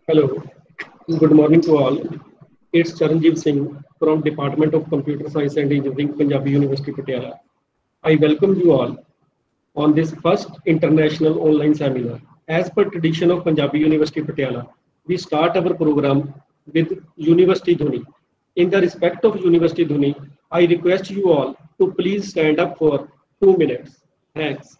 Hello, good morning to all. It's Charanjeev Singh from Department of Computer Science and Engineering, Punjabi University, Patiala. I welcome you all on this first international online seminar. As per tradition of Punjabi University, Patiala, we start our program with University Dhuni. In the respect of University Dhuni, I request you all to please stand up for 2 minutes. Thanks.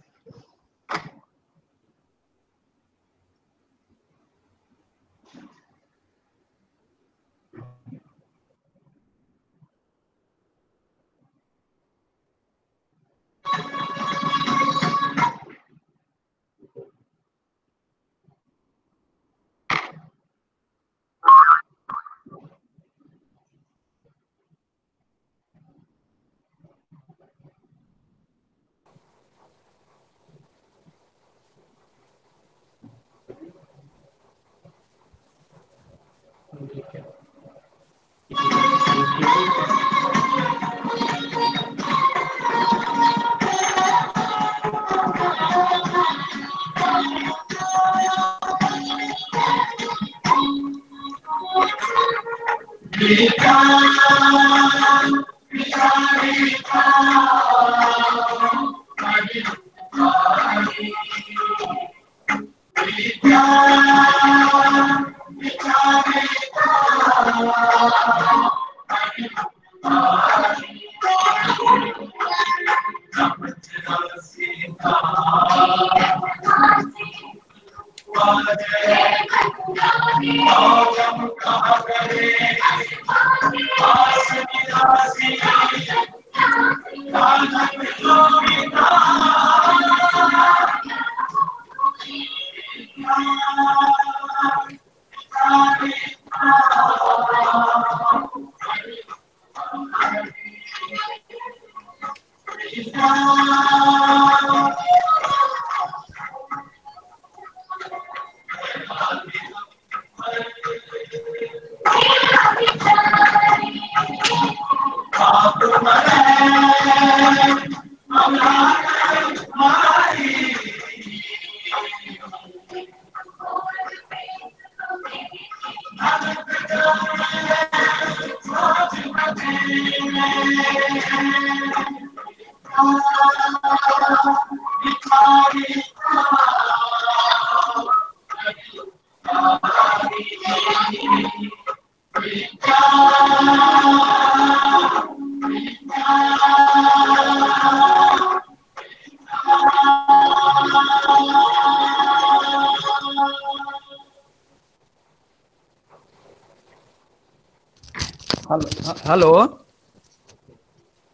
Hello.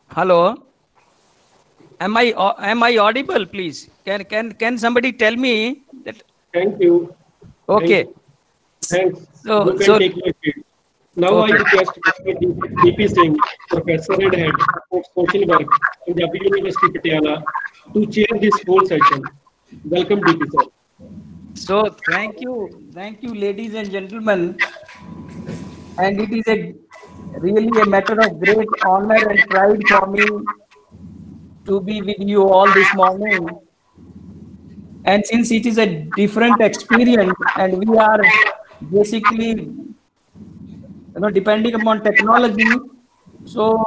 Hello. Am I audible, please? Can somebody tell me that? Thank you. Okay. Thanks. So You can take your seat. Now I okay. request Dr. DP Singh, Professor and Head of Social Work, Punjabi University, Patiala, to chair this whole session. Welcome, DP sir. So thank you, ladies and gentlemen. And it is really a matter of great honor and pride for me to be with you all this morning. And since it is a different experience, and we are basically, depending upon technology, so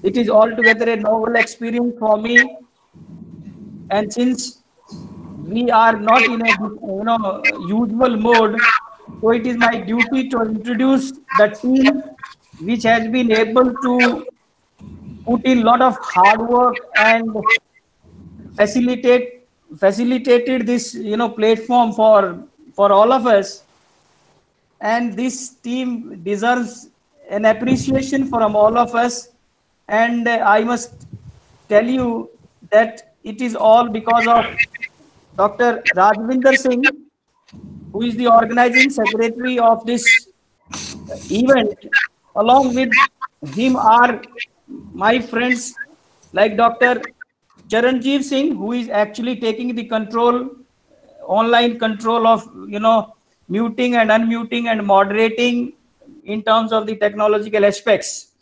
it is altogether a novel experience for me. And since we are not in a usual mode, so it is my duty to introduce the team which has been able to put in a lot of hard work and facilitated this platform for all of us. And this team deserves an appreciation from all of us. And I must tell you that it is all because of Dr. Rajvinder Singh, who is the organizing secretary of this event. Along with him are my friends like Dr. Charanjeev Singh, who is actually taking the online control of muting and unmuting and moderating in terms of the technological aspects.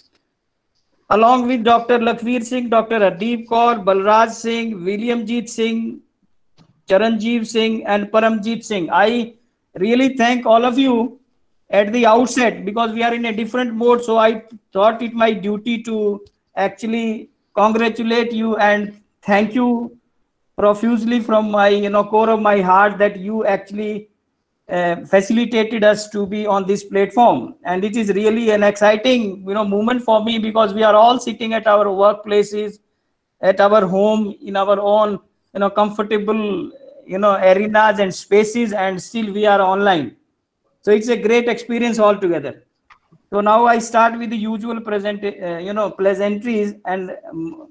Along with Dr. Lakhveer Singh, Dr. Hardeep Kaur, Balraj Singh, Williamjeet Singh, Charanjeev Singh and Paramjeet Singh. I really thank all of you at the outset, because we are in a different mode. So I thought it my duty to actually congratulate you and thank you profusely from my core of my heart that you actually facilitated us to be on this platform. And it is really an exciting moment for me, because we are all sitting at our workplaces, at our home, in our own comfortable arenas and spaces, and still we are online. So it's a great experience altogether. So now I start with the usual pleasantries, and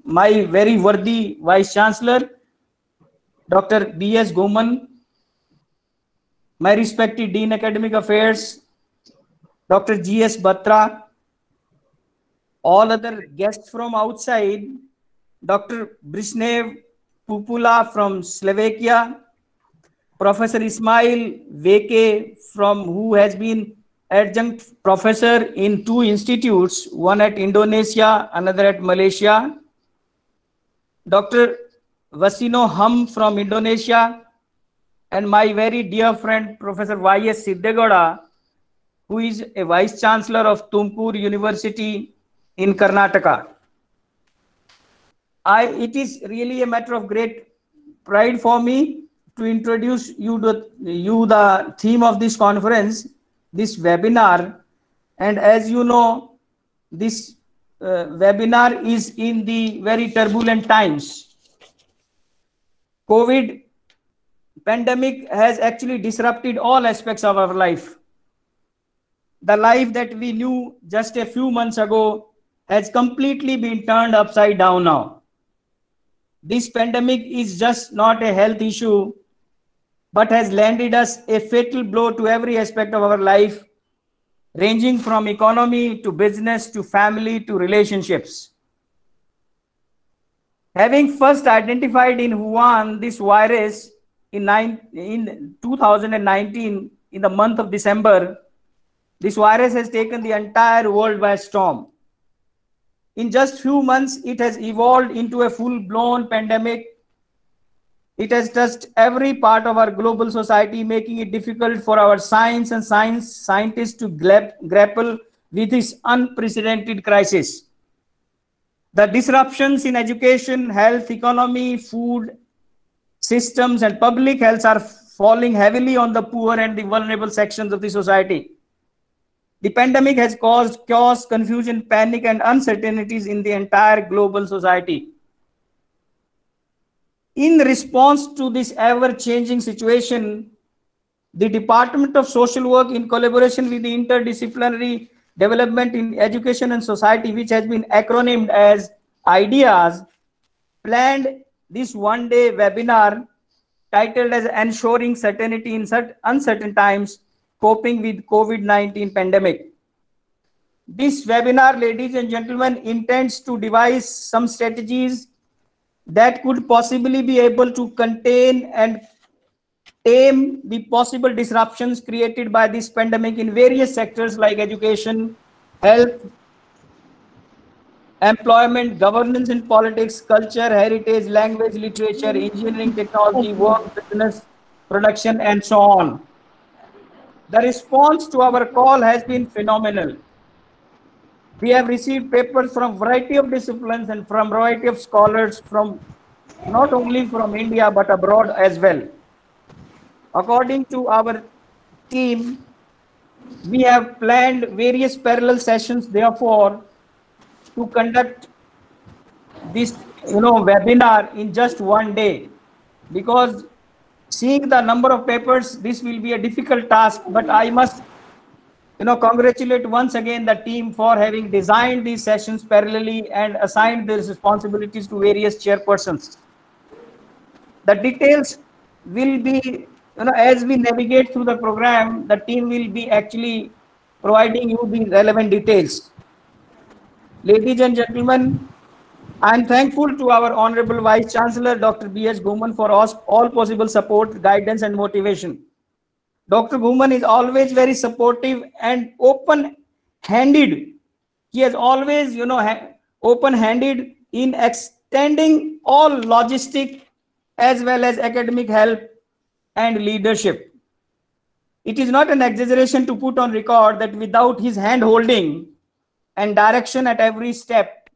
my very worthy Vice Chancellor, Dr. B.S. Goman, my respected Dean Academic Affairs, Dr. G.S. Batra, all other guests from outside, Dr. Brisnev Pupula from Slovakia, Professor Ismail Veke, from who has been adjunct professor in 2 institutes, one at Indonesia, another at Malaysia. Dr. Vasino Hum from Indonesia, and my very dear friend, Professor Y.S. Siddegoda, who is a Vice Chancellor of Tumkur University in Karnataka. It is really a matter of great pride for me to introduce you the theme of this conference, this webinar. And as you know, this webinar is in the very turbulent times. COVID pandemic has actually disrupted all aspects of our life. The life that we knew just a few months ago has completely been turned upside down now. This pandemic is just not a health issue, but has landed us a fatal blow to every aspect of our life, ranging from economy to business to family to relationships. Having first identified in Wuhan this virus in 2019, in the month of December, this virus has taken the entire world by storm. In just few months, it has evolved into a full-blown pandemic. It has touched every part of our global society, making it difficult for our science and scientists to grapple with this unprecedented crisis. The disruptions in education, health, economy, food systems, and public health are falling heavily on the poor and the vulnerable sections of the society. The pandemic has caused chaos, confusion, panic, and uncertainties in the entire global society. In response to this ever-changing situation, the Department of Social Work, in collaboration with the Interdisciplinary Development in Education and Society, which has been acronymed as IDEAS, planned this one-day webinar titled as Ensuring Certainty in Uncertain Times, Coping with COVID-19 Pandemic. This webinar, ladies and gentlemen, intends to devise some strategies that could possibly be able to contain and tame the possible disruptions created by this pandemic in various sectors like education, health, employment, governance and politics, culture, heritage, language, literature, engineering, technology, work, business, production, and so on. The response to our call has been phenomenal. We have received papers from a variety of disciplines and from a variety of scholars from not only from India but abroad as well. According to our team, we have planned various parallel sessions, therefore, to conduct this webinar in just one day, because seeing the number of papers, this will be a difficult task. But I must congratulate once again the team for having designed these sessions parallelly and assigned these responsibilities to various chairpersons. The details will be, as we navigate through the program, the team will be actually providing you the relevant details. Ladies and gentlemen, I am thankful to our Honorable Vice Chancellor, Dr. B.S. Goman, for all possible support, guidance, and motivation. Dr. Goman is always very supportive and open-handed. He has always, open-handed in extending all logistic as well as academic help and leadership. It is not an exaggeration to put on record that without his hand holding and direction at every step,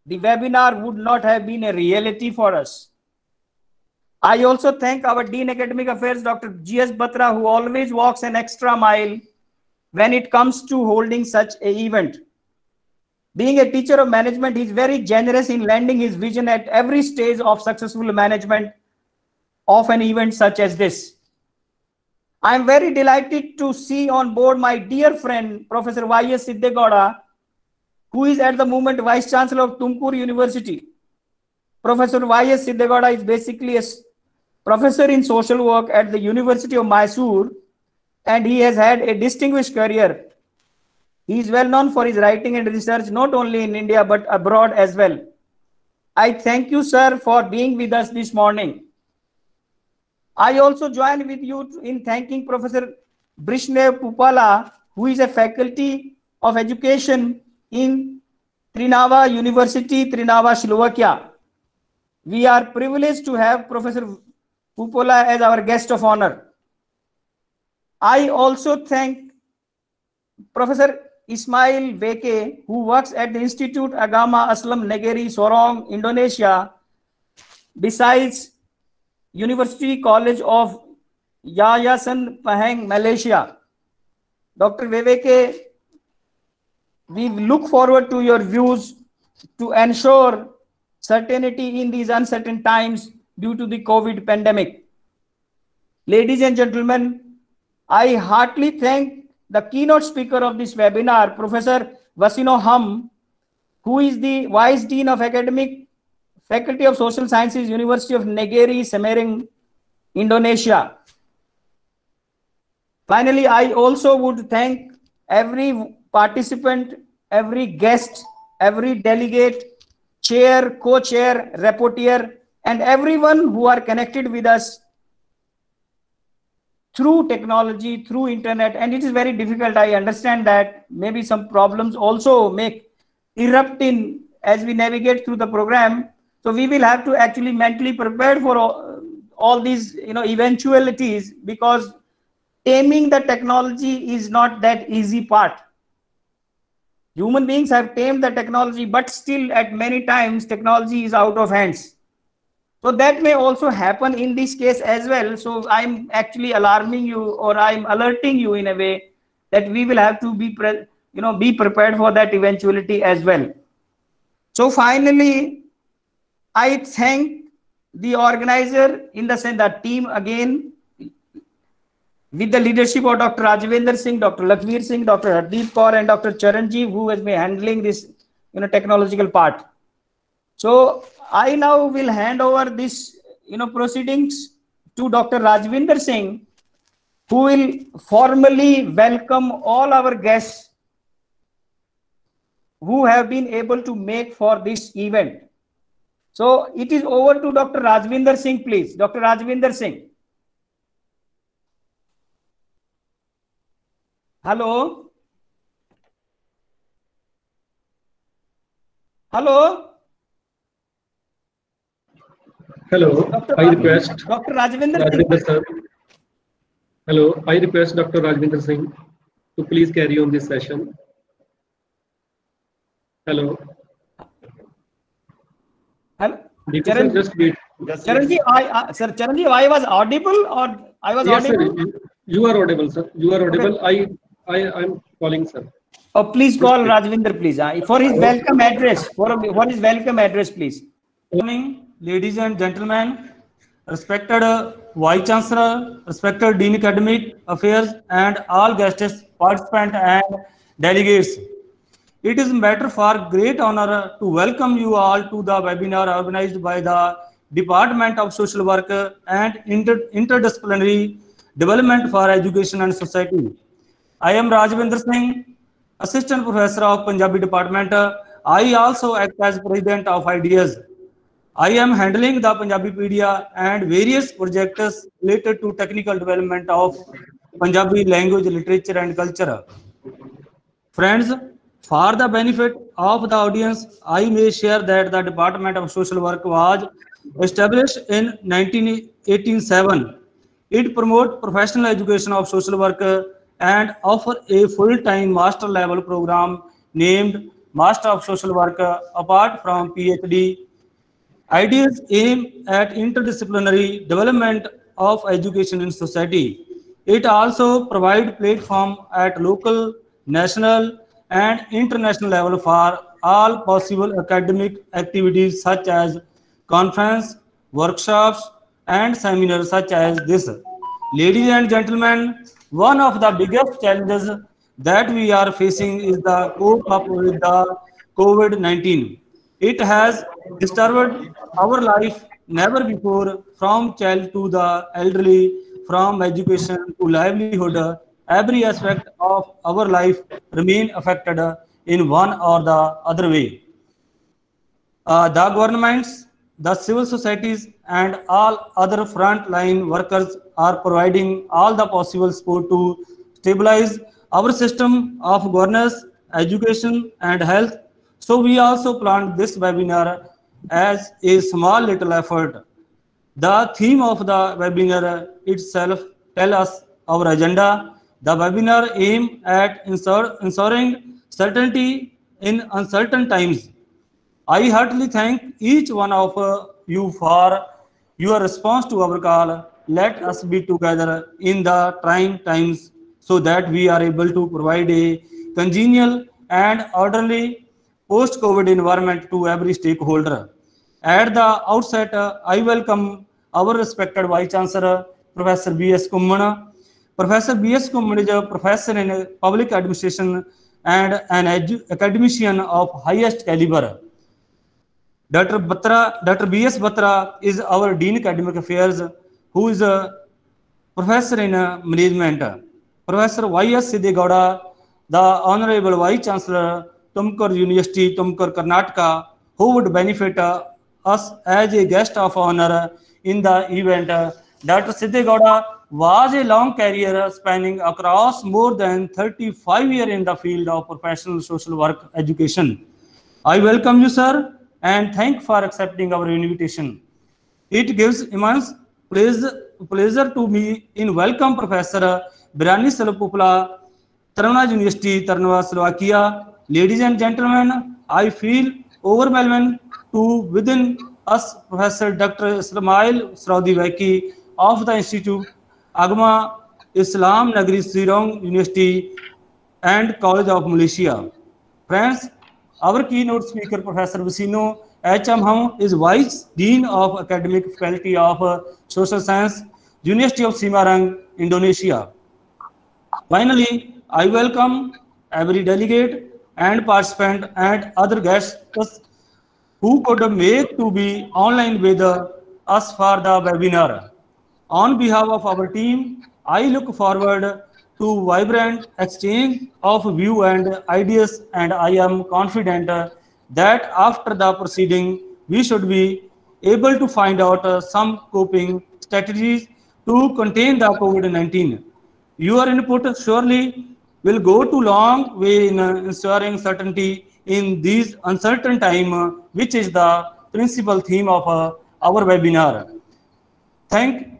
the webinar would not have been a reality for us. I also thank our Dean Academic Affairs, Dr. G.S. Batra, who always walks an extra mile when it comes to holding such an event. Being a teacher of management, he is very generous in lending his vision at every stage of successful management of an event such as this. I am very delighted to see on board my dear friend, Professor Y.S. Siddegoda, who is at the moment Vice Chancellor of Tumkur University. Professor Y.S. Siddegoda is basically a professor in social work at the University of Mysore, and he has had a distinguished career. He is well known for his writing and research, not only in India, but abroad as well. I thank you, sir, for being with us this morning. I also join with you in thanking Professor Brishnev Pupala, who is a faculty of education in Trnava University, Trnava, Slovakia. We are privileged to have Professor Pupala as our guest of honor. I also thank Professor Ismail Veke, who works at the Institute Agama Aslam Negeri, Sorong, Indonesia, besides University College of Yayasan Pahang, Malaysia. Dr. Veke, we look forward to your views to ensure certainty in these uncertain times due to the COVID pandemic. Ladies and gentlemen, I heartily thank the keynote speaker of this webinar, Professor Vasino Hum, who is the Vice Dean of Academic Faculty of Social Sciences, University of Negeri, Semarang, Indonesia. Finally, I also would thank every participant, every guest, every delegate, chair, co-chair, rapporteur, and everyone who are connected with us through technology, through internet. And it is very difficult. I understand that maybe some problems also make erupt in as we navigate through the program. So we will have to actually mentally prepare for all these eventualities, because taming the technology is not that easy part. Human beings have tamed the technology, but still at many times technology is out of hands. So that may also happen in this case as well. So I'm actually alarming you, or I'm alerting you in a way that we will have to be prepared for that eventuality as well. So finally, I thank the organizer, in the sense that team again, with the leadership of Dr. Rajvendra Singh, Dr. Lakhvir Singh, Dr. Hardeep Kaur, and Dr. Charanjeev, who has been handling this technological part. So I now will hand over this proceedings to Dr. Rajvendra Singh, who will formally welcome all our guests who have been able to make for this event. So it is over to Dr. Rajvendra Singh, please. Dr. Rajvendra Singh. Hello. Hello. Hello. I request Dr. Rajvendra Singh. Sir. Hello. I request Dr. Rajvendra Singh to please carry on this session. Hello. Hello. Sir, just wait. Charanjeev, sir, Charanjeev, I was audible, or I was yes, audible? Sir, you are audible, sir. You are audible. Okay. I'm calling, sir. Oh, please call Rajvendra, please. For his welcome address. For his welcome address, please. Good morning, ladies and gentlemen, respected Vice Chancellor, respected Dean Academic Affairs, and all guests, participants, and delegates. It is a matter for great honor to welcome you all to the webinar organized by the Department of Social Work and Interdisciplinary Development for Education and Society. I am Rajvendra Singh, Assistant Professor of Punjabi Department. I also act as President of Ideas. I am handling the Punjabipedia and various projects related to technical development of Punjabi language, literature, and culture. Friends, for the benefit of the audience, I may share that the Department of Social Work was established in 1987. It promotes professional education of social work and offer a full-time master level program named Master of Social Work apart from Ph.D. Ideas aim at interdisciplinary development of education in society. It also provides platform at local, national, and international level for all possible academic activities such as conference, workshops, and seminars such as this. Ladies and gentlemen, one of the biggest challenges that we are facing is the cope up with the COVID-19. It has disturbed our life never before, from child to the elderly, from education to livelihood. Every aspect of our life remain affected in one or the other way. The governments, the civil societies, and all other frontline workers are providing all the possible support to stabilize our system of governance, education, and health. So we also planned this webinar as a small little effort. The theme of the webinar itself tell us our agenda. The webinar aim at ensuring certainty in uncertain times. I heartily thank each one of you for your response to our call. Let us be together in the trying times so that we are able to provide a congenial and orderly post-COVID environment to every stakeholder. At the outset, I welcome our respected Vice Chancellor, Professor B.S. Kumman. Professor B.S. Kumman is a professor in public administration and an academician of highest caliber. Dr. B.S. Batra is our Dean Academic Affairs, who is a professor in management. Professor Y.S. Gowda, the Honorable Vice Chancellor, Tumkur University, Tumkur, Karnataka, who would benefit us as a guest of honor in the event. Dr. Gowda was a long career spanning across more than 35 years in the field of professional social work education. I welcome you, sir, and thank for accepting our invitation. It gives immense pleasure to me in welcome Professor Birani Salopupla, Tarana University, Tarnava, Slovakia. Ladies and gentlemen, I feel overwhelmed to within us Professor Dr. Ismail Sraudi Waki of the Institute Agma Islam Nagri Srirong University and College of Malaysia. Friends, our keynote speaker, Professor Visino H.M. Hum, is Vice Dean of Academic Faculty of Social Science, University of Semarang, Indonesia. Finally, I welcome every delegate and participant and other guests who could make to be online with us for the webinar. On behalf of our team, I look forward to vibrant exchange of view and ideas, and I am confident that after the proceeding, we should be able to find out some coping strategies to contain the COVID-19. Your input surely will go to long way in ensuring certainty in these uncertain time, which is the principal theme of our webinar. Thank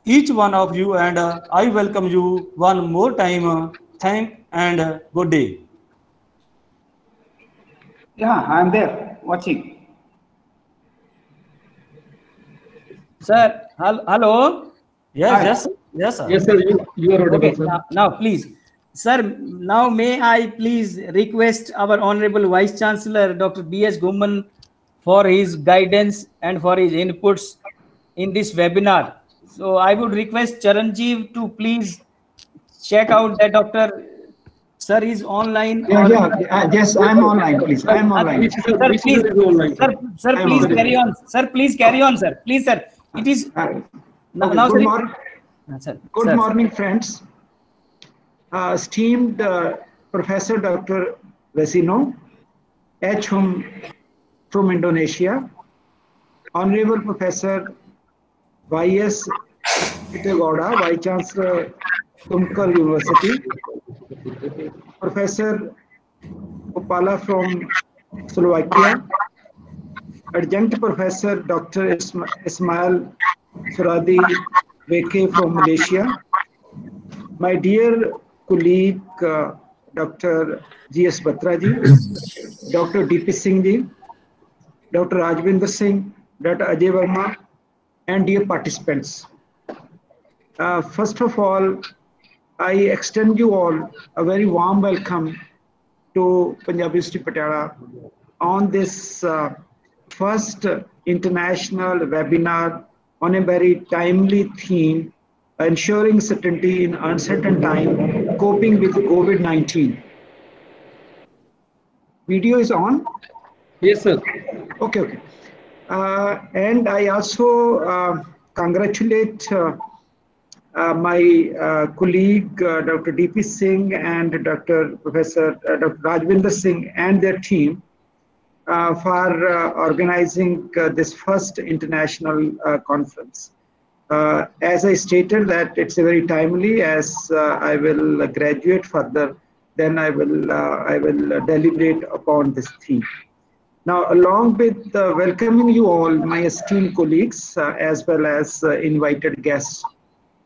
each one of you, and I welcome you one more time. Thank and good day. Yeah, I'm there watching. Sir, hello. Yes, sir. Yes, sir. You are audible, Okay, sir. now please. Sir, now may I please request our Honorable Vice Chancellor, Dr. B.S. Gumman, for his guidance and for his inputs in this webinar. So I would request Charanjeev to please check out that Dr. Sir is online. Yes, I'm online, please. I'm online. Sir, please, sir, please online. carry on. Sir, please carry on, sir. Please, sir. It is now. Good Sir, morning. sir, Good sir, morning, friends. Esteemed Professor Dr. Vesino H. Hum from Indonesia, Honorable Professor Y.S. Gowda, Vice Chancellor, Tumkur University, Professor Opala from Slovakia, Adjunct Professor Dr. Ismail Suradi Weke from Malaysia, my dear colleague Dr. G.S. Batra ji, Dr. D.P. Singh ji, Dr. Rajvinder Singh, Dr. Ajay Verma, and dear participants. First of all, I extend you all a very warm welcome to Punjabi University Patiala on this first international webinar on a very timely theme, ensuring certainty in uncertain time, coping with COVID-19. Video is on? Yes, sir. Okay. And I also congratulate my colleague Dr. D.P. Singh and Professor Dr. Rajvinder Singh and their team for organizing this first international conference. As I stated that it's a very timely, as I will graduate further, then I will deliberate upon this theme. Now, along with welcoming you all, my esteemed colleagues, as well as invited guests,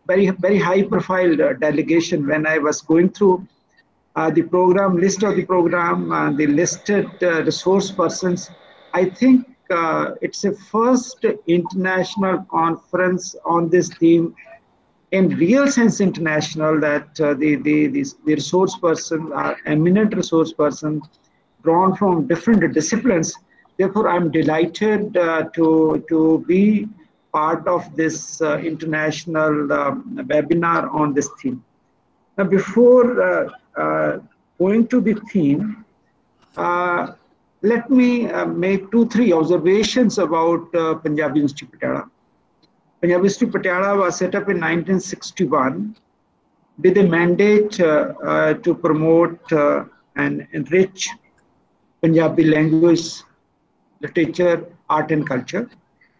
very high profile delegation. When I was going through the program, list of the program, the listed resource persons, I think it's a first international conference on this theme, in real sense international, that the resource persons are eminent resource persons drawn from different disciplines. Therefore, I'm delighted to be part of this international webinar on this theme. Now, before going to the theme, let me make 2-3 observations about Punjabi University Patiala. Punjabi University Patiala was set up in 1961 with a mandate to promote and enrich Punjabi language, literature, art and culture.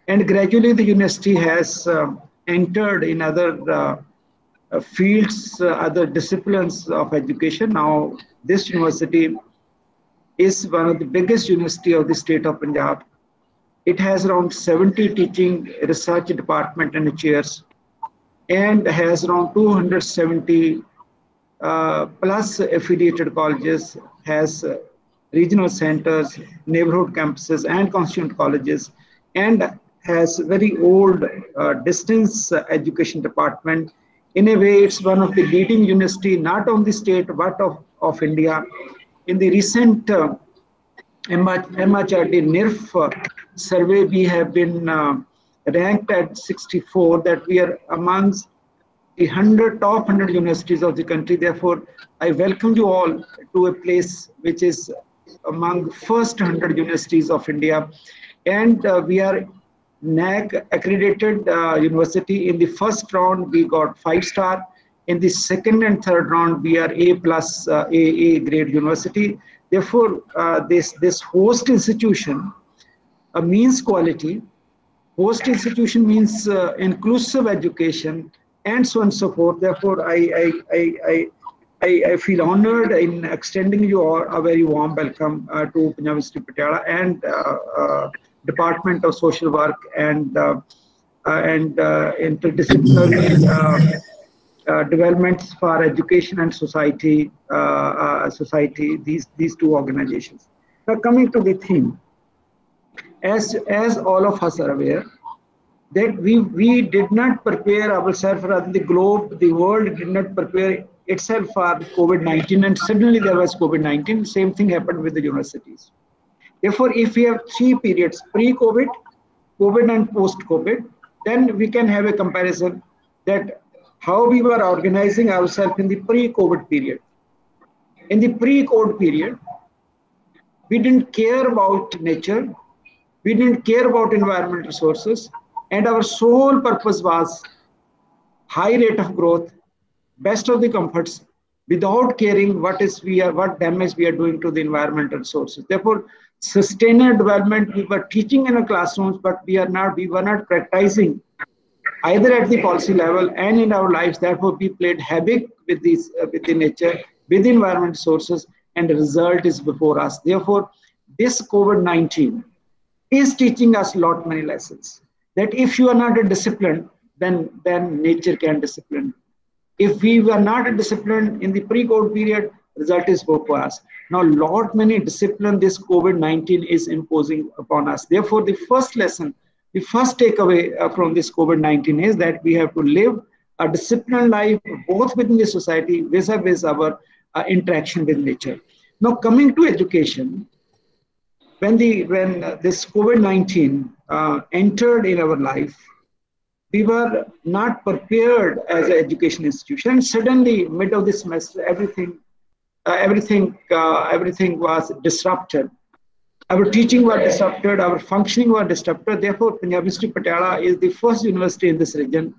And gradually the university has entered in other fields, other disciplines of education. Now this university is one of the biggest university of the state of Punjab. It has around 70 teaching research department and chairs, and has around 270 plus affiliated colleges, has regional centers, neighborhood campuses, and constituent colleges, and has very old distance education department. In a way, it's one of the leading university, not only the state, but of India. In the recent MHRD NIRF survey, we have been ranked at 64, that we are amongst the top 100 universities of the country. Therefore, I welcome you all to a place which is among the first 100 universities of India. And we are NAC accredited university. In the first round, we got 5-star. In the second and third round, we are A+ AA grade university. Therefore, this host institution means quality. Host institution means inclusive education, and so on and so forth. Therefore, I feel honored in extending you all a very warm welcome to Punjabi University Patiala and Department of Social Work and interdisciplinary developments for education and society. These two organizations. Now, coming to the theme, as all of us are aware, that we did not prepare ourselves, rather the globe, the world did not prepare itself for COVID-19, and suddenly there was COVID-19. Same thing happened with the universities. Therefore, if we have 3 periods, pre-COVID, COVID and post-COVID, then we can have a comparison that how we were organizing ourselves in the pre-COVID period. In the pre-COVID period, we didn't care about nature, we didn't care about environmental resources, and our sole purpose was high rate of growth, best of the comforts, without caring what damage we are doing to the environmental resources. Therefore, sustainable development, we were teaching in our classrooms, but we were not practicing either at the policy level and in our lives. Therefore, we played havoc with the nature, with the environmental sources, and the result is before us. Therefore, this COVID-19 is teaching us many lessons. That if you are not disciplined, then nature can discipline. If we were not disciplined in the pre-COVID period, result is woe for us. Now, lot many discipline this COVID-19 is imposing upon us. Therefore, the first lesson, the first takeaway from this COVID-19 is that we have to live a disciplined life, both within the society, vis-a-vis our interaction with nature. Now, coming to education, when this COVID-19 entered in our life, we were not prepared as an education institution. And suddenly, mid of the semester, everything was disrupted. Our teaching was disrupted, our functioning was disrupted. Therefore, Punjabi University Patiala is the first university in this region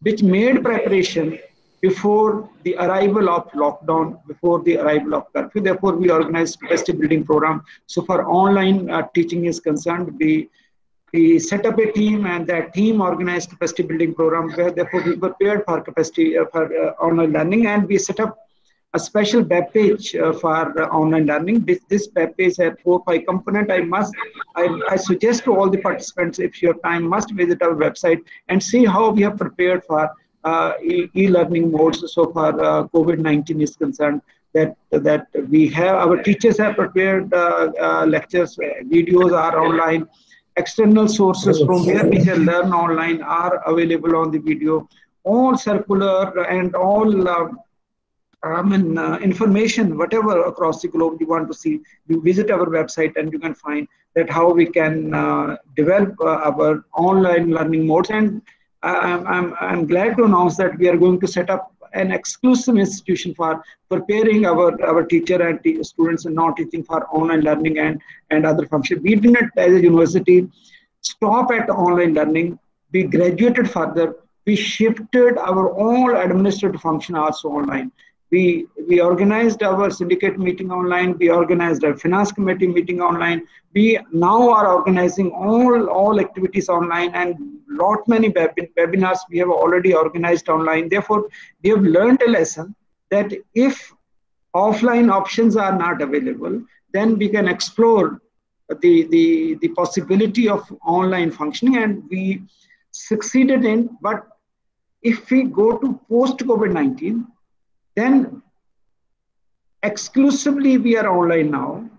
which made preparation before the arrival of lockdown, before the arrival of curfew. Therefore, we organized capacity building program. So for online teaching is concerned, we set up a team, and that team organized capacity building program where therefore we prepared for capacity for online learning, and we set up a special web page for online learning. This web page has 4 or 5 components. I suggest to all the participants, if you have time, must visit our website and see how we have prepared for e-learning modes so far COVID-19 is concerned. That we have, our teachers have prepared lectures, videos are online. External sources from where we can learn online are available on the video. All circular and all information, whatever across the globe you want to see, you visit our website and you can find that how we can develop our online learning modes. And I'm glad to announce that we are going to set up an exclusive institution for preparing our teacher and students and non-teaching for online learning and other functions. We did not, as a university, stop at online learning. We graduated further. We shifted our all administrative function also online. We organized our syndicate meeting online. We organized our finance committee meeting online. We now are organizing all activities online, and lot many webinars we have already organized online. Therefore, we have learned a lesson that if offline options are not available, then we can explore the possibility of online functioning, and we succeeded in. But if we go to post-COVID-19, then exclusively we are online now.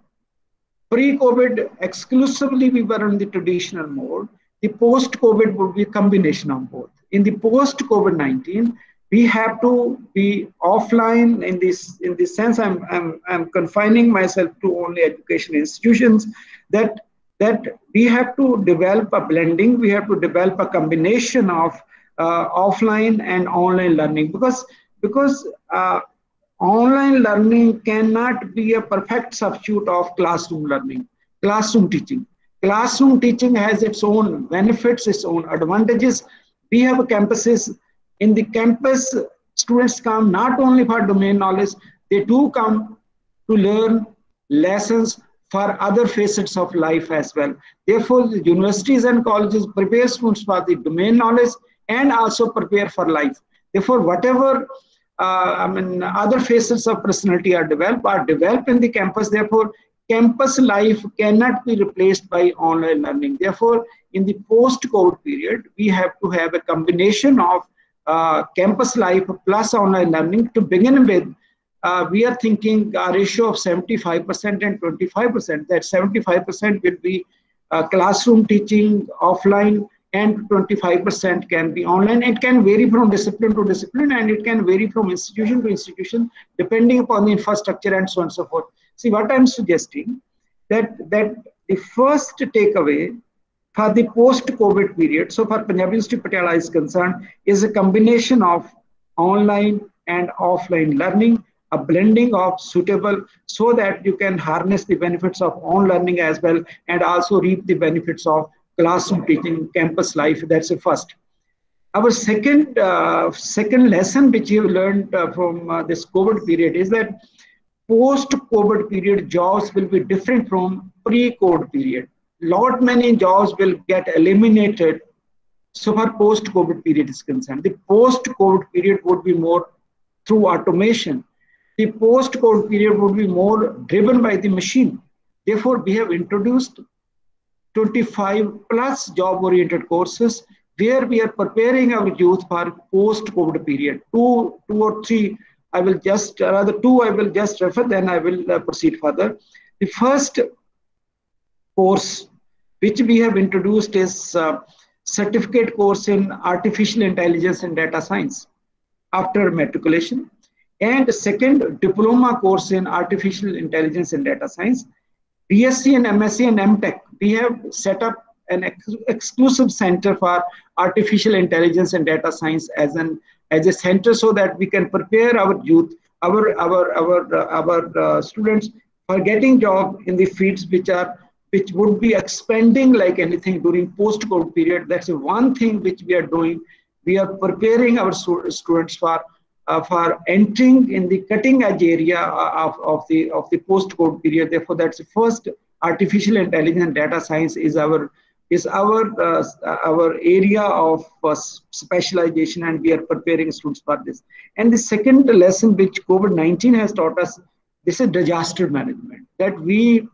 Pre-COVID, exclusively we were in the traditional mode. The post-COVID would be a combination of both. In the post-COVID-19, we have to be offline in this sense. I'm confining myself to only education institutions, that we have to develop a blending. We have to develop a combination of offline and online learning, because online learning cannot be a perfect substitute of classroom learning, classroom teaching. Classroom teaching has its own benefits, its own advantages. We have campuses. In the campus, students come not only for domain knowledge, they do come to learn lessons for other facets of life as well. Therefore, the universities and colleges prepare students for the domain knowledge and also prepare for life. Therefore, whatever other facets of personality are developed in the campus. Therefore, campus life cannot be replaced by online learning. Therefore, in the post-COVID period, we have to have a combination of campus life plus online learning. To begin with, we are thinking a ratio of 75% and 25%. That 75% will be classroom teaching offline, and 25% can be online. It can vary from discipline to discipline, and it can vary from institution to institution, depending upon the infrastructure and so on and so forth. See, what I'm suggesting, that the first takeaway for the post-COVID period, so for Punjabi University Patiala is concerned, is a combination of online and offline learning, a blending of suitable, so that you can harness the benefits of online learning as well, and also reap the benefits of classroom teaching, campus life. That's the first. Our second lesson which we have learned from this COVID period is that post-COVID period jobs will be different from pre-COVID period. Lot many jobs will get eliminated so far post-COVID period is concerned. The post-COVID period would be more through automation. The post-COVID period would be more driven by the machine. Therefore, we have introduced 25 plus job-oriented courses. where we are preparing our youth for post-COVID period. Two or three, I will just, rather two, I will just refer, then I will proceed further. The first course which we have introduced is certificate course in artificial intelligence and data science after matriculation, and second diploma course in artificial intelligence and data science. BSc and MSc and MTech, we have set up an exclusive center for artificial intelligence and data science as a center, so that we can prepare our youth, our students for getting job in the fields which would be expanding like anything during post-COVID period. That's the one thing which we are doing. We are preparing our students for entering in the cutting edge area of the post-COVID period. Therefore, that's the first. Artificial intelligence and data science is our area of specialization, and we are preparing students for this. And the second lesson which COVID-19 has taught us, this is disaster management, that we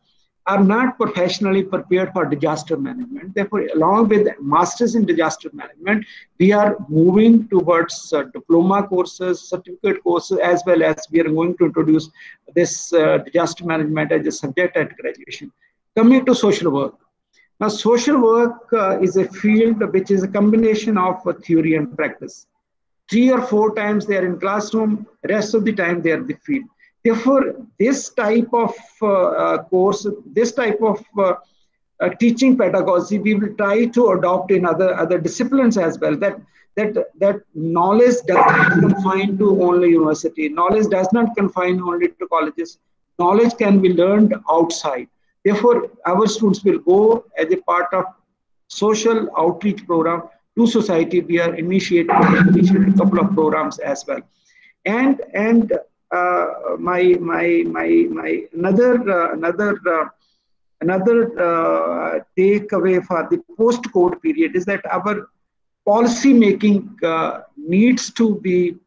are not professionally prepared for disaster management. Therefore, along with masters in disaster management, we are moving towards diploma courses, certificate courses, as well as we are going to introduce this disaster management as a subject at graduation. Coming to social work. Now, social work is a field which is a combination of theory and practice. 3 or 4 times they are in classroom, rest of the time they are in the field. Therefore, this type of course, this type of teaching pedagogy, we will try to adopt in other disciplines as well. That knowledge does not confine to only university. Knowledge does not confine only to colleges. Knowledge can be learned outside. Therefore, our students will go as a part of social outreach program to society. We are initiating a couple of programs as well. And my another takeaway for the post-COVID period is that our policy making needs to be,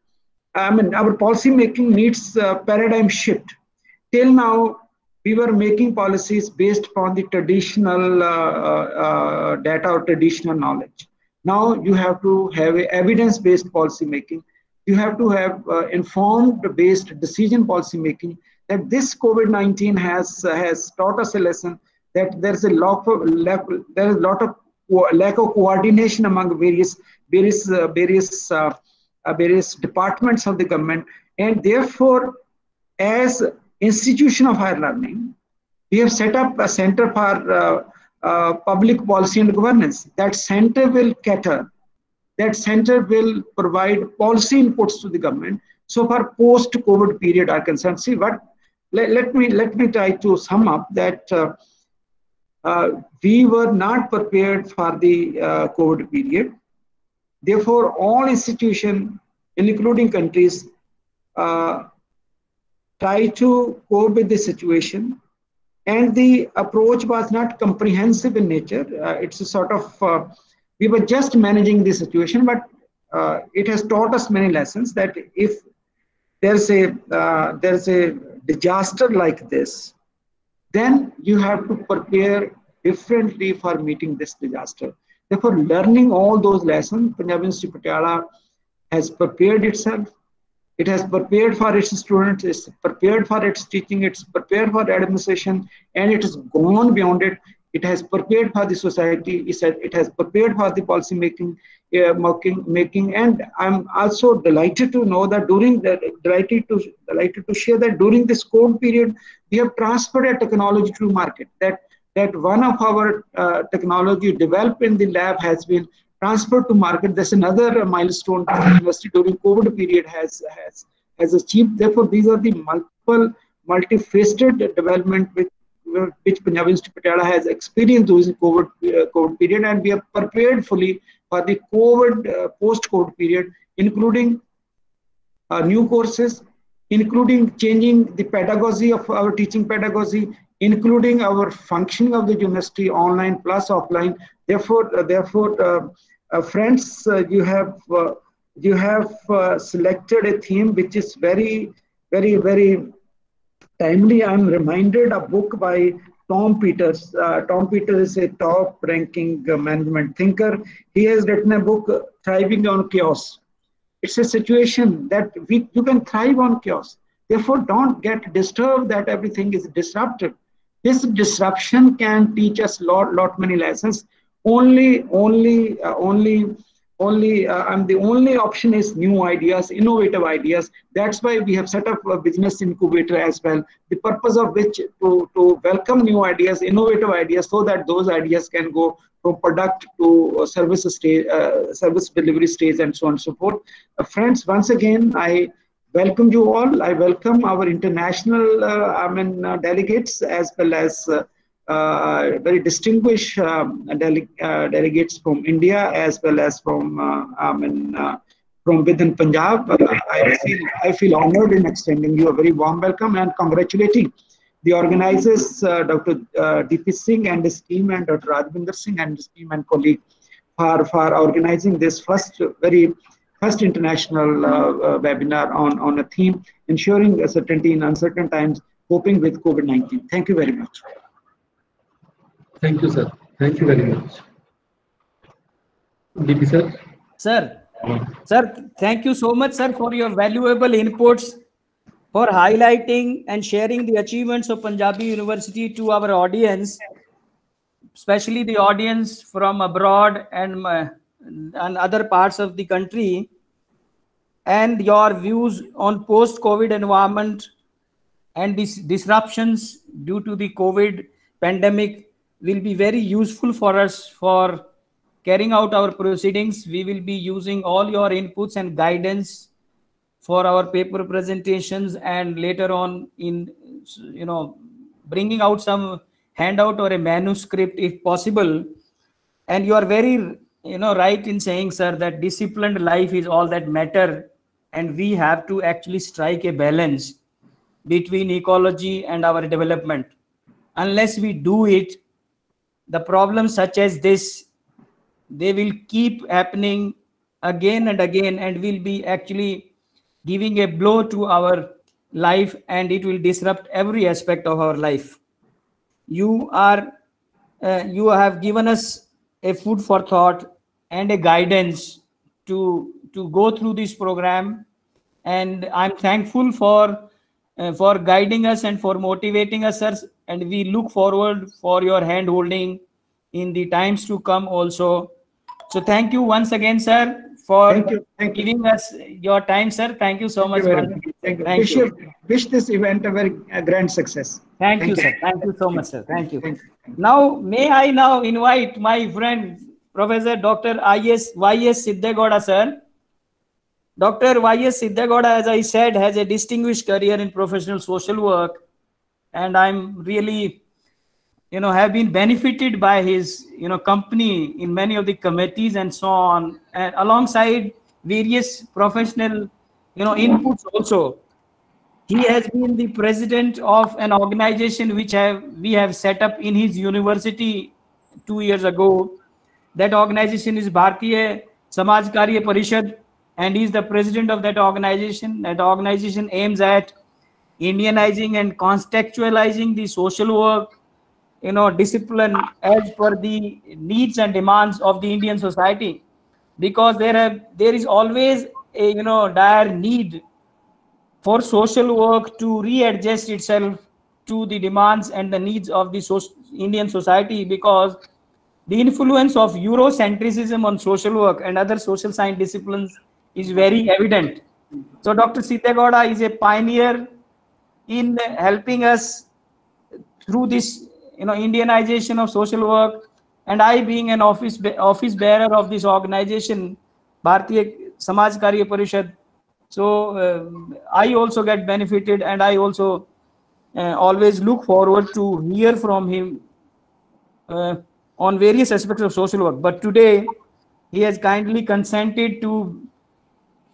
our policy making needs paradigm shift. Till now, we were making policies based upon the traditional data or traditional knowledge. Now you have to have evidence-based policy making. You have to have informed-based decision policy making. That this COVID-19 has taught us a lesson that there's a lot of lack of coordination among various departments of the government, and therefore, as institution of higher learning, we have set up a center for public policy and governance. That center will cater. That center will provide policy inputs to the government. So for post-COVID period are concerned. See, what let me try to sum up that we were not prepared for the COVID period. Therefore, all institutions, including countries, try to cope with the situation, and the approach was not comprehensive in nature. It's a sort of we were just managing the situation, but it has taught us many lessons. That if there's a disaster like this, then you have to prepare differently for meeting this disaster. Therefore, learning all those lessons, Punjabi University Patiala has prepared itself. It has prepared for its students, it's prepared for its teaching, it's prepared for administration, and it has gone beyond it. It has prepared for the society, it has prepared for the policy making, and I'm also delighted to know that delighted to share that during this COVID period, we have transferred a technology to market. That one of our technology developed in the lab has been transferred to market. That's another milestone the university during COVID period has achieved. Therefore, these are the multifaceted development which Punjabi University Patiala has experienced during COVID period, and we are prepared fully for the post-COVID period, including new courses, including changing the pedagogy of our teaching pedagogy, including our functioning of the university online plus offline. Therefore, friends, you have selected a theme which is very, very, very timely. I'm reminded a book by Tom Peters. Tom Peters is a top-ranking management thinker. He has written a book, Thriving on Chaos. It's a situation that you can thrive on chaos. Therefore, don't get disturbed that everything is disrupted. This disruption can teach us lot many lessons. The only option is new ideas, innovative ideas. That's why we have set up a business incubator as well. The purpose of which to welcome new ideas, innovative ideas, so that those ideas can go from product to service stage, service delivery stage, and so on and so forth. Friends, once again, I welcome you all. I welcome our international delegates, as well as very distinguished delegates from India, as well as from within Punjab. I feel honored in extending you a very warm welcome and congratulating the organizers, Dr. D.P. Singh and his team, and Dr. Rajvinder Singh and his team and colleague for organizing this first international webinar on a theme, ensuring certainty in uncertain times, coping with COVID-19. Thank you very much. Thank you, sir. Thank you very much. DP sir. Sir, thank you so much, sir, for your valuable inputs, for highlighting and sharing the achievements of Punjabi University to our audience, especially the audience from abroad and other parts of the country, and your views on post-COVID environment and these disruptions due to the COVID pandemic will be very useful for us for carrying out our proceedings. We will be using all your inputs and guidance for our paper presentations, and later on in bringing out some handout or a manuscript if possible. And you are very right in saying, sir, that disciplined life is all that matter, and we have to actually strike a balance between ecology and our development. Unless we do it, the problems such as this, they will keep happening again and again, and will be actually giving a blow to our life, and it will disrupt every aspect of our life. You have given us a food for thought and a guidance to go through this program, and I'm thankful for guiding us and for motivating us, sir. And we look forward for your hand holding in the times to come also. So thank you once again, sir, for giving us your time, sir. Thank you so much. Thank you. Wish this event a very grand success. Thank you, sir. Thank you so much, sir. Thank you. Now, may I now invite my friend, Professor Dr. Y.S. Siddegowda, sir. Dr. Y.S. Siddegowda, as I said, has a distinguished career in professional social work, and I'm really, have been benefited by his, company in many of the committees and so on, and alongside various professional, inputs also. He has been the president of an organization which we have set up in his university 2 years ago. That organization is Bharatiya Samaj Karya Parishad, and he is the president of that organization. That organization aims at Indianizing and contextualizing the social work, discipline as per the needs and demands of the Indian society, because there is always a dire need for social work to readjust itself to the demands and the needs of the Indian society, because the influence of Eurocentrism on social work and other social science disciplines is very evident. So Dr. Siddegowda is a pioneer in helping us through this Indianization of social work, and I, being an office bearer of this organization, Bharatiya Samaj Karya Parishad, so I also get benefited, and I also always look forward to hear from him on various aspects of social work. But today he has kindly consented to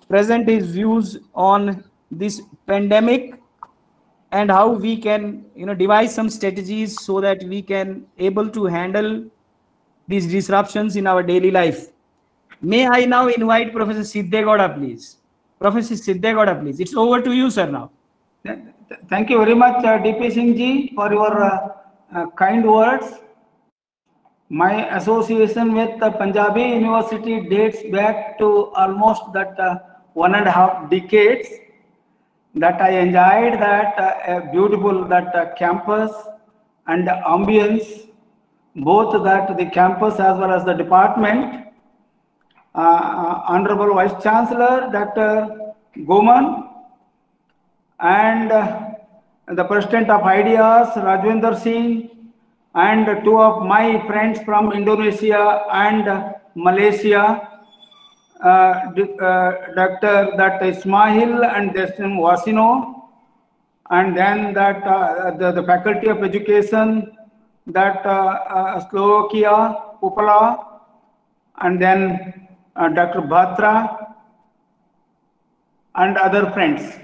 present his views on this pandemic and how we can devise some strategies so that we can able to handle these disruptions in our daily life. May I now invite Professor Siddegowda, please. Professor Siddegowda, please. It's over to you, sir, now. Thank you very much, DP Singh ji, for your kind words. My association with the Punjabi University dates back to almost that 1.5 decades. That I enjoyed that beautiful campus and the ambience, both that the campus as well as the department. Honorable Vice Chancellor Dr. Goman and the President of Ideas Rajwinder Singh, and two of my friends from Indonesia and Malaysia, Dr. Ismail and Destin Wasino, and then the Faculty of Education, Slovakia, Upala, and then Dr. Bhatra and other friends.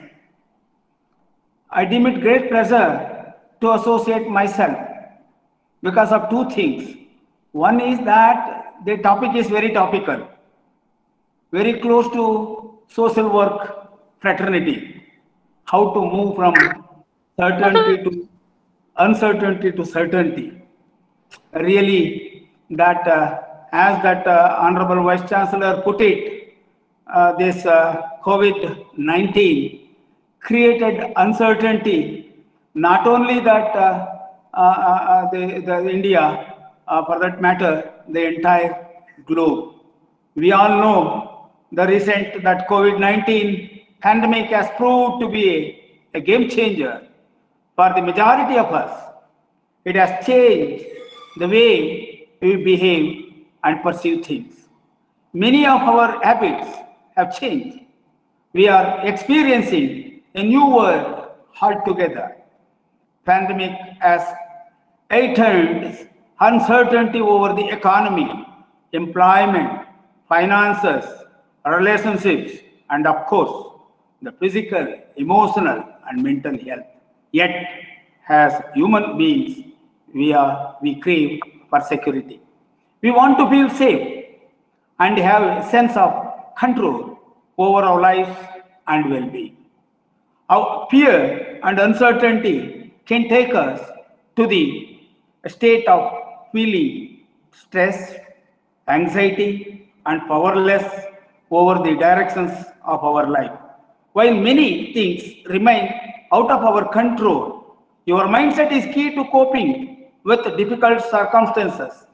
I deem it great pleasure to associate myself because of two things. One is that the topic is very topical, very close to social work fraternity, how to move from certainty to uncertainty to certainty. Really, that as that Honorable Vice Chancellor put it, this COVID-19 created uncertainty, not only that the India, for that matter, the entire globe. We all know the recent that COVID-19 pandemic has proved to be a game changer for the majority of us. It has changed the way we behave and perceive things. Many of our habits have changed. We are experiencing a new world altogether. Pandemic has heightened uncertainty over the economy, employment, finances, relationships, and of course, the physical, emotional, and mental health. Yet, as human beings, we crave for security. We want to feel safe and have a sense of control over our lives and well-being. Our fear and uncertainty can take us to the state of feeling stress, anxiety, and powerless over the directions of our life. While many things remain out of our control, your mindset is key to coping with difficult circumstances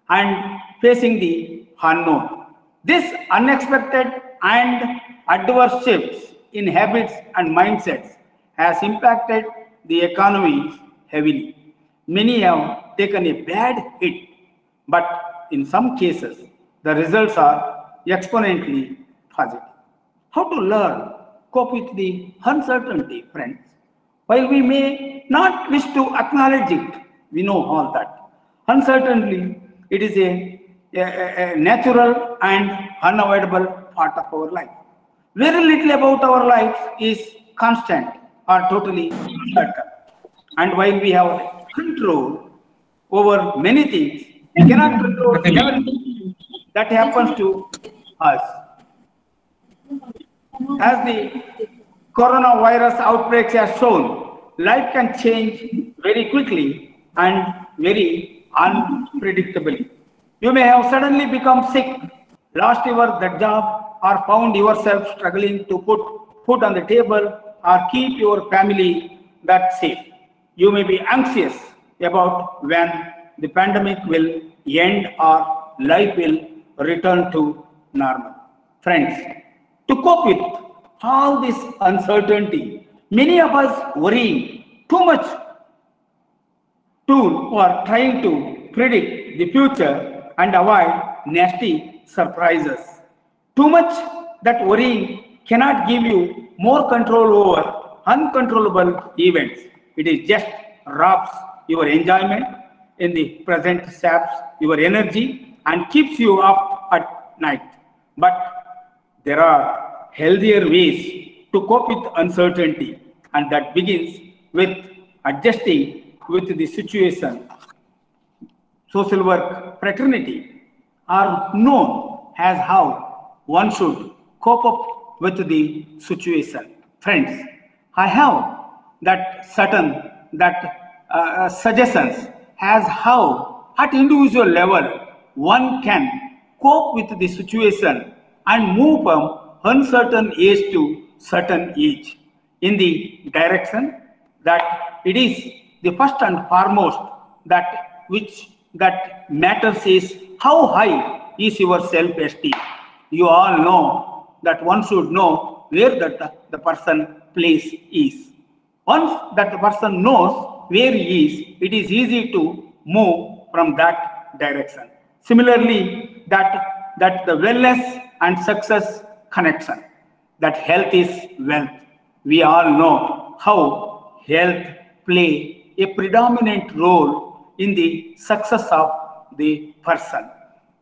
and facing the unknown. This unexpected and adverse shifts in habits and mindsets has impacted the economy heavily. Many have taken a bad hit, but in some cases, the results are exponentially positive. How to learn, cope with the uncertainty, friends? While we may not wish to acknowledge it, we know all that. Uncertainty, it is a natural and unavoidable part of our life. Very little about our life is constant or totally certain. And while we have control over many things, we cannot control everything that happens to us. As the coronavirus outbreaks have shown, life can change very quickly and very unpredictably. You may have suddenly become sick, lost your job, or found yourself struggling to put food on the table or keep your family safe. You may be anxious about when the pandemic will end or life will return to normal. Friends, to cope with all this uncertainty, many of us worrying too much or trying to predict the future and avoid nasty surprises. Too much that worrying cannot give you more control over uncontrollable events. It is just robs your enjoyment in the present, saps your energy and keeps you up at night. But there are healthier ways to cope with uncertainty, and that begins with adjusting with the situation. Social work fraternity are known as how one should cope up with the situation. Friends, I have that certain suggestions as how at individual level one can cope with the situation and move from uncertain age to certain age in the direction that it is the first and foremost that matters is how high is your self-esteem. You all know that one should know where the person place is. Once that the person knows where he is, it is easy to move from that direction. Similarly, that the wellness and success connection, that health is wealth. We all know how health play a predominant role in the success of the person.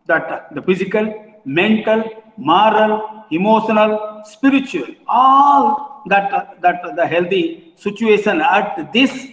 That the physical, mental, moral, emotional, spiritual, all that the healthy situation at this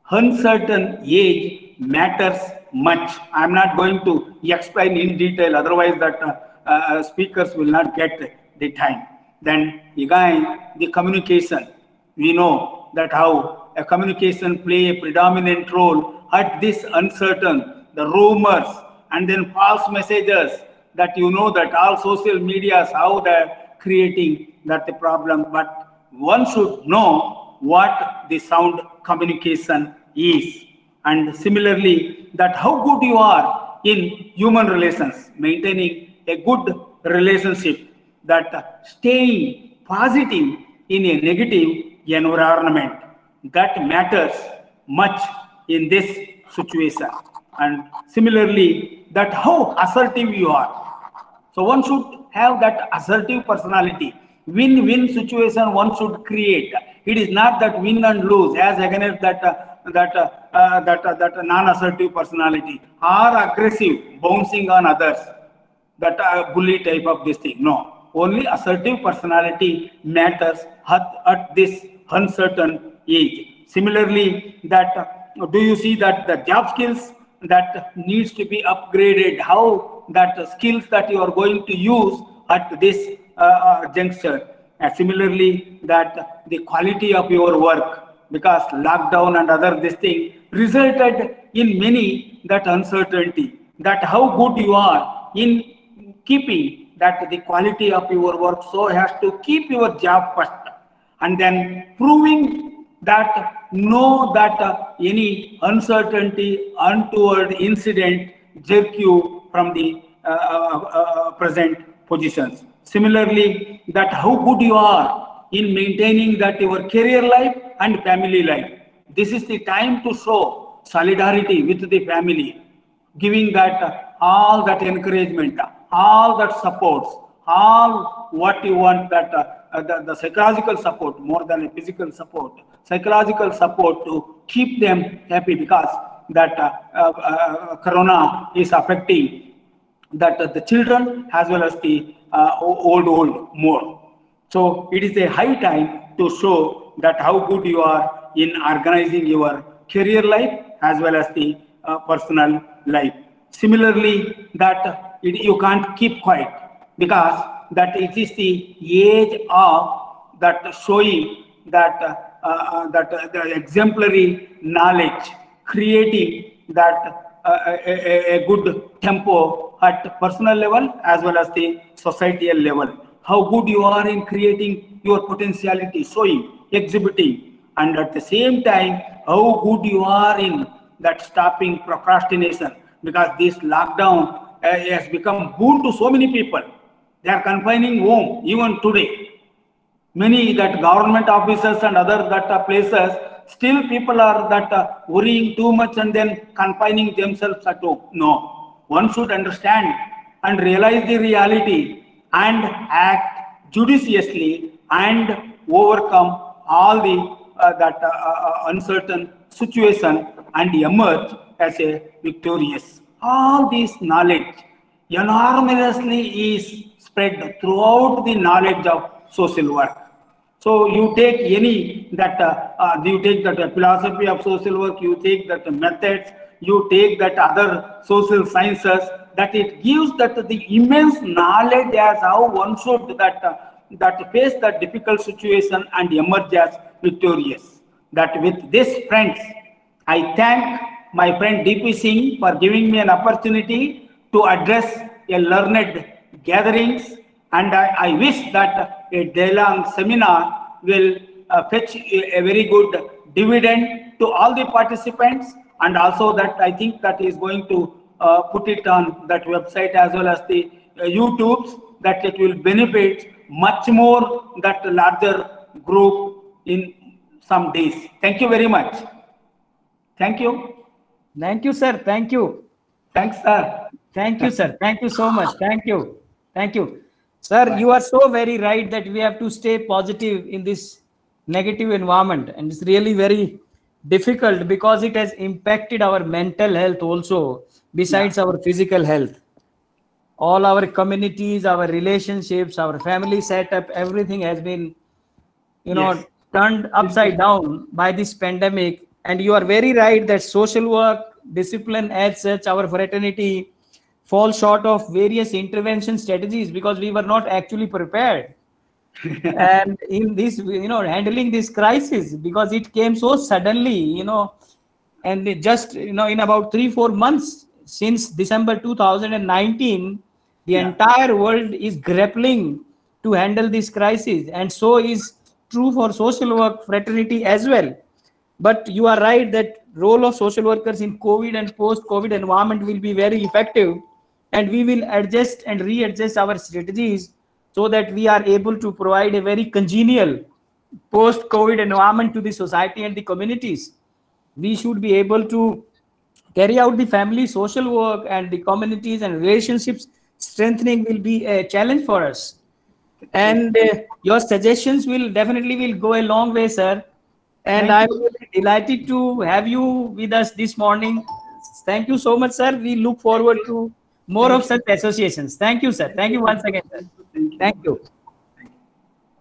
uncertain age matters much. I am not going to explain in detail, otherwise that speakers will not get the time. Then again, the communication. We know that how a communication play a predominant role at this uncertain, the rumors and then false messages, that you know that all social medias, how they're creating that the problem. But one should know what the sound communication is. And similarly, that how good you are in human relations, maintaining a good relationship, that staying positive in a negative environment, that matters much in this situation. And similarly, that how assertive you are. So one should have that assertive personality. Win-win situation one should create. It is not that win and lose as against that non-assertive personality or aggressive, bouncing on others, that bully type of this thing. No, only assertive personality matters at this uncertain age. Similarly, that do you see that the job skills that needs to be upgraded, how that skills that you are going to use at this juncture. Similarly, that the quality of your work, because lockdown and other this thing resulted in many that uncertainty, that how good you are in keeping that the quality of your work, so has to keep your job first, and then proving that know that any uncertainty, untoward incident jerk you from the present positions. Similarly, that how good you are in maintaining that your career life and family life. This is the time to show solidarity with the family, giving that all that encouragement, all that supports, all what you want, that the psychological support more than a physical support, psychological support to keep them happy, because that corona is affecting that the children as well as the old more. So it is a high time to show that how good you are in organizing your career life as well as the personal life. Similarly, that you can't keep quiet, because that it is the age of that showing that the exemplary knowledge, creating that a good tempo at personal level as well as the societal level. How good you are in creating your potentiality, showing, exhibiting, and at the same time, how good you are in that stopping procrastination, because this lockdown has become boon to so many people. They are confining home even today. Many that government officers and other that places, still people are that worrying too much and then confining themselves at home. No, one should understand and realize the reality and act judiciously and overcome all the uncertain situation and emerge as a victorious. All this knowledge enormously is spread throughout the knowledge of social work. So you take any that you take that philosophy of social work, you take that methods, you take that other social sciences, that it gives that the immense knowledge as how one should that face that difficult situation and emerge as victorious. That with this, friends, I thank my friend DP Singh for giving me an opportunity to address a learned gatherings, and I wish that a day-long seminar will fetch a very good dividend to all the participants, and also that I think that is going to put it on that website as well as the YouTubes, that it will benefit much more that larger group in some days. Thank you very much. Thank you. Thank you, sir. Thank you. Thanks, sir. Thank you, sir. Thank you so much. Thank you. Thank you. Sir, you are so very right that we have to stay positive in this negative environment. And it's really very difficult because it has impacted our mental health also, besides our physical health. All our communities, our relationships, our family setup, everything has been, turned upside down by this pandemic. And you are very right that social work, discipline as such, our fraternity fall short of various intervention strategies because we were not actually prepared. And in this, handling this crisis, because it came so suddenly, and it just, in about 3-4 months since December 2019, the entire world is grappling to handle this crisis. And so is true for social work fraternity as well. But you are right that role of social workers in COVID and post-COVID environment will be very effective, and we will adjust and readjust our strategies so that we are able to provide a very congenial post-COVID environment to the society and the communities. We should be able to carry out the family social work, and the communities and relationships strengthening will be a challenge for us. And your suggestions will definitely go a long way, sir. And I'm really delighted to have you with us this morning. Thank you so much, sir. We look forward to more of such associations. Thank you, sir. Thank you once again, sir. Thank you.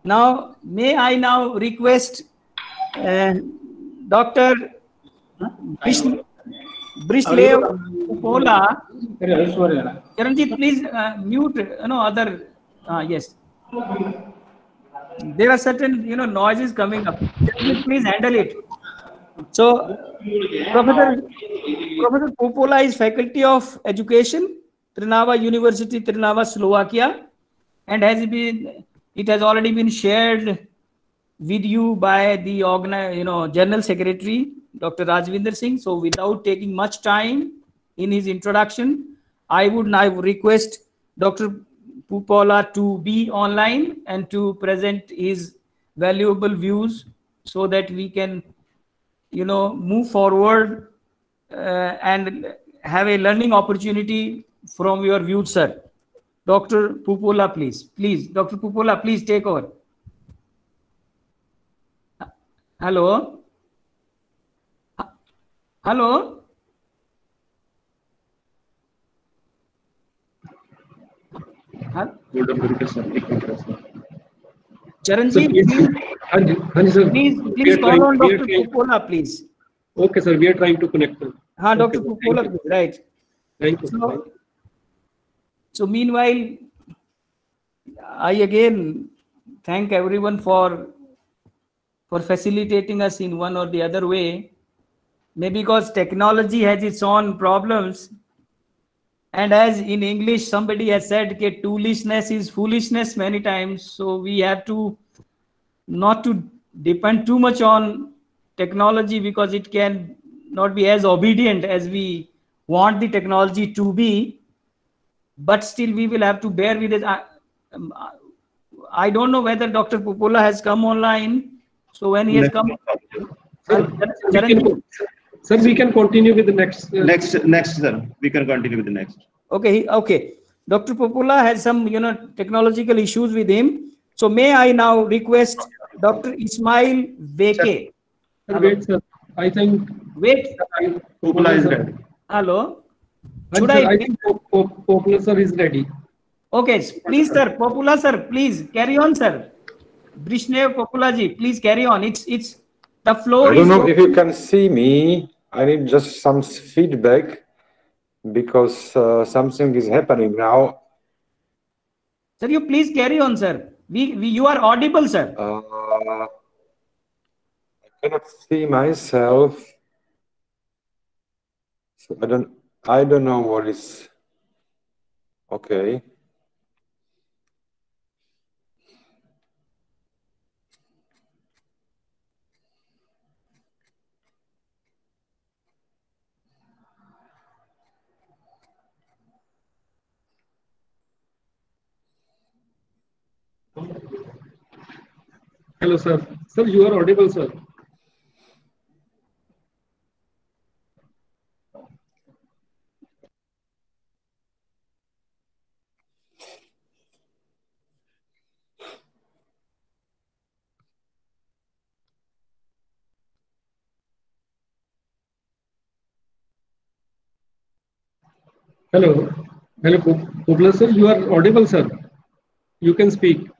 Now, may I now request Dr. Brislev Upola. Charanjit, please mute. Other. Yes. There are certain noises coming up. Please handle it. So, Professor Popola is Faculty of Education, Trnava University, Trnava, Slovakia, and it has already been shared with you by the General Secretary, Dr. Rajvinder Singh. So, without taking much time in his introduction, I would now request Dr. Popola to be online and to present his valuable views so that we can, move forward and have a learning opportunity from your views, sir. Dr. Popola, please. Please, Dr. Popola, please take over. Hello? Hello? Charanjit, please call on Dr. Popola, please. Okay, sir. We are trying to connect them. Dr. Popola, right. Thank you. So meanwhile, I again thank everyone for facilitating us in one or the other way. Maybe because technology has its own problems. And as in English, somebody has said that toolishness is foolishness many times. So we have to not to depend too much on technology, because it can not be as obedient as we want the technology to be. But still, we will have to bear with it. I don't know whether Dr. Popola has come online. So when he has come, sir, we can continue with the next. Next, sir. We can continue with the next. Okay. Dr. Popola has some, technological issues with him. So may I now request Dr. Ismail Veke. Wait, sir. I think. Wait. Popola is ready. Hello. I think Popola sir is ready. Okay, please, sir. Popola sir, please carry on, sir. Brishnev Popola ji, please carry on. It's the floor. I don't know if you can see me. I need just some feedback because something is happening now. Sir, you please carry on, sir. You are audible, sir. I cannot see myself. So I don't know what is. Okay. Hello, sir. Sir, you are audible, sir. Hello. Hello, Poplar, sir. You are audible, sir. You can speak.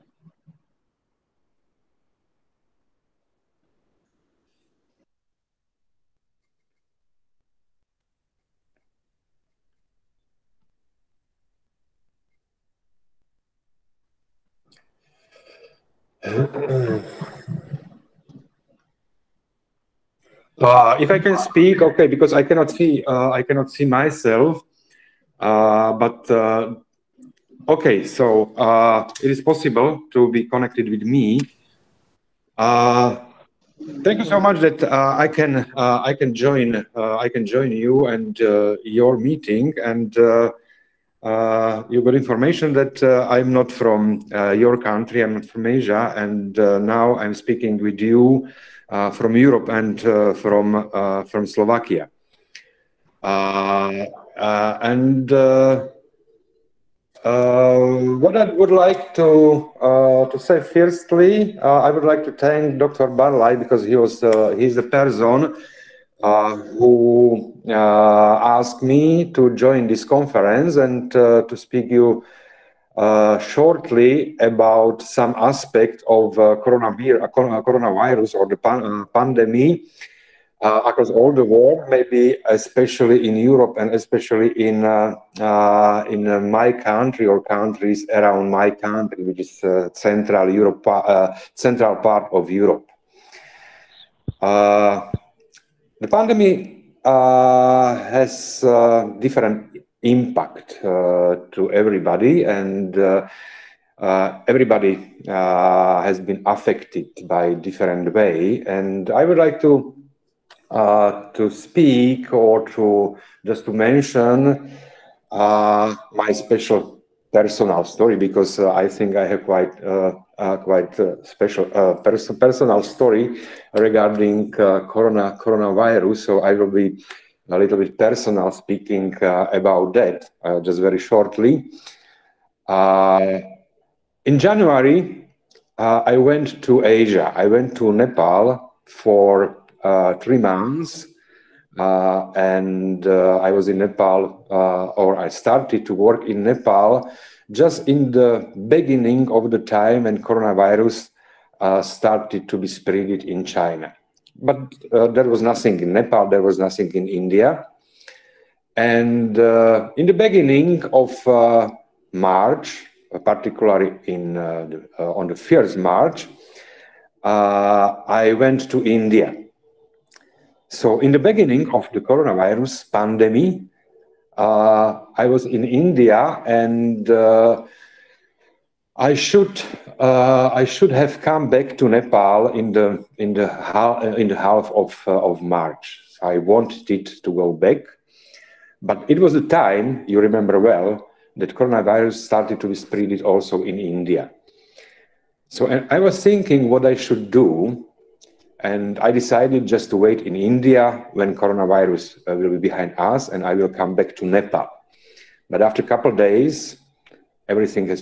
If I can speak, okay, because I cannot see myself. Okay, so it is possible to be connected with me. Thank you so much that I can join you and your meeting, and you got information that I'm not from your country. I'm not from Asia, and now I'm speaking with you from Europe and from Slovakia. What I would like to say firstly, I would like to thank Dr. Barlai because he's the person who asked me to join this conference and to speak you shortly about some aspect of coronavirus or the pandemic across all the world, maybe especially in Europe and especially in my country or countries around my country, which is Central Europe, central part of Europe. The pandemic has different impact to everybody, and everybody has been affected by different way. And I would like to speak or to just to mention my special personal story, because I think I have quite special personal story regarding coronavirus. So I will be a little bit personal speaking about that just very shortly. In January, I went to Asia. I went to Nepal for 3 months, and I was in Nepal, or I started to work in Nepal just in the beginning of the time when coronavirus started to be spread in China. But there was nothing in Nepal, there was nothing in India. And in the beginning of March, particularly on the 1st March, I went to India. So in the beginning of the coronavirus pandemic, I was in India, and I should have come back to Nepal in the half of March. I wanted to go back, but it was the time, you remember well, that coronavirus started to be spread also in India. So I was thinking what I should do, and I decided just to wait in India when coronavirus will be behind us, and I will come back to Nepal. But after a couple of days, everything was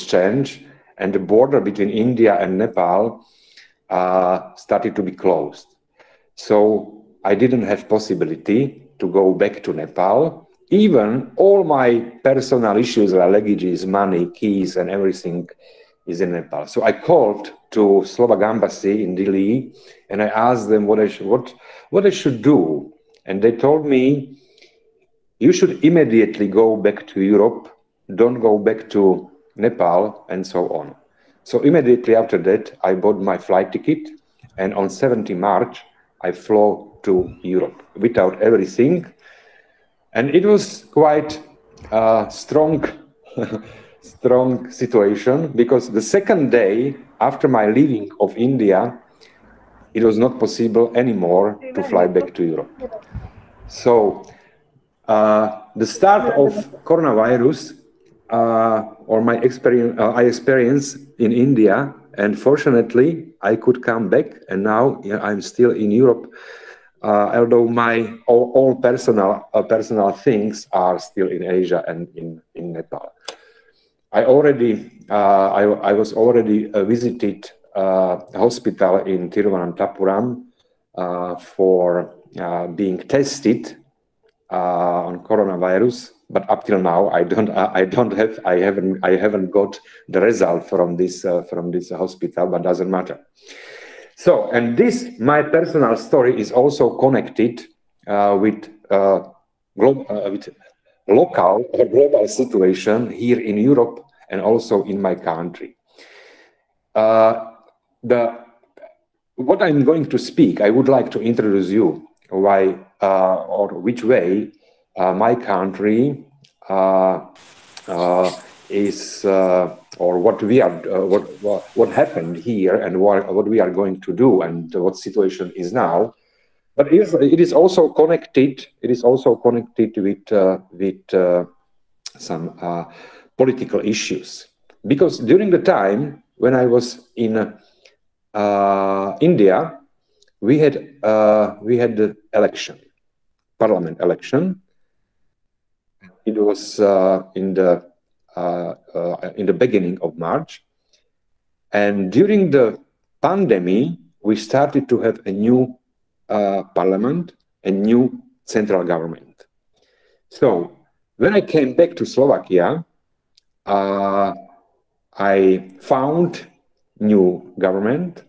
changed, and the border between India and Nepal started to be closed. So I didn't have possibility to go back to Nepal. Even all my personal issues, like luggages, money, keys, and everything is in Nepal. So I called to Slovak embassy in Delhi, and I asked them what I should do. And they told me, you should immediately go back to Europe, don't go back to Nepal, and so on. So immediately after that, I bought my flight ticket, and on 17 March, I flew to Europe without everything. And it was quite strong, strong situation, because the second day after my leaving of India, it was not possible anymore to fly back to Europe. So the start of coronavirus, or my experience, I experienced in India, and fortunately I could come back, and now I'm still in Europe. Although my all personal things are still in Asia and in Nepal. I was already visited a hospital in Tiruvananthapuram for being tested on coronavirus, but up till now I haven't got the result from this hospital, but doesn't matter. So, and this, my personal story, is also connected with local or global situation here in Europe and also in my country. What I'm going to speak, I would like to introduce you why or which way my country is, or what we are, what happened here, and what we are going to do, and what situation is now. But it is also connected. It is also connected with some political issues, because during the time when I was in India, we had the election, parliament election. It was in the beginning of March, and during the pandemic, we started to have a new parliament, a new central government. So when I came back to Slovakia, I found new government,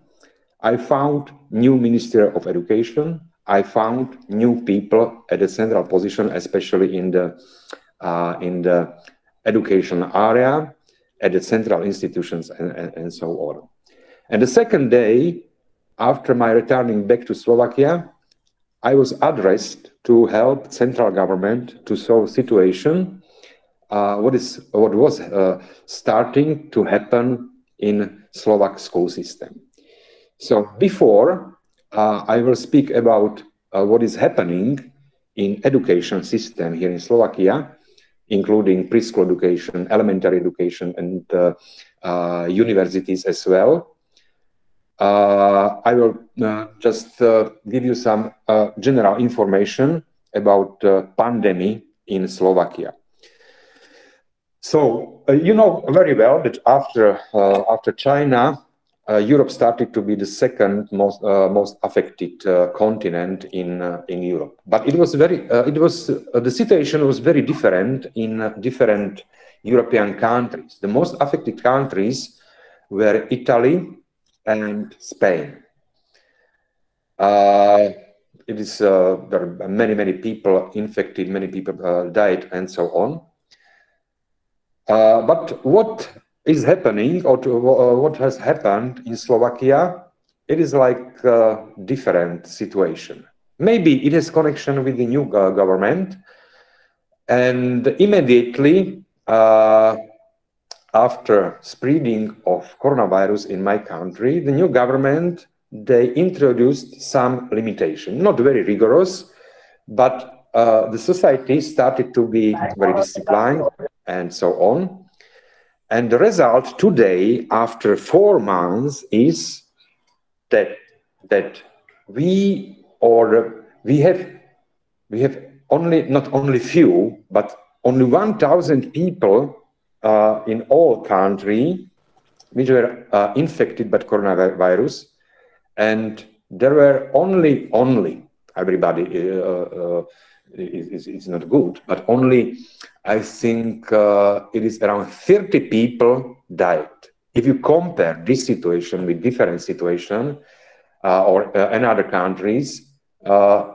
I found new Minister of Education, I found new people at the central position, especially in the education area, at the central institutions, and so on. And the second day, after my returning back to Slovakia, I was addressed to help central government to solve situation what was starting to happen in Slovak school system. So before I will speak about what is happening in education system here in Slovakia, including preschool education, elementary education, and universities as well. I will just give you some general information about pandemic in Slovakia. So you know very well that after China, Europe started to be the second most affected continent in Europe. But it was the situation was very different in different European countries. The most affected countries were Italy and Spain. There are many people infected, many people died, and so on. But what is happening, or what has happened in Slovakia, it is like a different situation. Maybe it has connection with the new government, and immediately after spreading of coronavirus in my country, the new government, they introduced some limitation, not very rigorous, but the society started to be very disciplined and so on. And the result today, after 4 months, is that we have only, not only few, but only 1,000 people in all country which were infected by coronavirus, and there were only everybody is not good, but only I think it is around 30 people died. If you compare this situation with different situation or in other countries,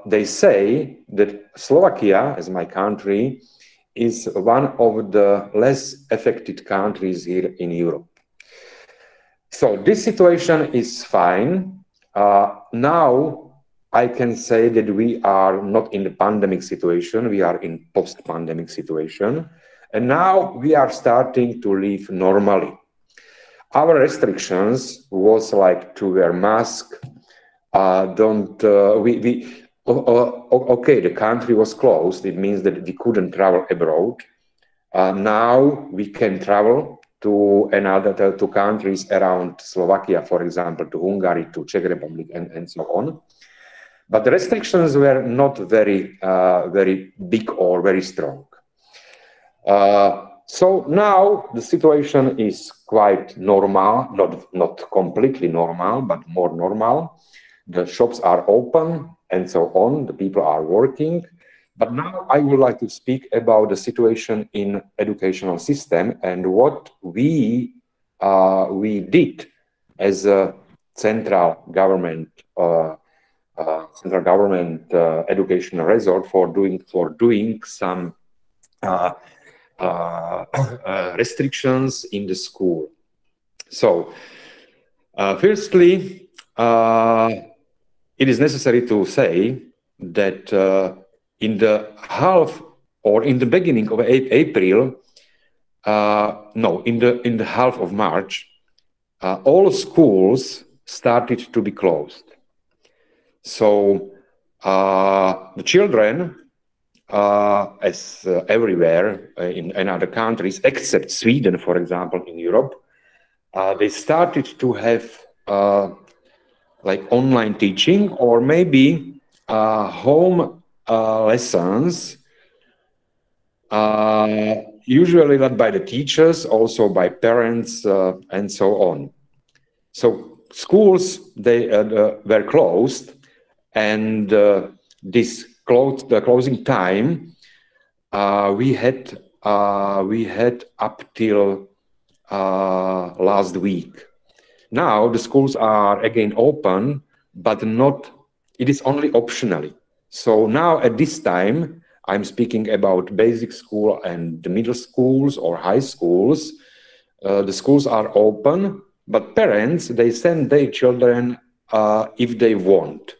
they say that Slovakia, as my country, is one of the less affected countries here in Europe. So this situation is fine. Now I can say that we are not in the pandemic situation, we are in post-pandemic situation. And now we are starting to live normally. Our restrictions was like to wear mask, okay, the country was closed, it means that we couldn't travel abroad. Now we can travel to two countries around Slovakia, for example, to Hungary, to Czech Republic, and so on. But the restrictions were not very big or very strong. So now the situation is quite normal, not completely normal, but more normal. The shops are open and so on, the people are working. But now I would like to speak about the situation in educational system and what we did as a central government educational resort for doing some restrictions in the school. So, firstly, it is necessary to say that in the beginning of April, in the half of March, all schools started to be closed. So the children, as everywhere in other countries, except Sweden, for example, in Europe, they started to have like online teaching or maybe home lessons, usually led by the teachers, also by parents, and so on. So schools, they were closed, and this closing time we had up till last week. Now the schools are again open, but it is only optionally. So now at this time, I'm speaking about basic school and the middle schools or high schools. The schools are open, but parents, they send their children if they want.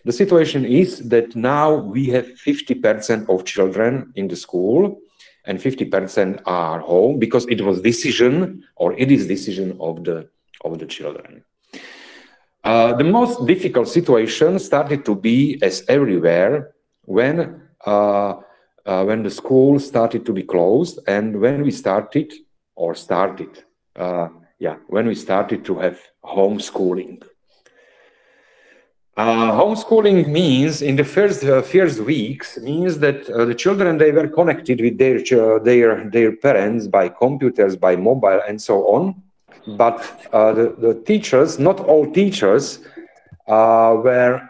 The situation is that now we have 50% of children in the school and 50% are home because it is decision of the children. The most difficult situation started to be, as everywhere, when the school started to be closed and when we started to have homeschooling. Homeschooling means in the first weeks means that the children, they were connected with their parents by computers, by mobile, and so on. But the teachers, not all teachers, were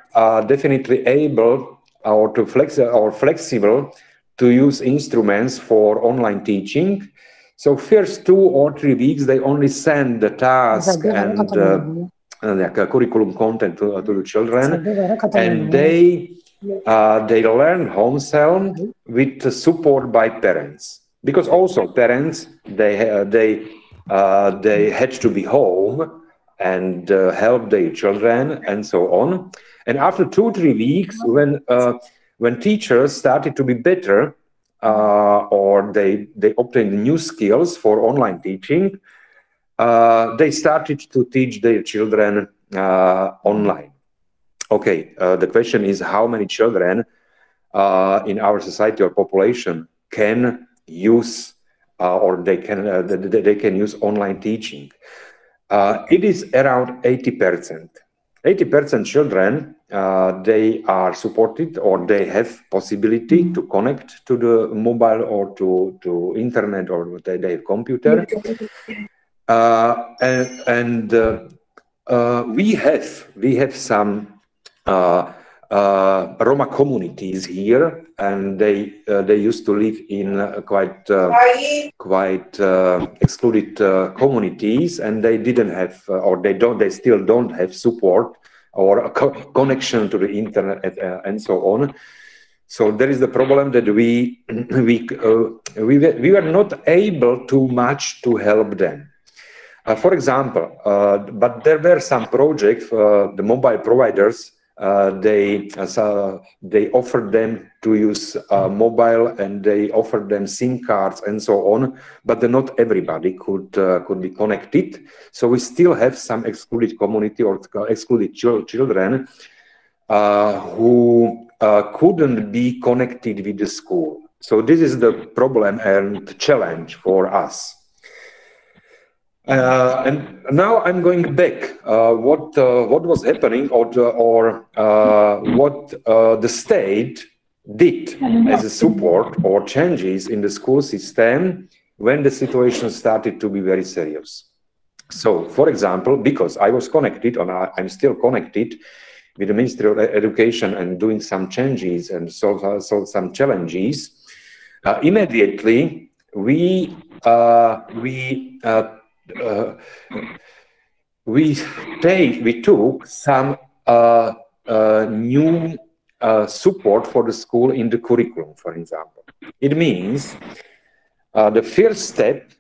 definitely able or flexible to use instruments for online teaching. So first 2 or 3 weeks, they only send the task and curriculum content to the children, and they learn home with support by parents, because also parents they had to be home and help their children and so on. And after 2-3 weeks, when teachers started to be better or they obtained new skills for online teaching, they started to teach their children online. Okay, the question is how many children in our society or population can use or they can use online teaching. It is around 80%. 80% children, they are supported or they have possibility to connect to the mobile or to internet or their computer. We have some Roma communities here, and they used to live in quite excluded communities, and they didn't have or they still don't have support or a connection to the internet and so on. So there is the problem that we were not able too much to help them. For example, but there were some projects, the mobile providers they offered them to use mobile, and they offered them SIM cards and so on, but not everybody could be connected. So we still have some excluded community or excluded children who couldn't be connected with the school. So this is the problem and challenge for us. And now I'm going back. What was happening, or what the state did as a support or changes in the school system when the situation started to be very serious. So, for example, because I was connected, and I'm still connected with the Ministry of Education and doing some changes and solve some challenges, immediately we took some new support for the school in the curriculum, for example. It means the first step,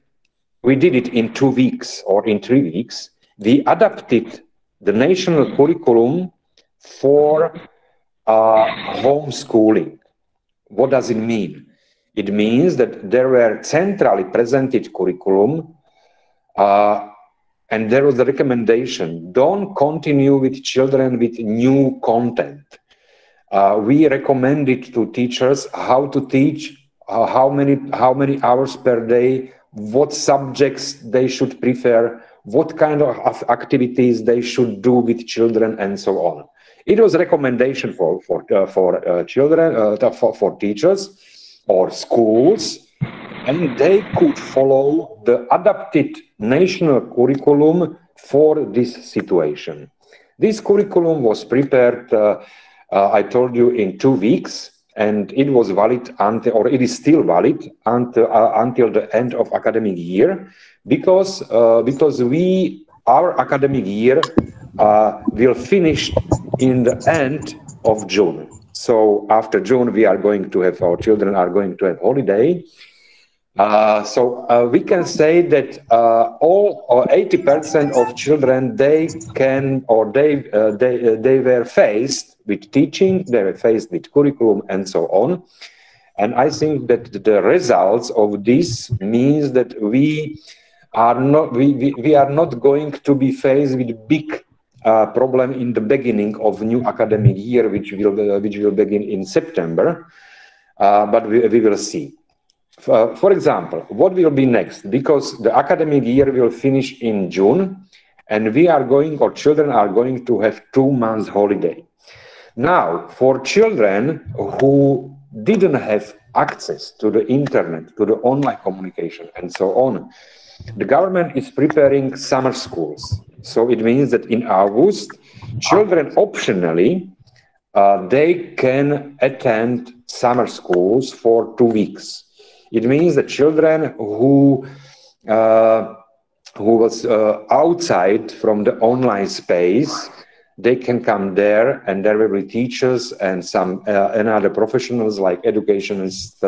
we did it in 2 weeks or in 3 weeks. We adapted the national curriculum for homeschooling. What does it mean? It means that there were centrally presented curriculum, and there was the recommendation, don't continue with children with new content. We recommended to teachers how to teach, how many hours per day, what subjects they should prefer, what kind of activities they should do with children, and so on. It was a recommendation for children, for teachers or schools, and they could follow the adapted national curriculum for this situation. This curriculum was prepared, I told you, in 2 weeks, and it was valid until, or it is still valid until the end of academic year, because our academic year will finish in the end of June. So after June, we are going to have, our children are going to have holiday. So we can say that all or 80% of children, they can, or they were faced with teaching, they were faced with curriculum and so on. And I think that the results of this means that we are not going to be faced with big problem in the beginning of new academic year, which will begin in September, but we will see. For example, what will be next? Because the academic year will finish in June, and we are going, or children are going to have 2 months holiday. Now, for children who didn't have access to the internet, to the online communication, and so on, the government is preparing summer schools. So it means that in August, children optionally, they can attend summer schools for 2 weeks. It means that children who was outside from the online space, they can come there, and there will be teachers and some other professionals like educationists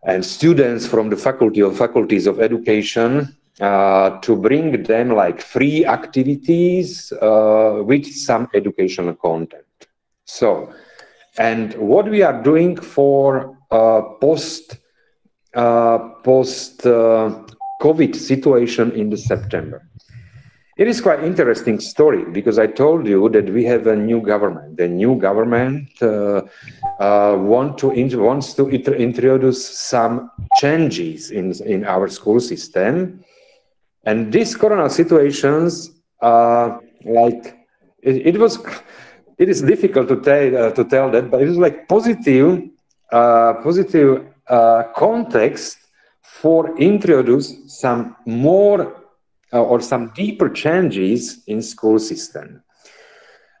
and students from the faculties of education to bring them like free activities with some educational content. So, and what we are doing for post-COVID situation in the September. It is quite interesting story, because I told you that we have a new government. The new government wants to introduce some changes in our school system, and these corona situations, like it is difficult to tell that, but it is like positive context for introduce some more or some deeper changes in school system.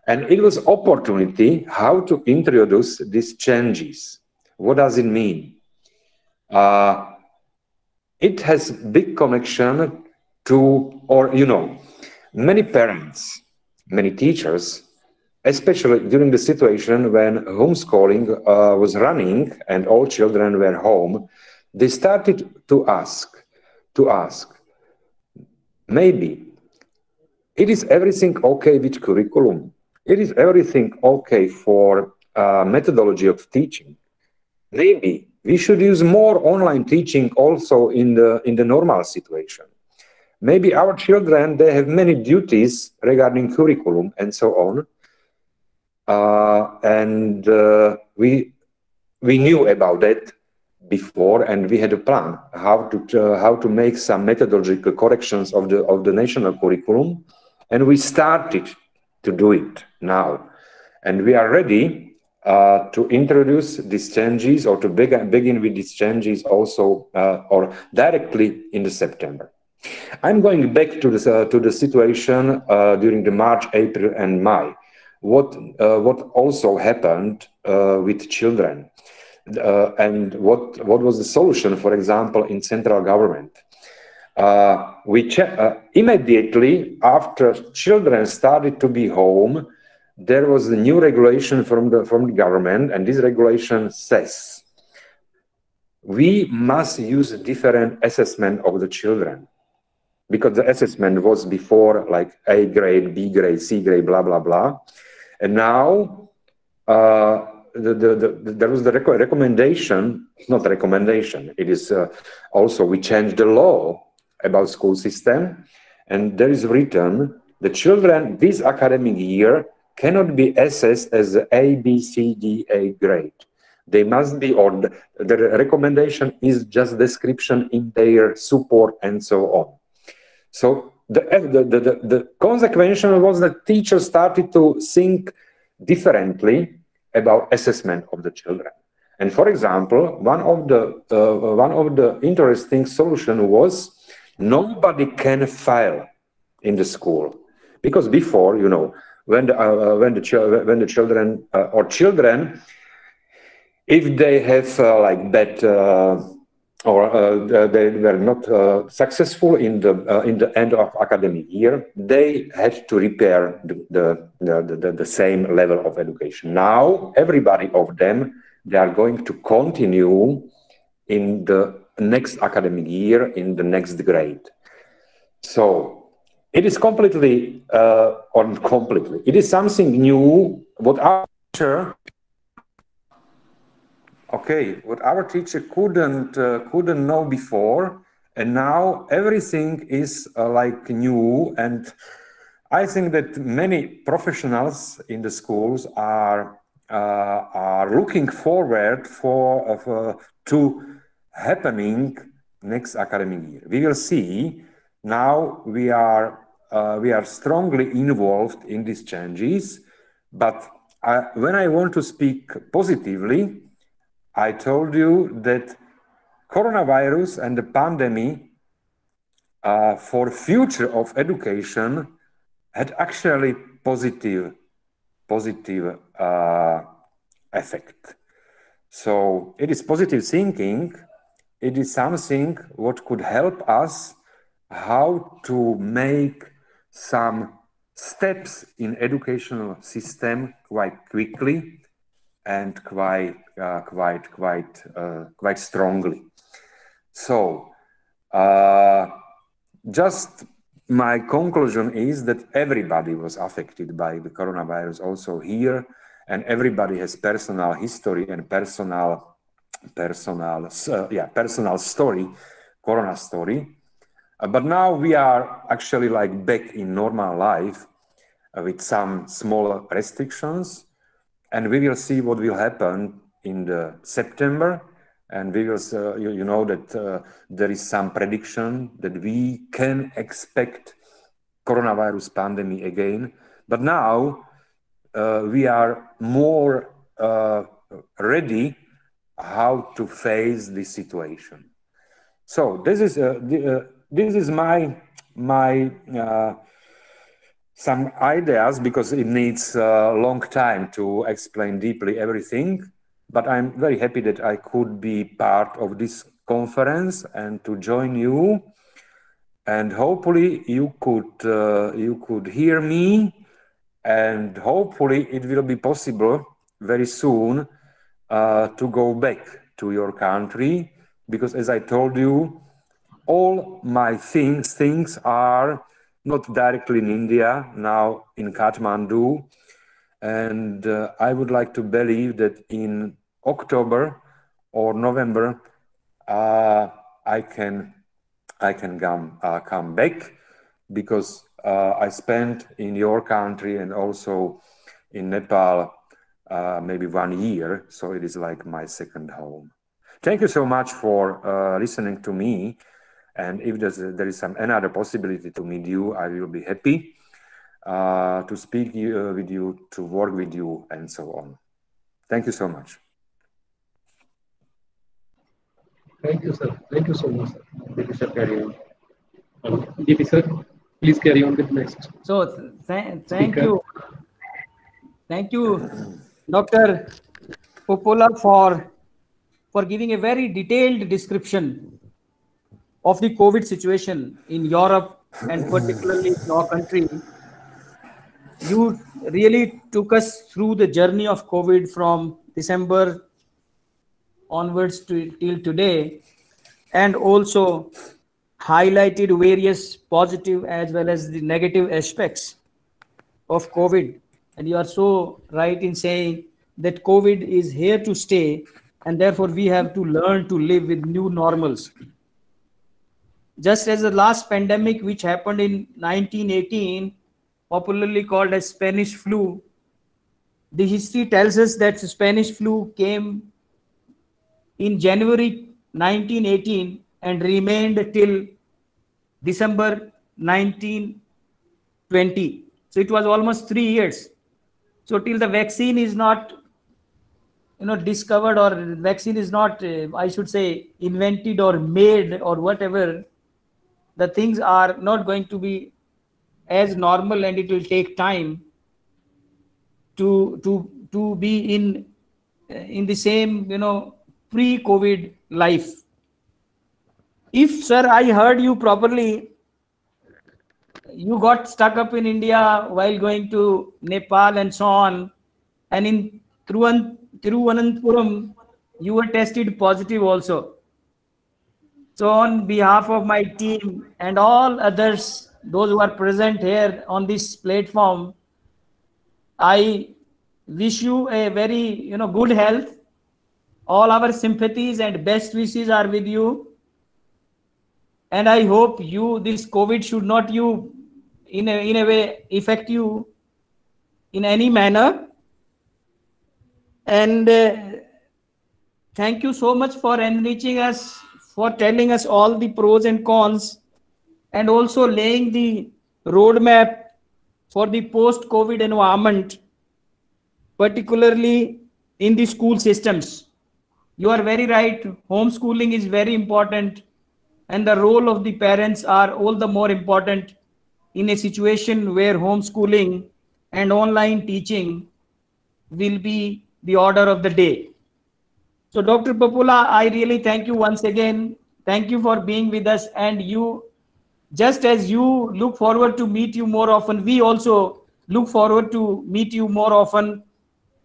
And it was opportunity how to introduce these changes. What does it mean? It has big connection to, or you know, many parents, many teachers, especially during the situation when homeschooling was running and all children were home, they started to ask, maybe, it is everything okay with curriculum? it is everything okay for methodology of teaching. Maybe we should use more online teaching also in the normal situation. Maybe our children, they have many duties regarding curriculum and so on. We knew about it before, and we had a plan how to make some methodological corrections of the national curriculum, and we started to do it now, and we are ready to introduce these changes or to begin with these changes also or directly in the September. I'm going back to the situation during the March, April, and May. What also happened with children, and what was the solution, for example, in central government. Immediately after children started to be home, there was a new regulation from the government, and this regulation says we must use a different assessment of the children, because the assessment was before like A grade, B grade, C grade, blah blah blah, and now there was the recommendation. It's not a recommendation. It is also we changed the law about school system, and there is written the children this academic year cannot be assessed as A, B, C, D, A grade. They must be, or the recommendation is just description in their support and so on. So the consequence was that teachers started to think differently about assessment of the children. And for example, one of the interesting solution was nobody can fail in the school, because before, you know, when the children or children, if they have like bad or they were not successful in the end of academic year, they had to repair the same level of education. Now everybody of them, they are going to continue in the next academic year in the next grade. So it is completely it is something new what our teacher couldn't know before, and now everything is like new. And I think that many professionals in the schools are looking forward to happening next academic year. We will see. Now we are strongly involved in these changes, but when I want to speak positively, I told you that coronavirus and the pandemic for future of education had actually positive effect. So it is positive thinking. It is something what could help us how to make some steps in educational system quite quickly and quite strongly. So just my conclusion is that everybody was affected by the coronavirus also here, and everybody has personal history and personal story, corona story. But now we are actually like back in normal life with some small restrictions, and we will see what will happen in the September. And we will, you know that there is some prediction that we can expect coronavirus pandemic again. But now we are more ready how to face this situation. So this is my some ideas, because it needs a long time to explain deeply everything. But I'm very happy that I could be part of this conference and to join you. And hopefully you could hear me, and hopefully it will be possible very soon to go back to your country, because as I told you, all my things are not directly in India, now in Kathmandu. and I would like to believe that in October or November I can come back, because I spent in your country and also in Nepal maybe 1 year, so it is like my second home. Thank you so much for listening to me, and if there is some another possibility to meet you, I will be happy to speak with you, to work with you, and so on. Thank you so much. Thank you, sir. Thank you so much, sir. DP sir, carry on. DP sir, please carry on with next. So thank you. Thank you, Dr. Popola, for giving a very detailed description of the COVID situation in Europe and particularly in our country. You really took us through the journey of COVID from December onwards till today, and also highlighted various positive as well as the negative aspects of COVID. And you are so right in saying that COVID is here to stay, and therefore we have to learn to live with new normals. Just as the last pandemic, which happened in 1918, popularly called as Spanish flu, the history tells us that Spanish flu came in January 1918 and remained till December 1920. So it was almost 3 years. So till the vaccine is not discovered, or vaccine is not I should say invented or made or whatever, the things are not going to be as normal, and it will take time to be in the same pre-COVID life. If, sir, I heard you properly, you got stuck up in India while going to Nepal and so on, and in Thiruvananthapuram you were tested positive also. So on behalf of my team and all others, those who are present here on this platform, I wish you a very good health. All our sympathies and best wishes are with you, and I hope this COVID should not in a way affect you in any manner. And thank you so much for enriching us, for telling us all the pros and cons, and also laying the roadmap for the post-COVID environment, particularly in the school systems. You are very right. Homeschooling is very important, and the role of the parents are all the more important in a situation where homeschooling and online teaching will be the order of the day. So Dr. Popola, I really thank you once again. Thank you for being with us, and you, just as you look forward to meet you more often, we also look forward to meet you more often.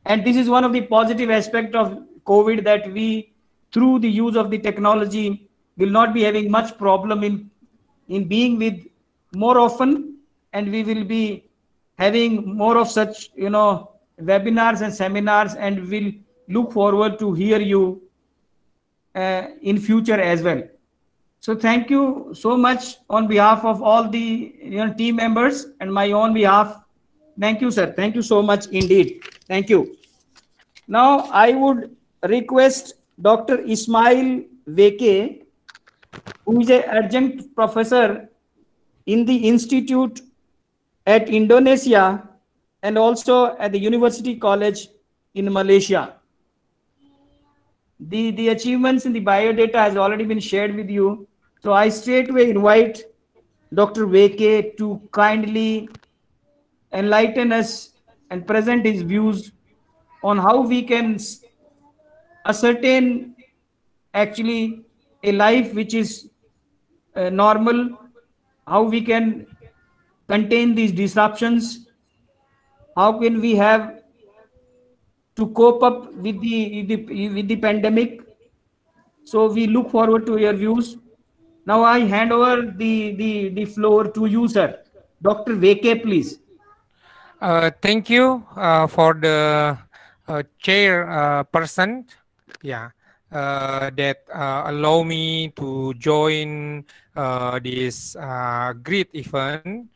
And this is one of the positive aspects of COVID, that we, through the use of the technology, will not be having much problem in being with more often, and we will be having more of such webinars and seminars, and will look forward to hear you in future as well. So thank you so much on behalf of all the team members and my own behalf. Thank you, sir. Thank you so much indeed. Thank you. Now I would request Dr. Ismail Veke, who is an adjunct professor in the institute at Indonesia and also at the University College in Malaysia. The achievements in the biodata has already been shared with you. So I straightway invite Dr. Veke to kindly enlighten us and present his views on how we can ascertain actually a life which is normal, how we can contain these disruptions, how can we have to cope up with the pandemic. So we look forward to your views. Now I hand over the floor to you, sir. Dr. Veke, please. Thank you for the chair person, yeah, that allow me to join this great event.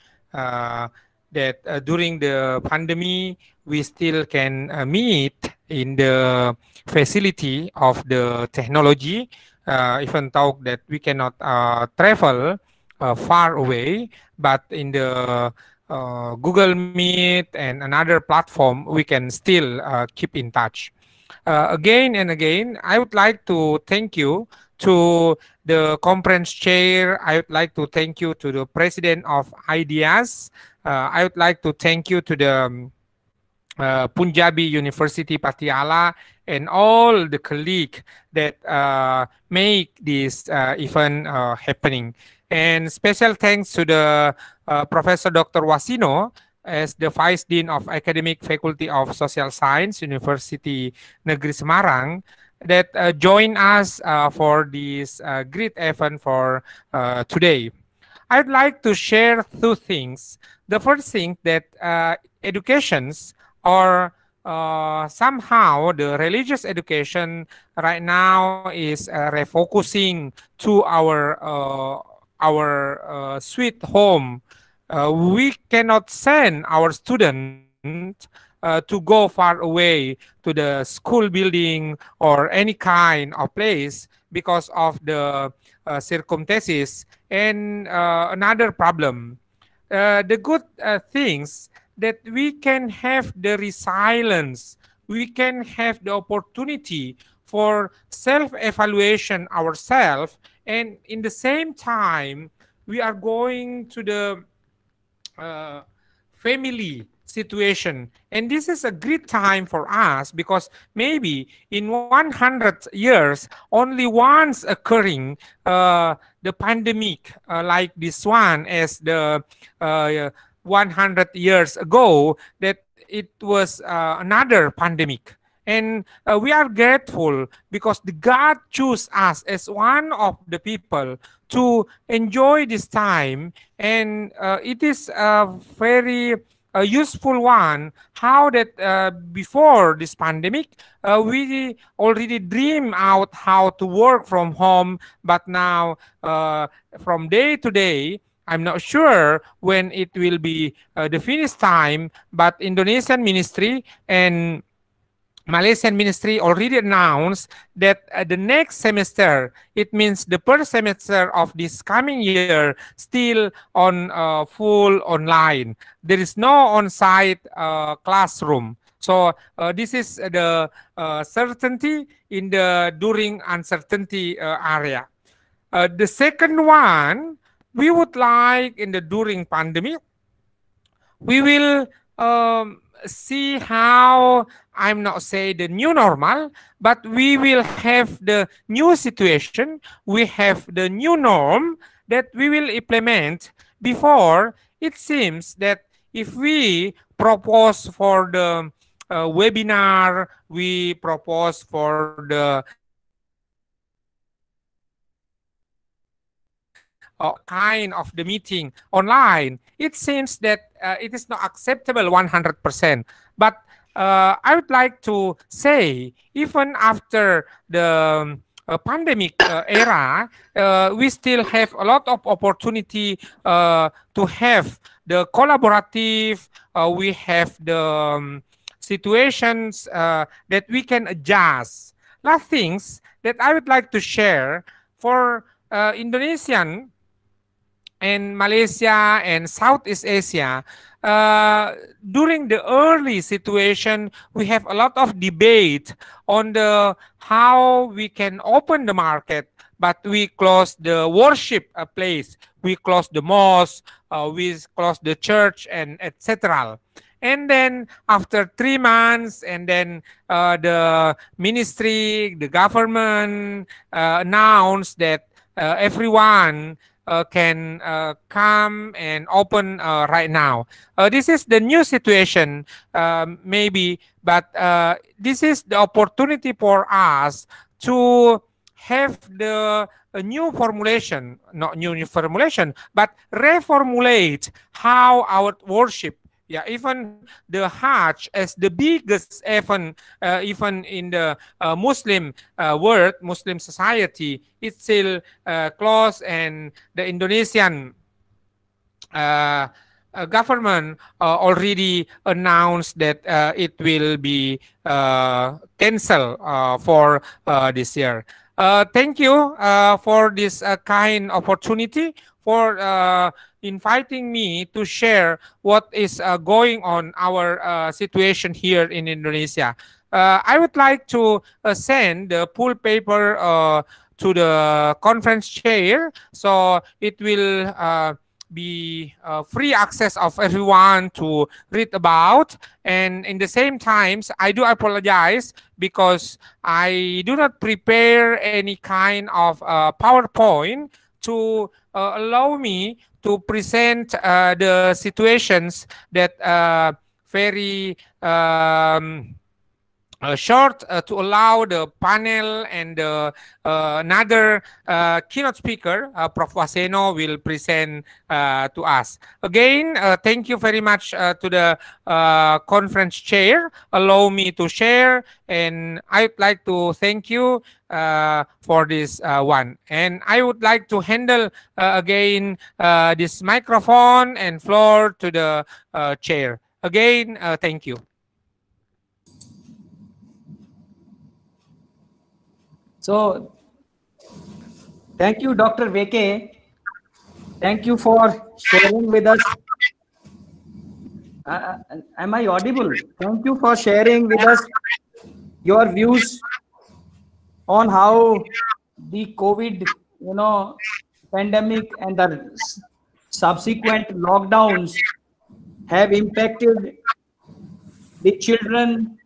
That during the pandemic we still can meet in the facility of the technology. Even though that we cannot travel far away, but in the Google Meet and another platform, we can still keep in touch. Again and again, I would like to thank you to the conference chair. I would like to thank you to the president of IDEAS. I would like to thank you to the Punjabi University Patiala and all the colleagues that make this event happening. And special thanks to the Professor Dr. Wasino as the Vice Dean of Academic Faculty of Social Science, University Negeri Semarang, that join us for this great event for today. I'd like to share two things. The first thing that educations or somehow the religious education right now is refocusing to our sweet home. We cannot send our student to go far away to the school building or any kind of place because of the circumstances. And another problem, the good things that we can have the resilience, we can have the opportunity for self-evaluation ourselves, and in the same time, we are going to the family situation. And this is a great time for us because maybe in 100 years, only once occurring the pandemic like this one as the 100 years ago, that it was another pandemic. And we are grateful because the God chose us as one of the people to enjoy this time. And it is a very useful one, how that before this pandemic, we already dream out how to work from home, but now from day to day, I'm not sure when it will be the finish time, but Indonesian ministry and Malaysian ministry already announced that the next semester, it means the first semester of this coming year, still on full online. There is no on-site classroom. So this is the certainty in the during uncertainty area. The second one, we would like in the during pandemic, we will see how, I'm not say the new normal, but we will have the new situation, we have the new norm that we will implement. Before, it seems that if we propose for the webinar, we propose for the kind of the meeting online, it seems that it is not acceptable 100%. But I would like to say, even after the pandemic era, we still have a lot of opportunity to have the collaborative, we have the situations that we can adjust. Last things that I would like to share for Indonesian and Malaysia and Southeast Asia, during the early situation, we have a lot of debate on the how we can open the market, but we close the worship place, we close the mosque, we close the church, and etc. And then after 3 months, and then the ministry, the government announced that everyone can come and open right now. This is the new situation, maybe, but this is the opportunity for us to have the new formulation, not new formulation, but reformulate how our worship Yeah, even the Hajj as the biggest event, even in the Muslim world, Muslim society, it's still closed, and the Indonesian government already announced that it will be canceled for this year. Thank you for this kind opportunity, for inviting me to share what is going on our situation here in Indonesia. I would like to send the full paper to the conference chair, so it will be free access of everyone to read about. And in the same times, I do apologize because I do not prepare any kind of PowerPoint to allow me to present the situations that very short to allow the panel and another keynote speaker, Prof. Waseno, will present to us. Again, thank you very much to the conference chair. Allow me to share, and I would like to thank you for this one. And I would like to handle again this microphone and floor to the chair. Again, thank you. So, thank you, Dr. Veke. Thank you for sharing with us. Am I audible? Thank you for sharing with us your views on how the COVID, pandemic and the subsequent lockdowns have impacted the children,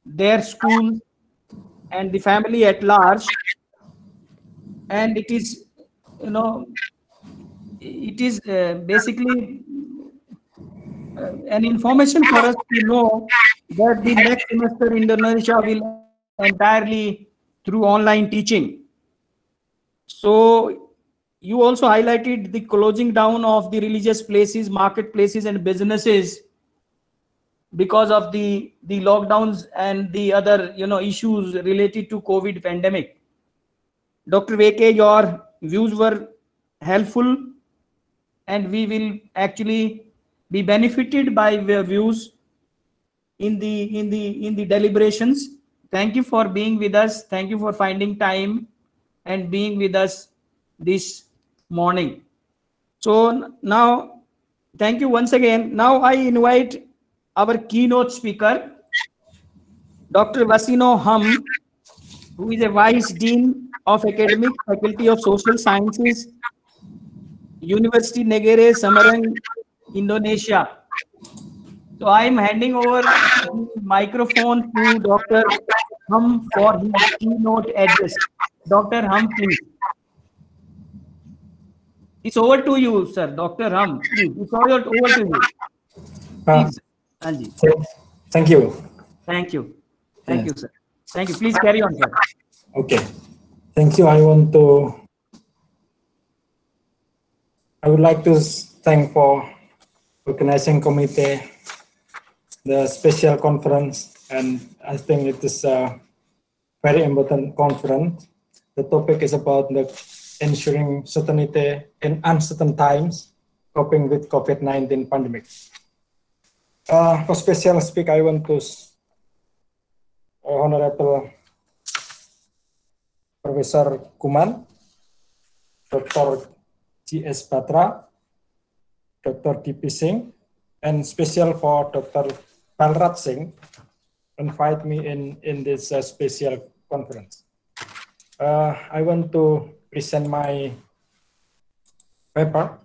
their school, and the family at large. And it is, basically an information for us to know that the next semester in Indonesia will entirely through online teaching. So you also highlighted the closing down of the religious places, marketplaces, and businesses because of the lockdowns and the other issues related to COVID pandemic. Dr. Veke, your views were helpful, and we will actually be benefited by your views in the deliberations. Thank you for being with us. Thank you for finding time and being with us this morning. So now, thank you once again. Now I invite our keynote speaker, Dr. Waseno Hum, who is a Vice Dean of Academic Faculty of Social Sciences, University Negeri Semarang, Indonesia. So I am handing over the microphone to Dr. Hum for his keynote address. Dr. Hum, please. It's over to you, sir. Dr. Hum, please. It's over to you. Please. Thank you. Thank you. Thank you, sir. Thank you. Please carry on, sir. Okay. Thank you. I would like to thank for organizing committee the special conference, and I think it is a very important conference. The topic is about the ensuring certainty in uncertain times, coping with COVID-19 pandemic. For special speak, I want to Honorable Professor Kuman, Dr. G.S. Batra, Dr. D.P. Singh, and special for Dr. Balrat Singh, invite me in this special conference. I want to present my paper.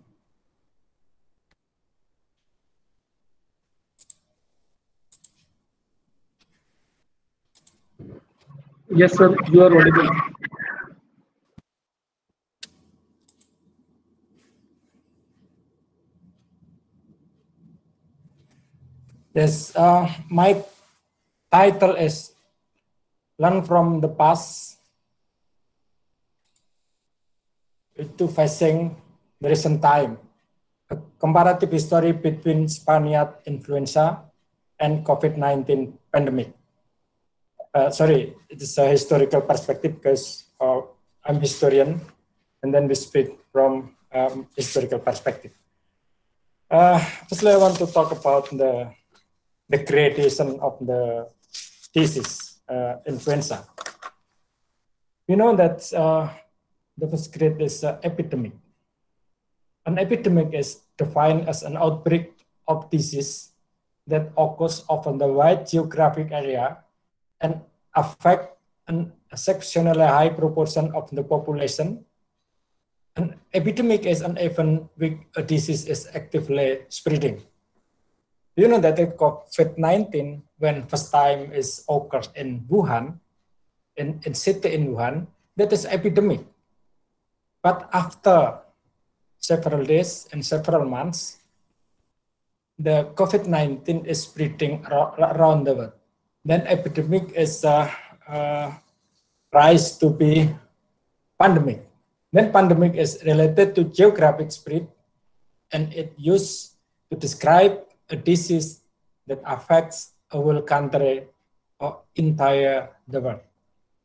Yes, sir, you are audible. Yes, my title is Learn from the Past to Facing the Recent Time. a comparative history between Spaniard influenza and COVID-19 pandemic. Sorry, it is a historical perspective because I'm historian, and then we speak from historical perspective. Firstly, I want to talk about the gradation of the disease, influenza. We know that the first grade is epidemic. An epidemic is defined as an outbreak of disease that occurs over the wide geographic area and affect an exceptionally high proportion of the population. An epidemic is an event where a disease is actively spreading. You know that the COVID-19, when first time is occurs in Wuhan, in city in Wuhan, that is epidemic. But after several days and several months, the COVID-19 is spreading around the world. Then epidemic is rise to be pandemic. Then pandemic is related to geographic spread, and it used to describe a disease that affects a whole country or entire the world.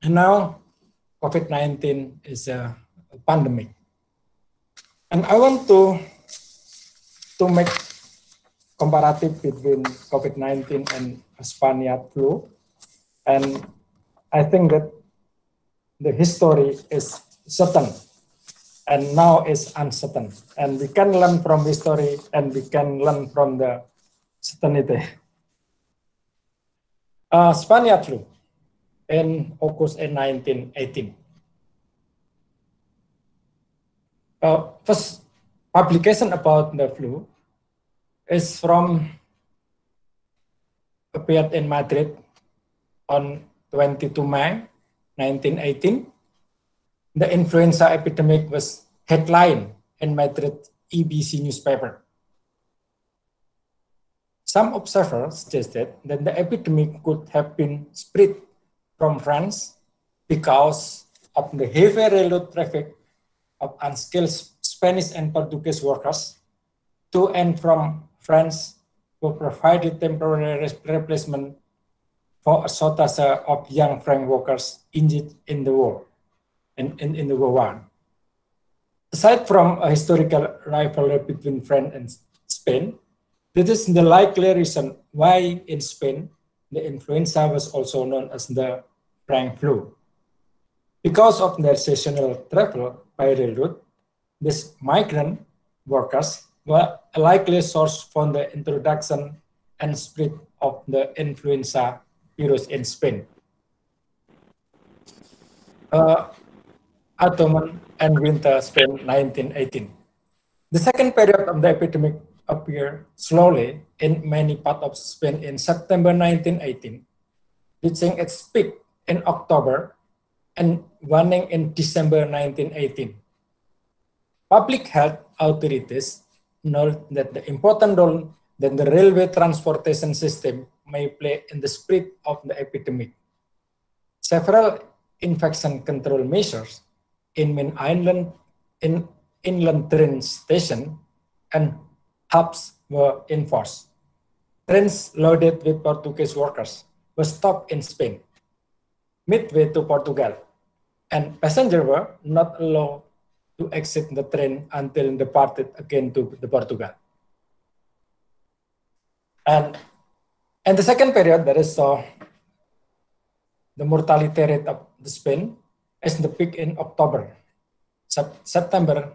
And now COVID-19 is a pandemic. And I want to make comparative between COVID-19 and Spaniard flu. And I think that the history is certain and now is uncertain. And we can learn from history and we can learn from the certainty. Spaniard flu in August 1918. First publication about the flu is from appeared in Madrid on 22 May 1918. The influenza epidemic was headlined in Madrid EBC newspaper. Some observers suggested that the epidemic could have been spread from France because of the heavy railroad traffic of unskilled Spanish and Portuguese workers to and from France, who provided temporary replacement for a shortage of young French workers injured in the war, in the World War. Aside from a historical rivalry between France and Spain, this is the likely reason why in Spain the influenza was also known as the French flu. Because of their seasonal travel by railroad, these migrant workers were a likely source for the introduction and spread of the influenza virus in Spain. Autumn and winter Spain 1918. The second period of the epidemic appeared slowly in many parts of Spain in September 1918, reaching its peak in October and waning in December 1918. Public health authorities note that the important role that the railway transportation system may play in the spread of the epidemic. Several infection control measures in main inland train station and hubs were enforced. Trains loaded with Portuguese workers were stopped in Spain, midway to Portugal, and passengers were not allowed to exit the train until departed again to the Portugal. And the second period, that is the mortality rate of the Spain is the peak in October. September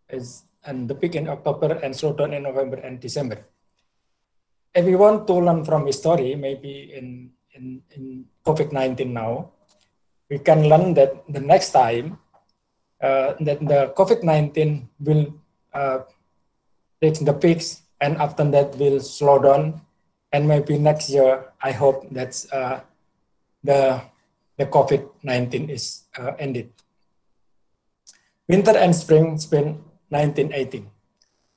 is and the peak in October and slow down in November and December. If we want to learn from history, maybe in COVID-19 now, we can learn that the next time that the COVID-19 will reach the peaks and after that will slow down, and maybe next year I hope that's the COVID-19 is ended. Winter and spring Spain 1918.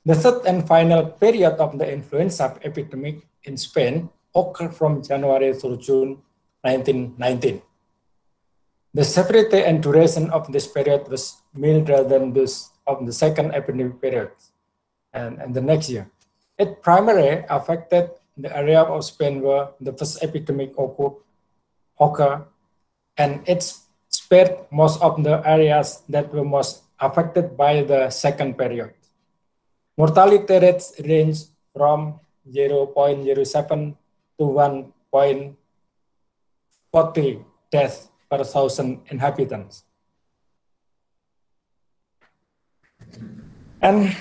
The third and final period of the influenza epidemic in Spain occurred from January through June 1919. The severity and duration of this period was milder than those of the second epidemic period. and the next year. It primarily affected the area of Spain where the first epidemic occurred, and it spared most of the areas that were most affected by the second period. Mortality rates range from 0.07 to 1.40 deaths per 1,000 inhabitants. And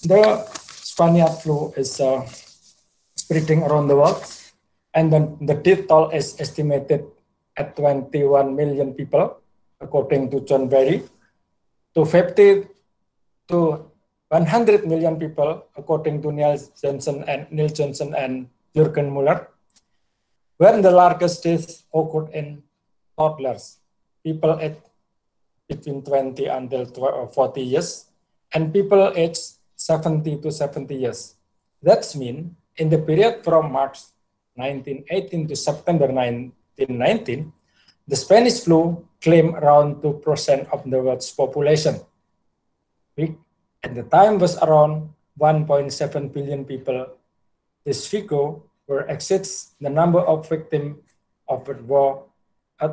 the Spaniard flu is spreading around the world, and then the death toll is estimated at 21 million people, according to John Berry, to 50 to 100 million people, according to Neil Johnson and Jürgen Müller, where the largest deaths occurred in toddlers, people aged between 20 until 40 years, and people aged 70 to 70 years. That means in the period from March 1918 to September 1919, the Spanish flu claimed around 2% of the world's population. At the time was around 1.7 billion people. This figure exceeds the number of victims of World War I,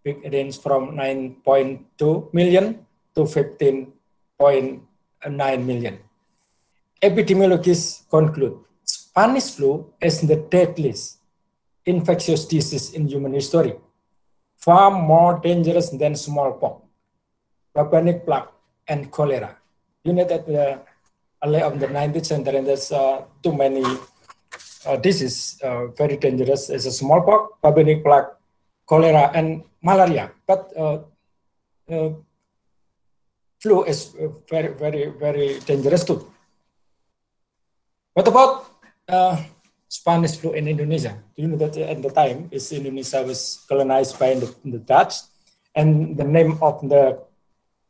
which range from 9.2 million to 15.9 million. Epidemiologists conclude Spanish flu is the deadliest infectious disease in human history, far more dangerous than smallpox, bubonic plague, and cholera. You know that early of the 19th century, there's too many diseases very dangerous. It's a smallpox, bubonic plague, cholera, and malaria. But flu is very, very, very dangerous too. What about Spanish flu in Indonesia? Do you know that at the time Indonesia was colonized by the Dutch, and the name of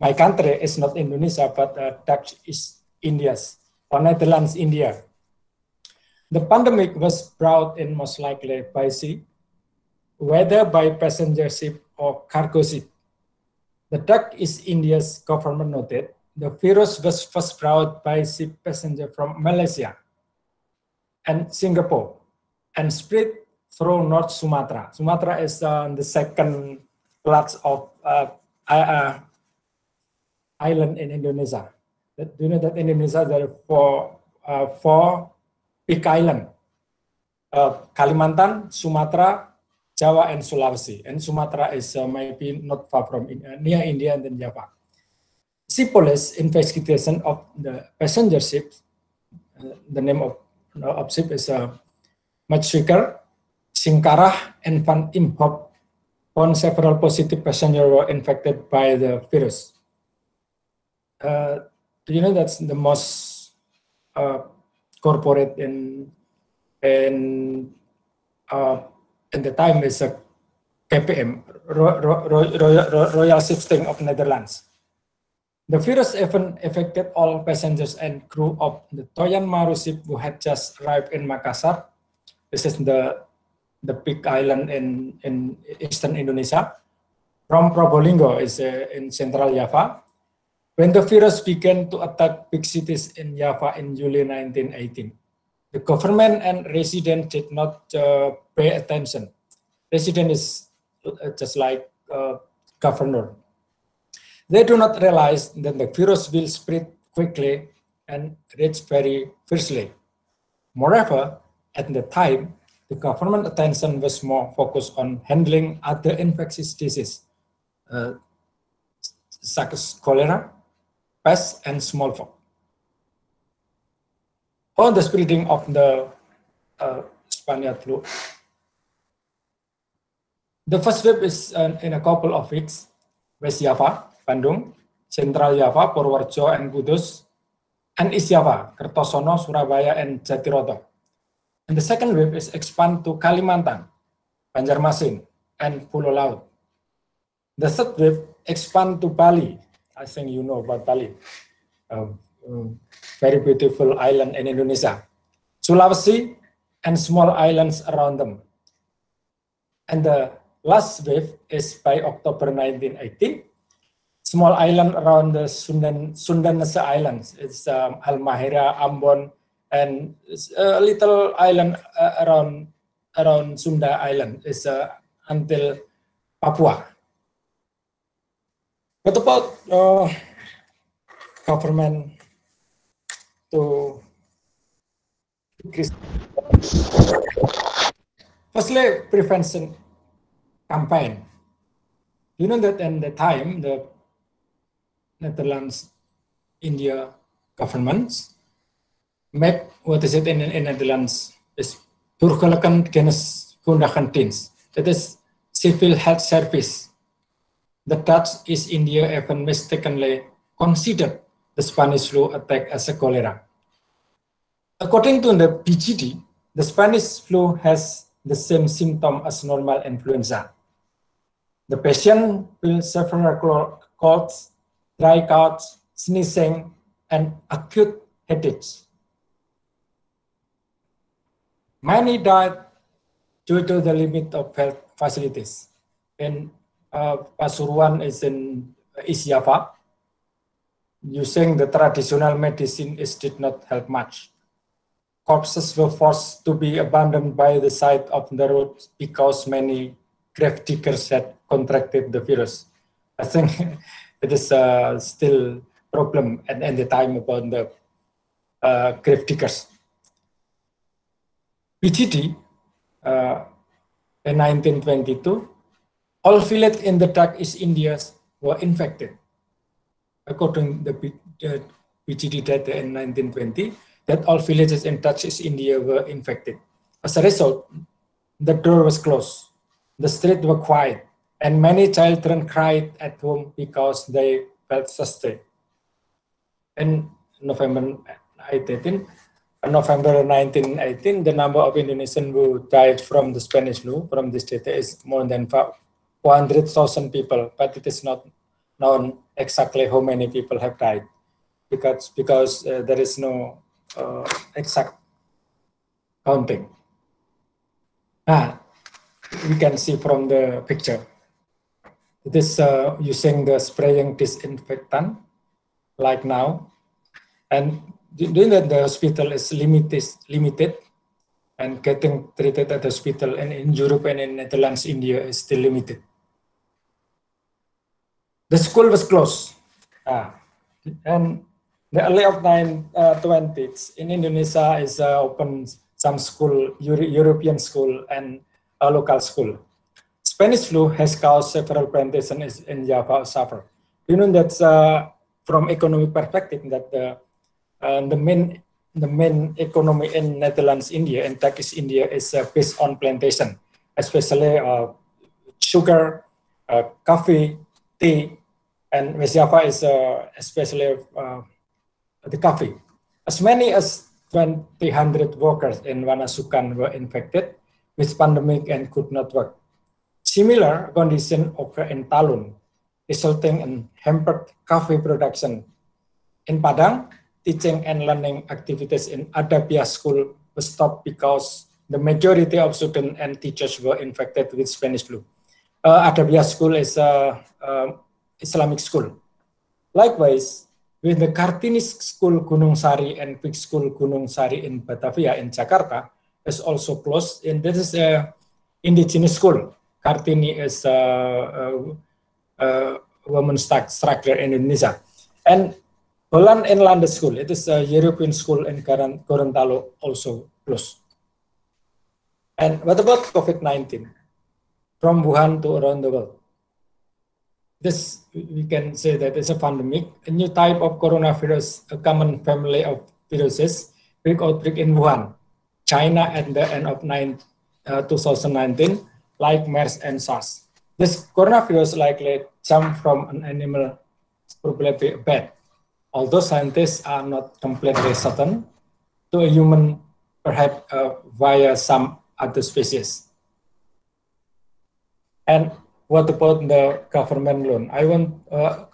my country is not Indonesia, but Dutch East Indies or Netherlands India. The pandemic was brought in most likely by sea, whether by passenger ship or cargo ship. The Dutch East Indies government noted the virus was first brought by ship passenger from Malaysia and Singapore and spread through North Sumatra. Sumatra is the second largest of island in Indonesia. Do you know that in Indonesia there are four big islands? Kalimantan, Sumatra, Java, and Sulawesi. And Sumatra is maybe not far from near India and then Java. Sea police investigation of the passenger ships, the name of ship is Matswiker, Singkarah, and Van Imhoff, found several positive passengers were infected by the virus. Do you know that's the most corporate in the time is a KPM, Royal Shipsting of Netherlands. The virus even affected all passengers and crew of the Toyan Maru ship who had just arrived in Makassar. This is the big island in eastern Indonesia. From Probolinggo is in central Java. When the virus began to attack big cities in Java in July 1918, the government and residents did not pay attention. Resident is just like governor. They do not realize that the virus will spread quickly and reach very fiercely. Moreover, at the time, the government attention was more focused on handling other infectious diseases, such as cholera, pest, and smallpox. On the spreading of the Spaniard flu. The first wave is in a couple of weeks, West Java, Bandung, Central Java, Purworejo, and Kudus, and East Java, Kertosono, Surabaya, and Jatiroto. And the second wave is expand to Kalimantan, Banjarmasin, and Pulau Laut. The third wave expand to Bali. I think you know about Bali. Very beautiful island in Indonesia. Sulawesi and small islands around them. And the last wave is by October 1918, small island around the Sundanese Islands. It's Halmahera, Ambon, and a little island around Sunda Island. It's until Papua. What about government to increase? Firstly, prevention campaign. You know that in the time, the Netherlands, India governments make, what is it in Netherlands, is burgerlijke kenniskundigendienst. That is civil health service. The Dutch East India even mistakenly considered the Spanish flu attack as a cholera. According to the PhD, the Spanish flu has the same symptom as normal influenza. The patient will suffer colds, dry coughs, sneezing, and acute headaches. Many died due to the limit of health facilities. In Pasuruan is in East Java. Using the traditional medicine did not help much. Corpses were forced to be abandoned by the side of the road because many grave diggers had contracted the virus. I think it is still a problem at the time about the grave diggers. PhD in 1922, all villages in the Dutch East India were infected. According to the PhD data in 1920, that all villages in Dutch East India were infected. As a result, the door was closed, the streets were quiet, and many children cried at home because they felt thirsty. In November 1918, the number of Indonesians who died from the Spanish flu from this data is more than 400,000 people, but it is not known exactly how many people have died because there is no exact counting. We can see from the picture. It is using the spraying disinfectant like now, and doing that the hospital is limited, and getting treated at the hospital in Europe and in Netherlands, India is still limited. The school was closed, and the early of 1920s in Indonesia is open some school, European school and a local school. Spanish flu has caused several plantations in Java suffer. You know that from economic perspective that the main economy in Netherlands, India and Turkish India is based on plantation, especially sugar, coffee, tea, and West Java is especially the coffee. As many as 200 workers in Wanasukan were infected with pandemic and could not work. Similar condition occur in Talun, resulting in hampered coffee production. In Padang, teaching and learning activities in Adabiyah school was stopped because the majority of students and teachers were infected with Spanish flu. Adabiyah school is Islamic school. Likewise, with the Kartini School Gunung Sari and Quick School Gunung Sari in Batavia in Jakarta is also closed, and this is a indigenous school. Kartini is a women's structure in Indonesia. And Holland Inland School, it is a European school in Gorontalo, also closed. And what about COVID-19? From Wuhan to around the world. This, we can say that it's a pandemic, a new type of coronavirus, a common family of viruses, big outbreak in Wuhan, China at the end of 2019, like MERS and SARS. This coronavirus likely jumped from an animal, probably a bat, although scientists are not completely certain, to a human, perhaps via some other species. And what about the government loan? I want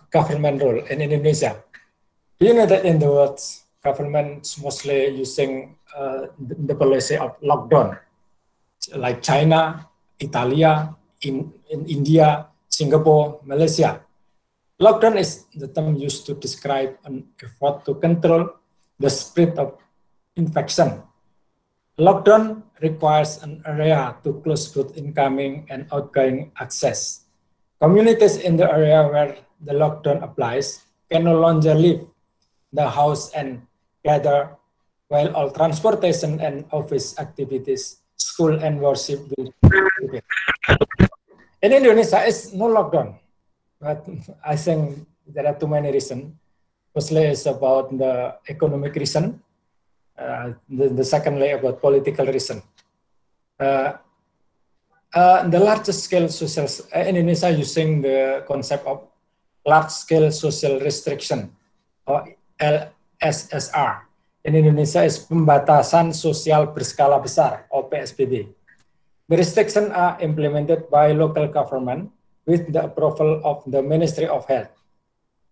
government role in Indonesia. Do you know that in the world, governments mostly using the policy of lockdown, like China, Italy, in India, Singapore, Malaysia. Lockdown is the term used to describe an effort to control the spread of infection. Lockdown requires an area to close both incoming and outgoing access. Communities in the area where the lockdown applies can no longer leave the house and gather, while all transportation and office activities, school and worship will be. In Indonesia, it's no lockdown, but I think there are too many reasons. Firstly, it's about the economic reason. The secondly, about political reason. The largest scale social in Indonesia using the concept of large scale social restriction or LSSR. In Indonesia is pembatasan sosial berskala besar or PSBB. The restrictions are implemented by local government with the approval of the Ministry of Health.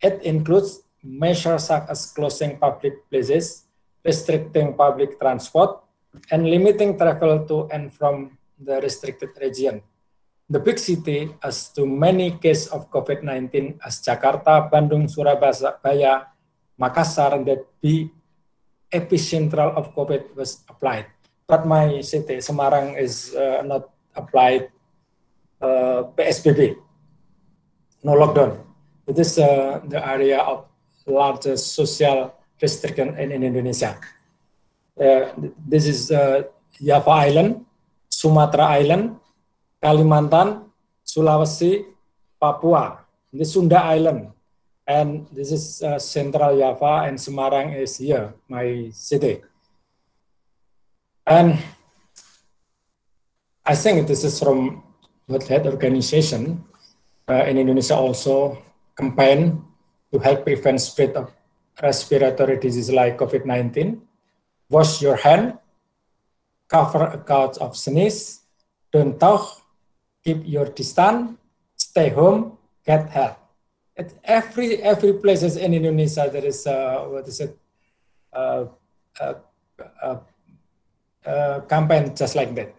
It includes measures such as closing public places, restricting public transport, and limiting travel to and from the restricted region. The big city has too many cases of COVID-19 as Jakarta, Bandung, Surabaya, Makassar that be epicentral of COVID was applied. But my city, Semarang, is not applied PSBB, no lockdown. It is the area of largest social restriction in Indonesia. This is Java Island, Sumatra Island, Kalimantan, Sulawesi, Papua. This Sunda Island. And this is Central Java, and Semarang is here, my city. And I think this is from World Health Organization in Indonesia also campaign to help prevent spread of respiratory disease like COVID-19. Wash your hand, cover a cause of sneeze, don't talk, keep your distance, stay home, get help. At every places in Indonesia there is campaign just like that.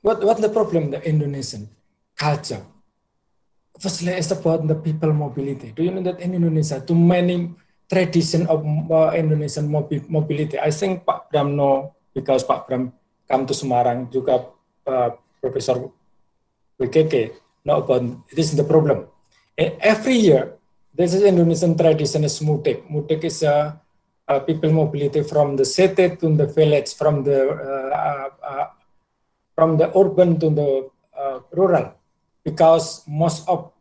But what's the problem? The Indonesian culture. Firstly, it's about the people mobility. Do you know that in Indonesia, too many tradition of Indonesian mobility? I think Pak Bram know because Pak Bram come to Semarang, juga Professor WKK know about this is the problem. Every year, this is Indonesian tradition is mudik. Mudik is people mobility from the city to the village, from the urban to the rural, because most of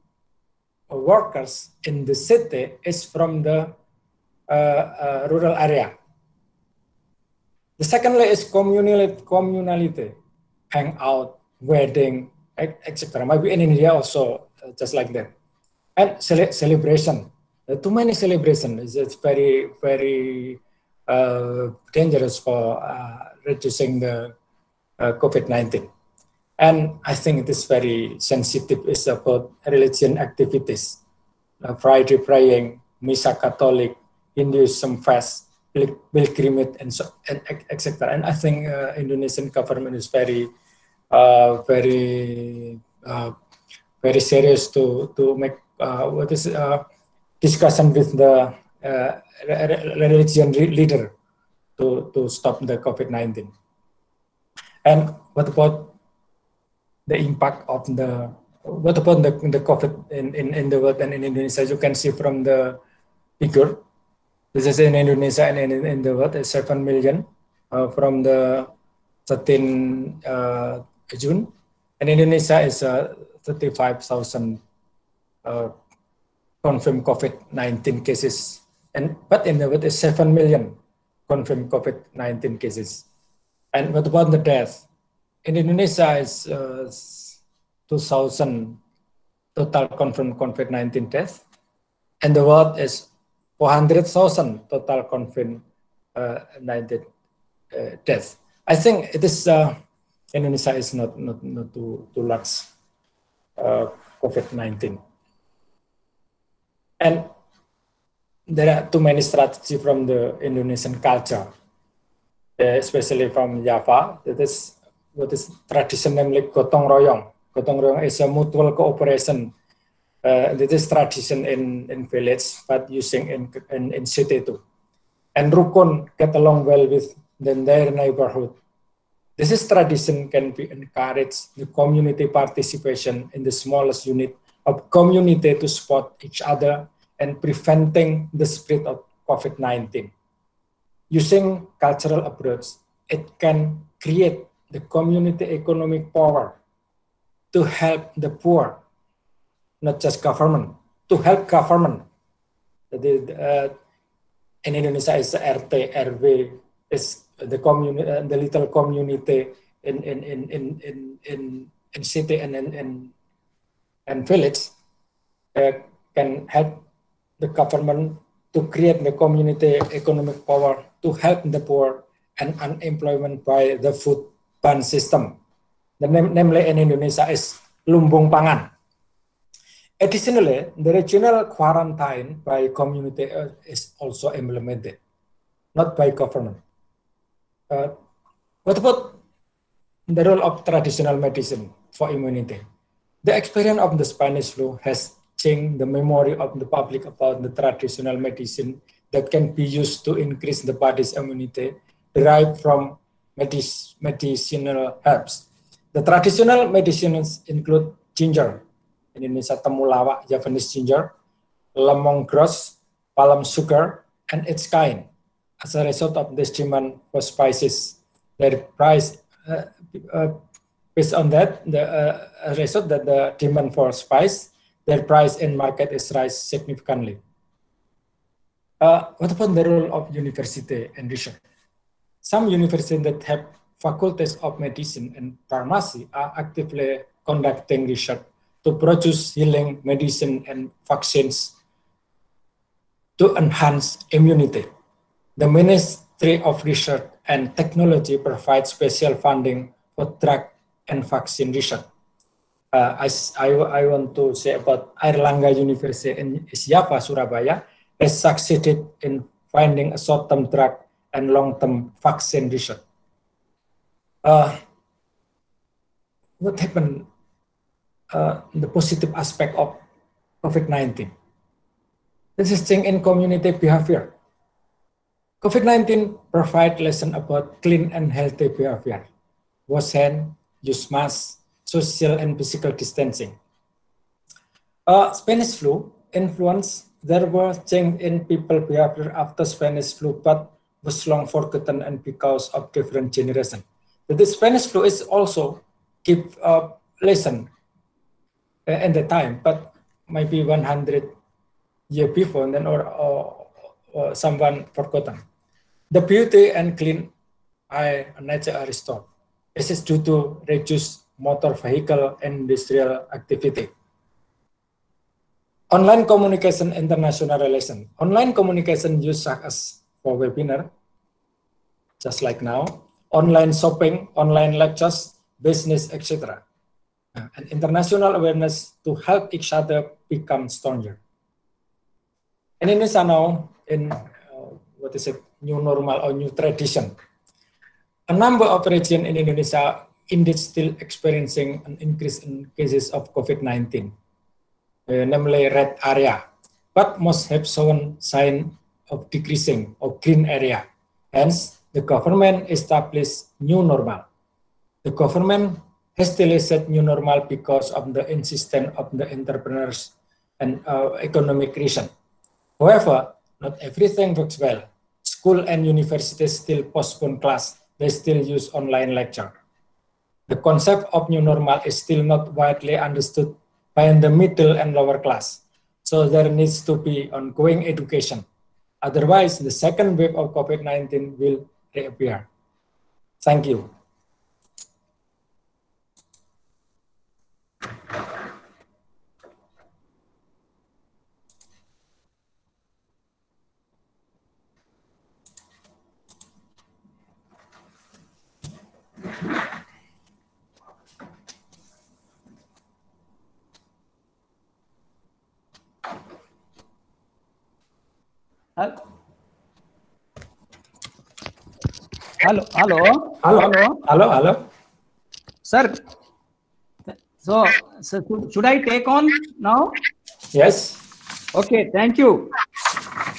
workers in the city is from the rural area. The secondly is communality, hangout, wedding, etc. Maybe in India also just like that. And celebration. Too many celebrations. It's very, very dangerous for reducing the COVID-19. And I think it is very sensitive. It's about religion activities, Friday praying, Misa Catholic, Hinduism fast, pilgrimage, and so and etc. And I think Indonesian government is very, very serious to make discussion with the religion leader to stop the COVID-19. And what about the impact of the COVID in the world and in Indonesia? You can see from the figure. This is in Indonesia and in the world, 7 million from the 13 June. And Indonesia is 35,000 confirmed COVID-19 cases. But in the world is 7 million confirmed COVID-19 cases. And what about the death? In Indonesia is 2,000 total confirmed COVID-19 deaths. And the world is 400,000 total confirmed 19 deaths. I think it is Indonesia is not too large COVID-19. And there are too many strategies from the Indonesian culture, especially from Java. That is what is traditionally gotong royong. gotong royong is a mutual cooperation. This is tradition in village, but using in city too. And rukun get along well with their neighborhood. This is tradition can be encouraged the community participation in the smallest unit of community to support each other and preventing the spread of COVID-19. Using cultural approach, it can create the community economic power to help the poor, not just government, to help government. In Indonesia is RT, RW, is the community, the little community in city and village can help the government to create the community economic power to help the poor and unemployment by the food bank system. The namely in Indonesia is lumbung pangan. Additionally, the regional quarantine by community is also implemented, not by government. What about the role of traditional medicine for immunity? The experience of the Spanish flu has changed the memory of the public about the traditional medicine that can be used to increase the body's immunity derived from medicinal herbs. The traditional medicines include ginger, in Indonesia temulawak, Japanese ginger, lemongrass, palm sugar, and its kind. As a result of this demand for spices, their price based on that, the result that the demand for spice, their price in market is rise significantly. What about the role of university and research? Some universities that have faculties of medicine and pharmacy are actively conducting research to produce healing medicine and vaccines to enhance immunity. The Ministry of Research and Technology provides special funding for drug and vaccine research. I want to say about Airlangga University in Java, Surabaya, has succeeded in finding a short-term drug and long-term vaccine research. What happened? The positive aspect of COVID-19. This is change in community behavior. COVID-19 provide lesson about clean and healthy behavior. Wash hand, use mask, social and physical distancing. Spanish flu influence, there was change in people behavior after Spanish flu, but was long forgotten and because of different generation. But the Spanish flu is also give a lesson at the time, but maybe 100 years before, and then or someone forgotten. The beauty and clean air nature are restored. This is due to reduced motor vehicle and industrial activity. Online communication, international relation. Online communication used as for webinar, just like now, online shopping, online lectures, business, etc. And international awareness to help each other become stronger. And in Indonesia now, in what is it, new normal or new tradition, a number of regions in Indonesia indeed still experiencing an increase in cases of COVID-19, namely red area, but most have shown sign of decreasing or green area. Hence, the government established new normal. The government hastily set new normal because of the insistence of the entrepreneurs and economic reason. However, not everything works well. School and universities still postpone class. They still use online lecture. The concept of new normal is still not widely understood by the middle and lower class. So there needs to be ongoing education. Otherwise, the second wave of COVID-19 will reappear. Thank you. Hello. Hello. Sir, So should I take on now? Yes. Okay, thank you.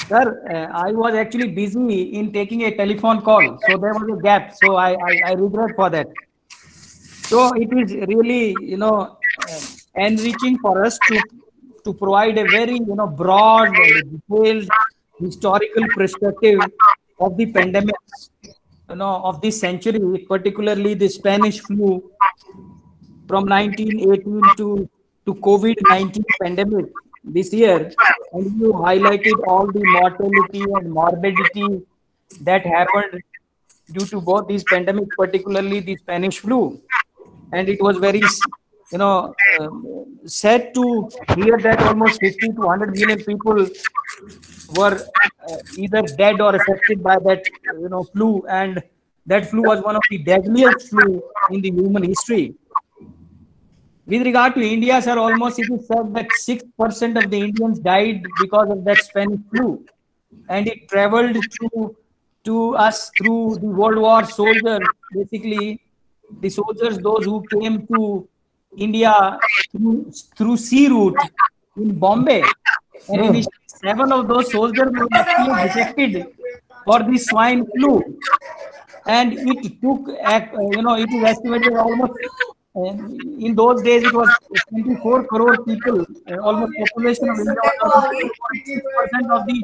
Sir, I was actually busy in taking a telephone call, so there was a gap. So I regret for that. So it is really, enriching for us to provide a very, broad and detailed historical perspective of the pandemics, of this century, particularly the Spanish flu from 1918 to COVID-19 pandemic this year. And you highlighted all the mortality and morbidity that happened due to both these pandemics, particularly the Spanish flu. And it was very, sad to hear that almost 50 to 100 million people were either dead or affected by that, flu. And that flu was one of the deadliest flu in the human history. With regard to India, sir, almost it is said that 6% of the Indians died because of that Spanish flu. And it traveled to us through the World War soldiers, basically the soldiers, those who came to India through sea route in Bombay. And initially 7 of those soldiers were actually detected for the swine flu. And it took, it is estimated almost, in those days it was 24 crore people, almost population of India was almost 2.6% of the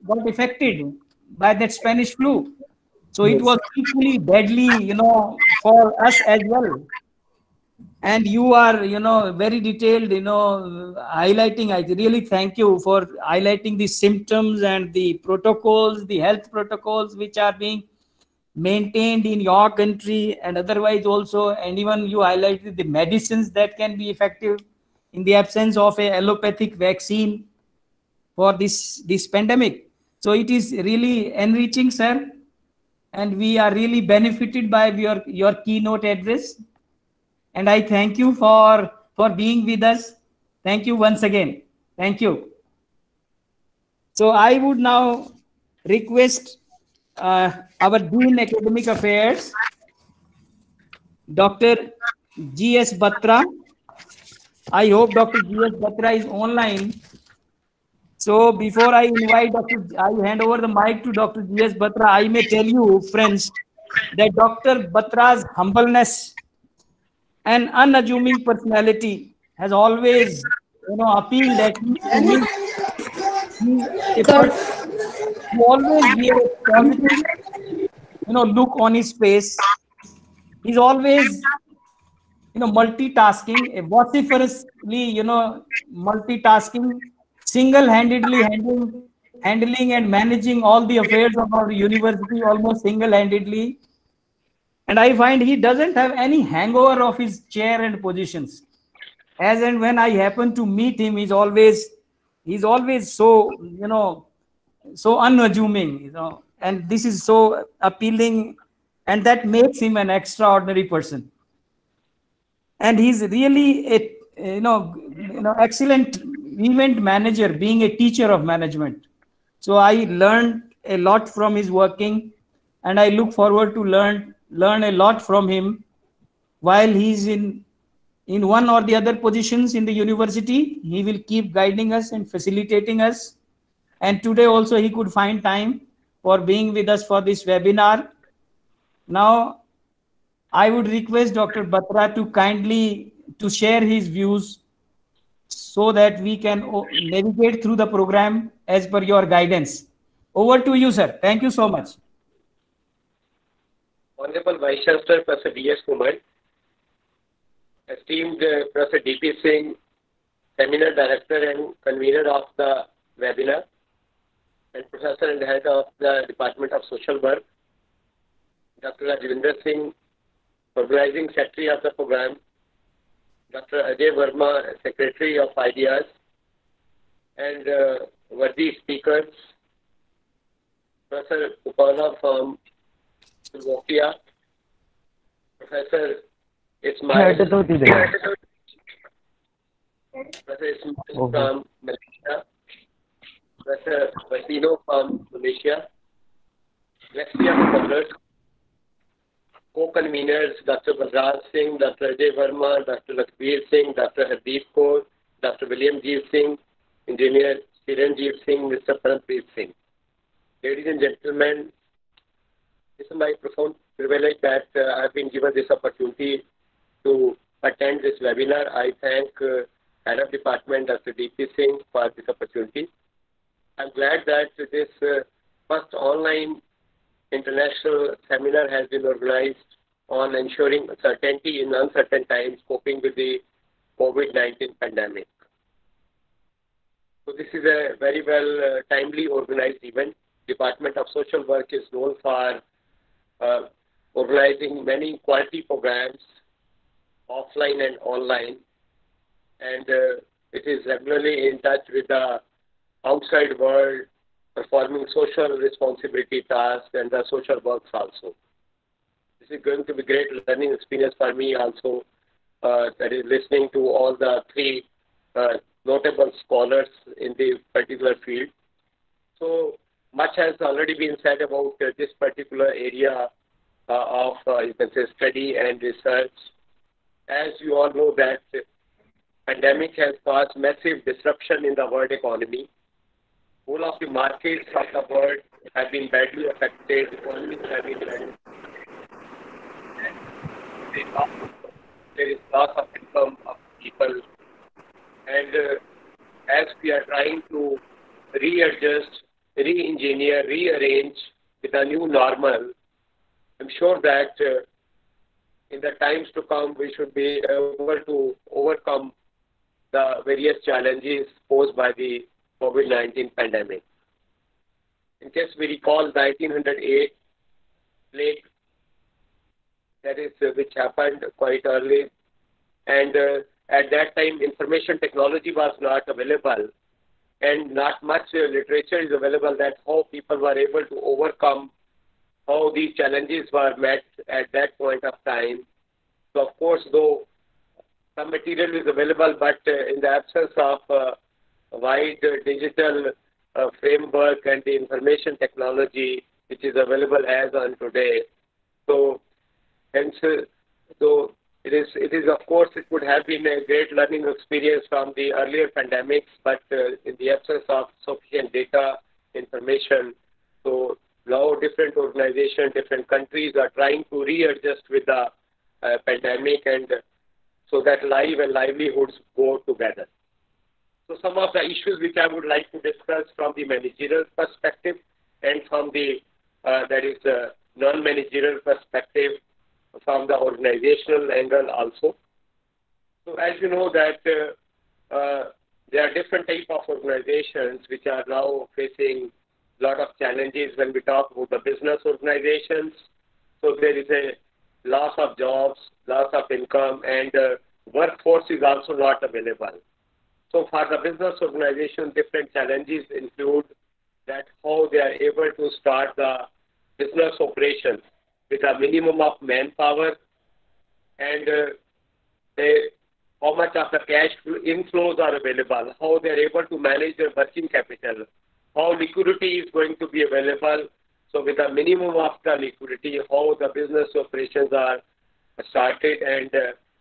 got affected by that Spanish flu. So it was equally deadly, for us as well. And you are, very detailed, highlighting. I really thank you for highlighting the symptoms and the protocols, the health protocols which are being maintained in your country and otherwise also. And even you highlighted the medicines that can be effective in the absence of a allopathic vaccine for this pandemic. So it is really enriching, sir. And we are really benefited by your keynote address. And I thank you for being with us. Thank you once again. Thank you. So I would now request our Dean Academic Affairs, Dr. G.S. Batra. I hope Dr. G.S. Batra is online. So before I hand over the mic to Dr. G.S. Batra, I may tell you, friends, that Dr. Batra's humbleness and unassuming personality has always, appealed at me to me. He's a person who always wears a positive, look on his face. He's always, multitasking, vociferously, multitasking, single-handedly handling and managing all the affairs of our university almost single-handedly. And I find he doesn't have any hangover of his chair and positions. As and when I happen to meet him, he's always so, so unassuming, and this is so appealing, and that makes him an extraordinary person. And he's really a, excellent event manager, being a teacher of management. So I learned a lot from his working, and I look forward to learn a lot from him while he's in one or the other positions in the university. He will keep guiding us and facilitating us. And today also he could find time for being with us for this webinar. Now, I would request Dr. Batra to kindly to share his views so that we can navigate through the program as per your guidance. Over to you, sir. Thank you so much. Honorable Vice Chancellor, Professor D.S. Kumar, esteemed Professor D.P. Singh, Seminar Director and Convener of the webinar, and Professor and Head of the Department of Social Work, Dr. Rajvinder Singh, Organizing Secretary of the program, Dr. Ajay Verma, Secretary of Ideas, and worthy speakers, Professor Upala from Slovakia, Professor Ismail, Professor Ismail from Malaysia, Professor Vasino from Indonesia, Lexia Scholars, co-conveners, Dr. Balraj Singh, Dr. Ajay Verma, Dr. Lakbir Singh, Dr. Hardeep Kaur, Dr. William Jeet Singh, Engineer Chiranjeev Singh, Mr. Parampreet Singh. Ladies and gentlemen, it's my profound privilege that I've been given this opportunity to attend this webinar. I thank Head of Department, Dr. D.P. Singh, for this opportunity. I'm glad that this first online international seminar has been organized on ensuring certainty in uncertain times, coping with the COVID-19 pandemic. So this is a very well timely organized event. Department of Social Work is known for organizing many quality programs, offline and online, and it is regularly in touch with the outside world, performing social responsibility tasks and the social works also. This is going to be great learning experience for me also, that is listening to all the three notable scholars in the particular field. So much has already been said about this particular area of you can say study and research. As you all know that pandemic has caused massive disruption in the world economy. All of the markets of the world have been badly affected, economies have been badly affected. There is loss of income of people, and as we are trying to readjust, re-engineer, rearrange with a new normal, I'm sure that in the times to come we should be able to overcome the various challenges posed by the COVID-19 pandemic. In case we recall 1908 plague, that is which happened quite early, and at that time information technology was not available and not much literature is available that how people were able to overcome, how these challenges were met at that point of time. So of course, though some material is available, but in the absence of wide digital framework and the information technology which is available as on today. So hence, so it is of course it would have been a great learning experience from the earlier pandemics, but in the absence of sufficient data information, so now different organizations, different countries are trying to readjust with the pandemic, and so that life and livelihoods go together. So some of the issues which I would like to discuss from the managerial perspective and from the non-managerial perspective, from the organizational angle also. So as you know that there are different types of organizations which are now facing a lot of challenges when we talk about the business organizations. So there is a loss of jobs, loss of income, and workforce is also not available. So for the business organization, different challenges include that how they are able to start the business operations with a minimum of manpower, and how much of the cash inflows are available, how they are able to manage their working capital, how liquidity is going to be available. So with a minimum of the liquidity, how the business operations are started, and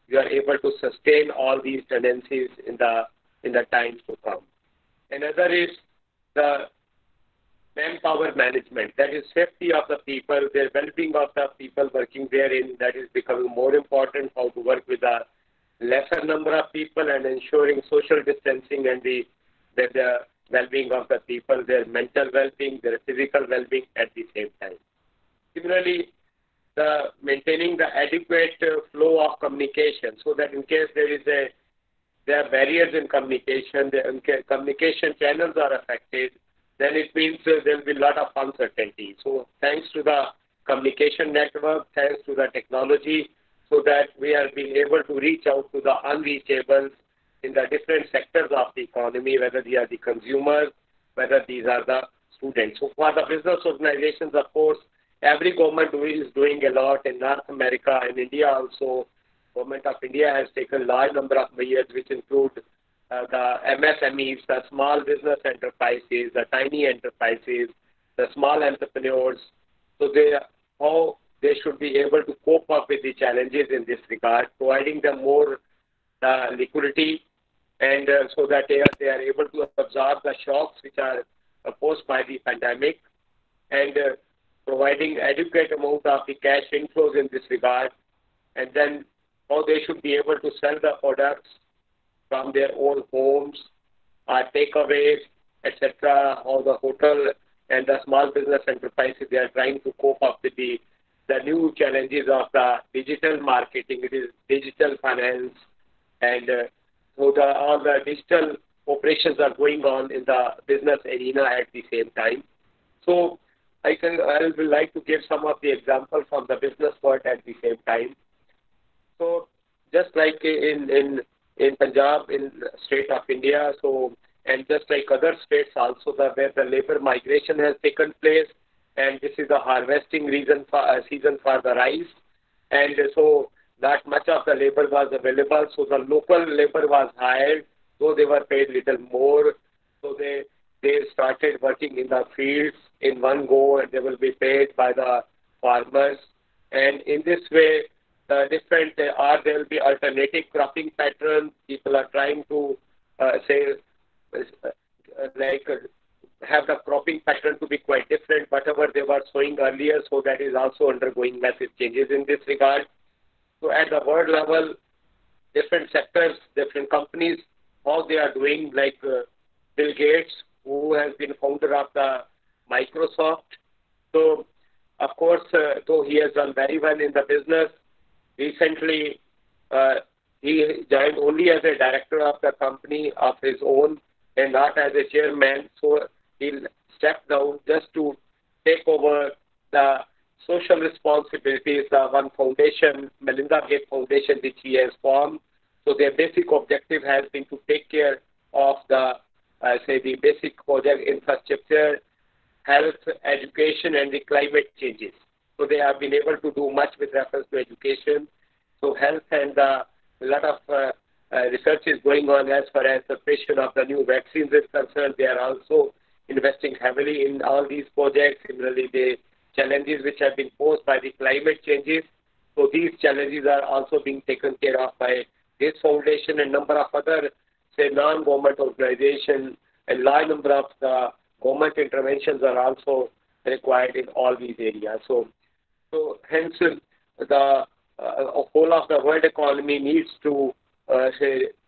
you are able to sustain all these tendencies in the times to come. Another is the manpower management, that is safety of the people, the well-being of the people working therein, that is becoming more important, how to work with a lesser number of people and ensuring social distancing and the well-being of the people, their mental well-being, their physical well-being at the same time. Similarly, maintaining the adequate flow of communication, so that in case there are barriers in communication, the communication channels are affected, then it means there will be a lot of uncertainty. So thanks to the communication network, thanks to the technology, so that we are being able to reach out to the unreachables in the different sectors of the economy, whether they are the consumers, whether these are the students. So for the business organizations, of course, every government is doing a lot in North America and India also. Government of India has taken a large number of measures which include the MSMEs, the small business enterprises, the tiny enterprises, the small entrepreneurs. So how they should be able to cope up with the challenges in this regard, providing them more liquidity, and so that they are able to absorb the shocks which are posed by the pandemic, and providing adequate amount of the cash inflows in this regard, and then how they should be able to sell the products from their own homes, takeaways, etc. How the hotel and the small business enterprises, they are trying to cope up with the new challenges of the digital marketing, it is digital finance, and so all the digital operations are going on in the business arena at the same time. So I will like to give some of the examples from the business world at the same time. So just like in Punjab, in the state of India, so and just like other states also, where the labor migration has taken place, and this is the harvesting season for the rice, and so not much of the labor was available, so the local labor was hired, though they were paid little more, so they started working in the fields in one go, and they will be paid by the farmers, and in this way, there will be alternative cropping patterns. People are trying to have the cropping pattern to be quite different, whatever they were sowing earlier, so that is also undergoing massive changes in this regard. So at the world level, different sectors, different companies, how they are doing, like Bill Gates, who has been founder of the Microsoft. So, of course, though he has done very well in the business, recently he joined only as a director of the company of his own and not as a chairman. So he stepped down just to take over the social responsibilities, the one foundation, Melinda Gates Foundation, which he has formed. So their basic objective has been to take care of the basic project infrastructure, health, education, and the climate changes. So they have been able to do much with reference to education. So health and a lot of research is going on as far as the creation of the new vaccines is concerned. They are also investing heavily in all these projects. Similarly, the challenges which have been posed by the climate changes. So these challenges are also being taken care of by this foundation and number of other, non-government organizations, and large number of the government interventions are also required in all these areas. So hence, the whole of the world economy needs to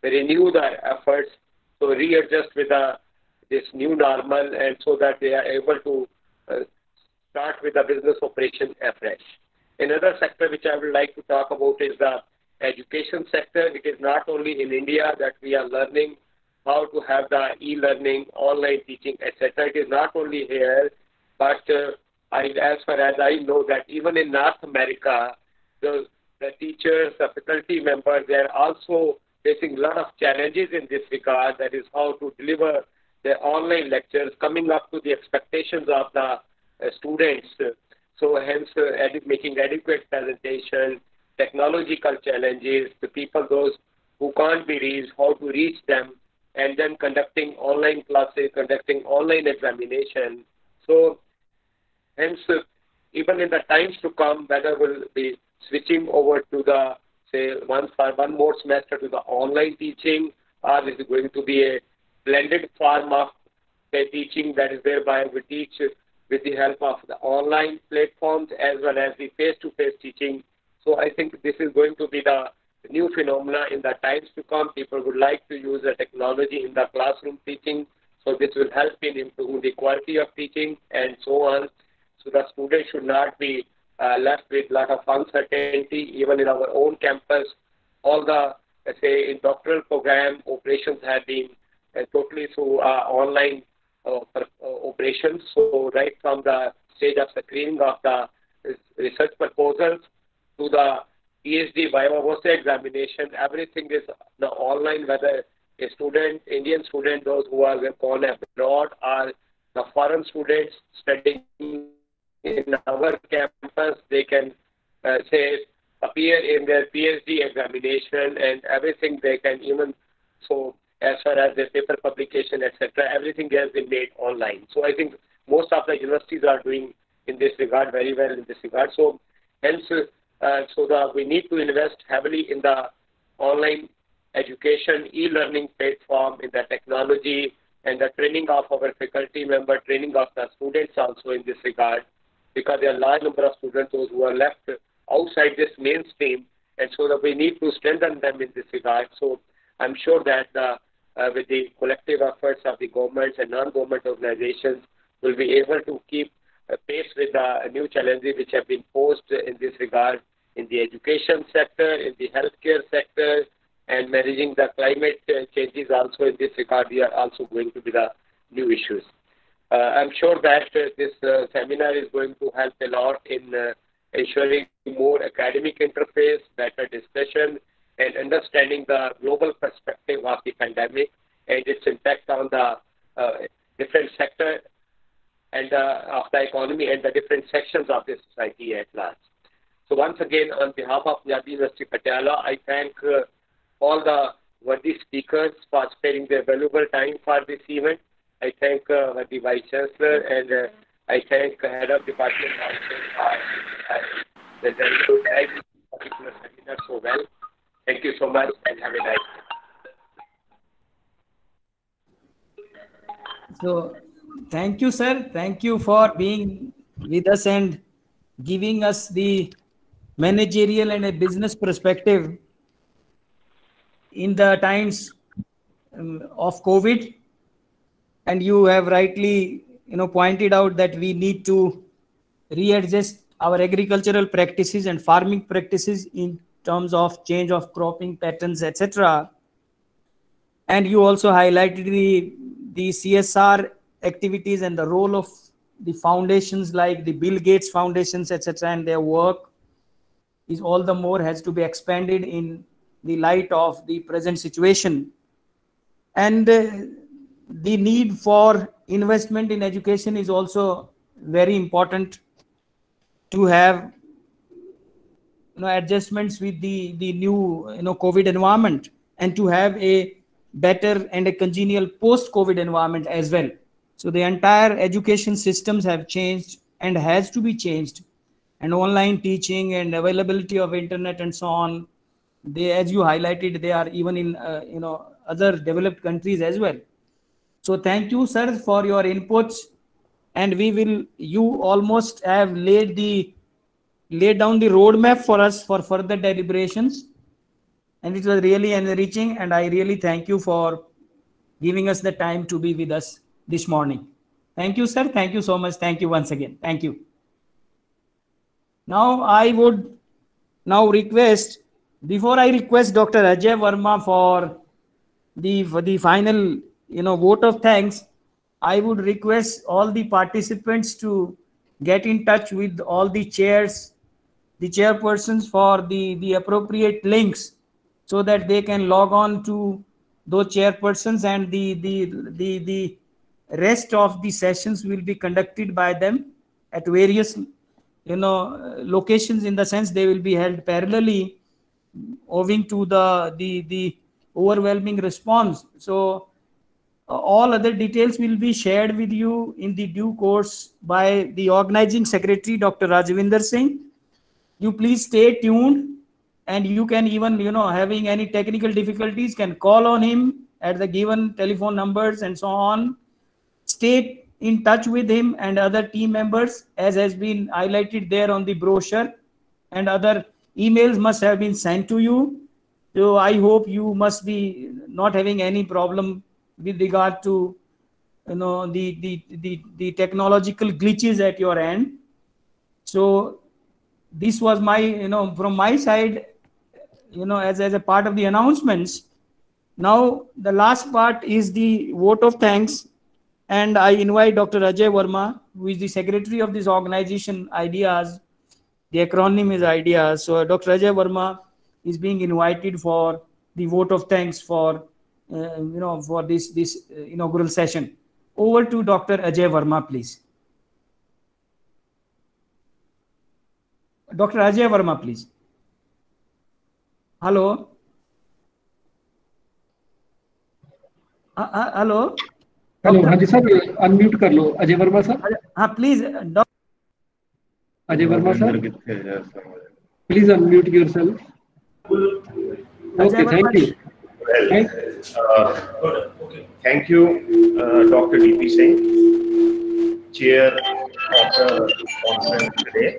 renew the efforts, so readjust with this new normal, and so that they are able to start with the business operation afresh. Another sector which I would like to talk about is the education sector. It is not only in India that we are learning how to have the e-learning, online teaching, etc. It is not only here, but as far as I know, that even in North America, the teachers, the faculty members, they are also facing a lot of challenges in this regard. That is how to deliver their online lectures, coming up to the expectations of the students. So hence, making adequate presentation, technological challenges, the people, those who can't be reached, how to reach them, and then conducting online classes, conducting online examination. So hence, even in the times to come, whether we'll be switching over to the, one more semester to the online teaching, or is it going to be a blended form of teaching, that is whereby we teach with the help of the online platforms as well as the face-to-face teaching. So I think this is going to be the new phenomena in the times to come. People would like to use the technology in the classroom teaching. So this will help in improving the quality of teaching and so on. So the students should not be left with a lot of uncertainty, even in our own campus. All the, let's say, in doctoral program operations have been totally through online operations. So right from the stage of screening of the research proposals to the Ph.D. viva voce examination, everything is the online, whether a student, Indian student, those who are gone abroad, or the foreign students studying in our campus, they can appear in their Ph.D. examination, and everything they can even, so as far as their paper publication, etc., everything has been made online. So I think most of the universities are doing in this regard very well in this regard. So Hence, so that we need to invest heavily in the online education, e-learning platform, in the technology, and the training of our faculty member, training of the students also in this regard, because there are a large number of students those who are left outside this mainstream, and so that we need to strengthen them in this regard. So I'm sure that with the collective efforts of the governments and non-government organizations, we'll be able to keep pace with the new challenges which have been posed in this regard in the education sector, in the healthcare sector, and managing the climate changes also in this regard. We are also going to be the new issues. I'm sure that this seminar is going to help a lot in ensuring more academic interface, better discussion, and understanding the global perspective of the pandemic and its impact on the different sector and of the economy and the different sections of the society at large. So once again, on behalf of Punjabi University Patiala, I thank all the worthy speakers for sparing their valuable time for this event. I thank the Vice Chancellor, and I thank Head of Department for the particular seminar so well. Thank you so much, and have a nice day. So, thank you, sir. Thank you for being with us and giving us the managerial and a business perspective in the times of COVID. And you have rightly, pointed out that we need to readjust our agricultural practices and farming practices in terms of change of cropping patterns, etc. And you also highlighted the CSR activities and the role of the foundations like the Bill Gates Foundations, etc. And their work is all the more has to be expanded in the light of the present situation. And the need for investment in education is also very important to have adjustments with the new COVID environment, and to have a better and a congenial post-COVID environment as well. So the entire education systems have changed and has to be changed, and online teaching and availability of internet and so on, they, as you highlighted, they are even in other developed countries as well. So thank you, sir, for your inputs, and you almost have laid down the roadmap for us for further deliberations, and it was really enriching, and I really thank you for giving us the time to be with us this morning. Thank you, sir. Thank you so much. Thank you once again. Thank you. Now I would request, before I request Dr. Ajay Verma for the final vote of thanks, I would request all the participants to get in touch with all the chairpersons for the appropriate links, so that they can log on to those chairpersons, and the rest of the sessions will be conducted by them at various locations, in the sense they will be held parallelly owing to the overwhelming response. So all other details will be shared with you in the due course by the organizing secretary, Dr. Rajvinder Singh. You please stay tuned, and you can even, having any technical difficulties, can call on him at the given telephone numbers and so on. Stay in touch with him and other team members, as has been highlighted there on the brochure, and other emails must have been sent to you. So I hope you must be not having any problem with regard to the technological glitches at your end. So this was my from my side, as a part of the announcements. Now the last part is the vote of thanks, and I invite Dr. Ajay Verma, who is the secretary of this organization, IDEAS. The acronym is IDEAS. So Dr. Ajay Verma is being invited for the vote of thanks for for this inaugural session. Over to Dr. Ajay Verma, please. Dr. Ajay Verma, please. Hello. Hello. Hello, हाँ जी sir, unmute कर लो Ajay Verma sir. हाँ, please. Ajay Verma sir, please unmute yourself. Okay, thank you. Well, thank you, Dr. D.P. Singh, Chair of the conference today,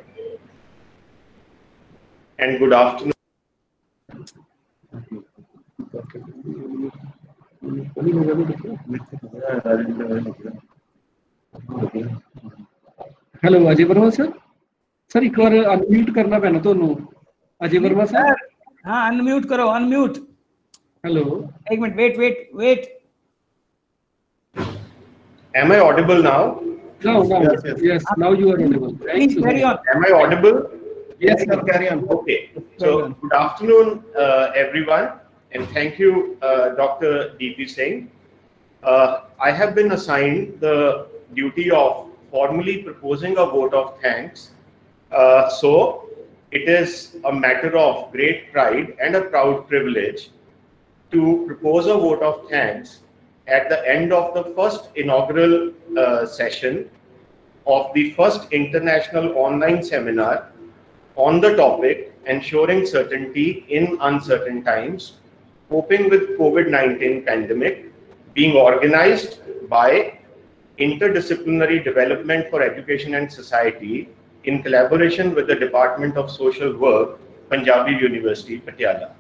and good afternoon. Hello, Ajay Verma sir. Sir, एक बार unmute करना पैना तो no. Ajay Verma sir. हाँ, unmute करो, unmute. Hello. एक minute, wait. Am I audible now? No, yes, now you are audible. Please carry on. Am I audible? Yes, sir, carry on. Okay. So, good afternoon, everyone, and thank you, Dr. D.P. Singh. I have been assigned the duty of formally proposing a vote of thanks. So, it is a matter of great pride and a proud privilege to propose a vote of thanks at the end of the first inaugural session of the first international online seminar on the topic ensuring certainty in uncertain times, coping with COVID-19 pandemic, being organized by Interdisciplinary Development for Education and Society in collaboration with the Department of Social Work, Punjabi University, Patiala.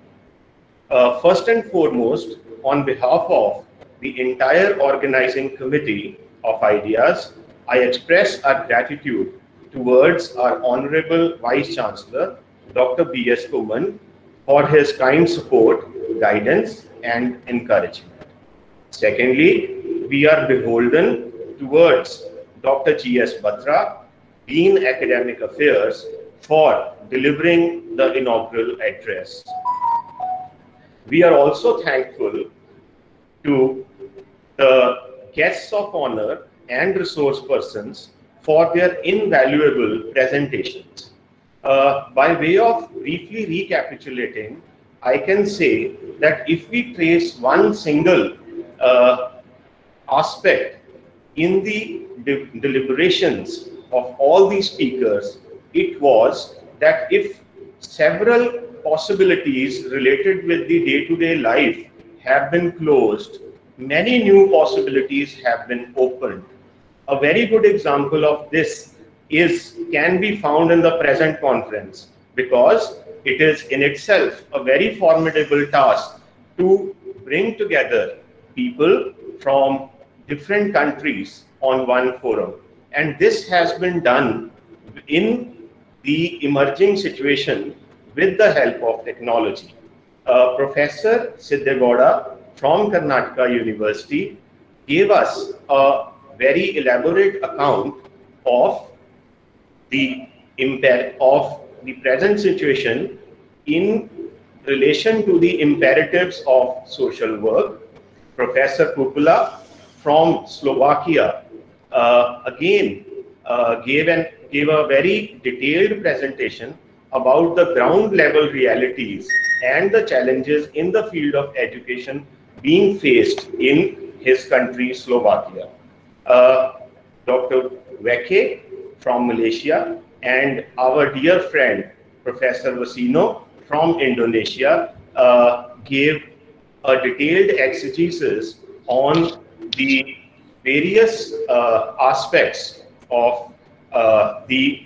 First and foremost, on behalf of the entire organizing committee of ideas, I express our gratitude towards our Honorable Vice Chancellor, Dr. B.S. Kuman, for his kind support, guidance, and encouragement. Secondly, we are beholden towards Dr. G.S. Batra, Dean Academic Affairs, for delivering the inaugural address. We are also thankful to the guests of honor and resource persons for their invaluable presentations. By way of briefly recapitulating, I can say that if we trace one single aspect in the deliberations of all these speakers, it was that if several possibilities related with the day-to-day life have been closed, many new possibilities have been opened. A very good example of this can be found in the present conference, because it is in itself a very formidable task to bring together people from different countries on one forum. And this has been done in the emerging situation with the help of technology. Professor Siddhegowda from Karnataka University gave us a very elaborate account of the impact of the present situation in relation to the imperatives of social work. Professor Kukula from Slovakia again gave a very detailed presentation about the ground level realities and the challenges in the field of education being faced in his country, Slovakia. Dr. Weke from Malaysia and our dear friend, Professor Wasino from Indonesia, gave a detailed exegesis on the various aspects of the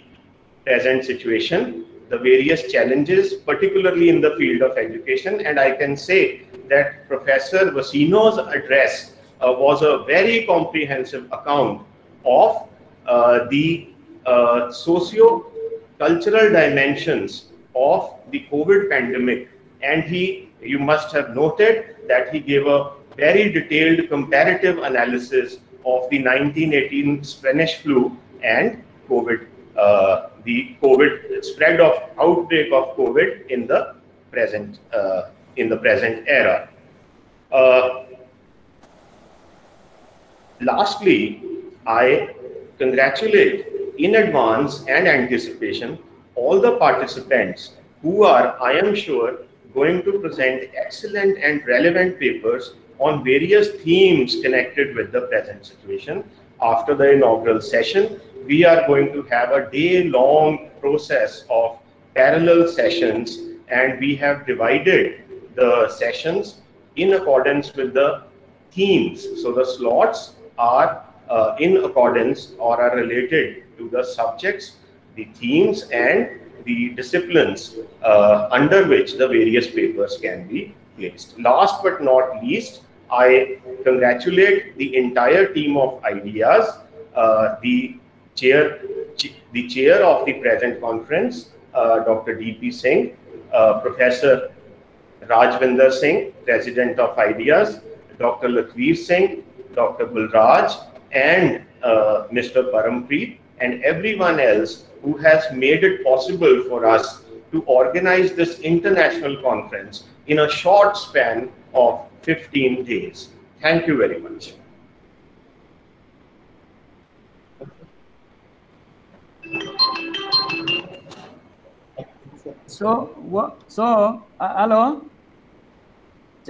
present situation, the various challenges, particularly in the field of education. And I can say that Professor Wasino's address was a very comprehensive account of the socio-cultural dimensions of the COVID pandemic. And you must have noted that he gave a very detailed comparative analysis of the 1918 Spanish flu and COVID, the COVID spread of outbreak of COVID in the present era. Lastly, I congratulate in advance and anticipation all the participants who are, I am sure, going to present excellent and relevant papers on various themes connected with the present situation. after the inaugural session, we are going to have a day-long process of parallel sessions, and we have divided the sessions in accordance with the themes. So the slots are in accordance or are related to the subjects, the themes, and the disciplines under which the various papers can be placed. Last but not least, I congratulate the entire team of ideas, the chair of the present conference, Dr. D.P. Singh, Professor Rajvinder Singh, President of Ideas, Dr. Lakhveer Singh, Dr. Gulraj, and Mr. Parampreet, and everyone else who has made it possible for us to organize this international conference in a short span of 15 days. Thank you very much. Hello.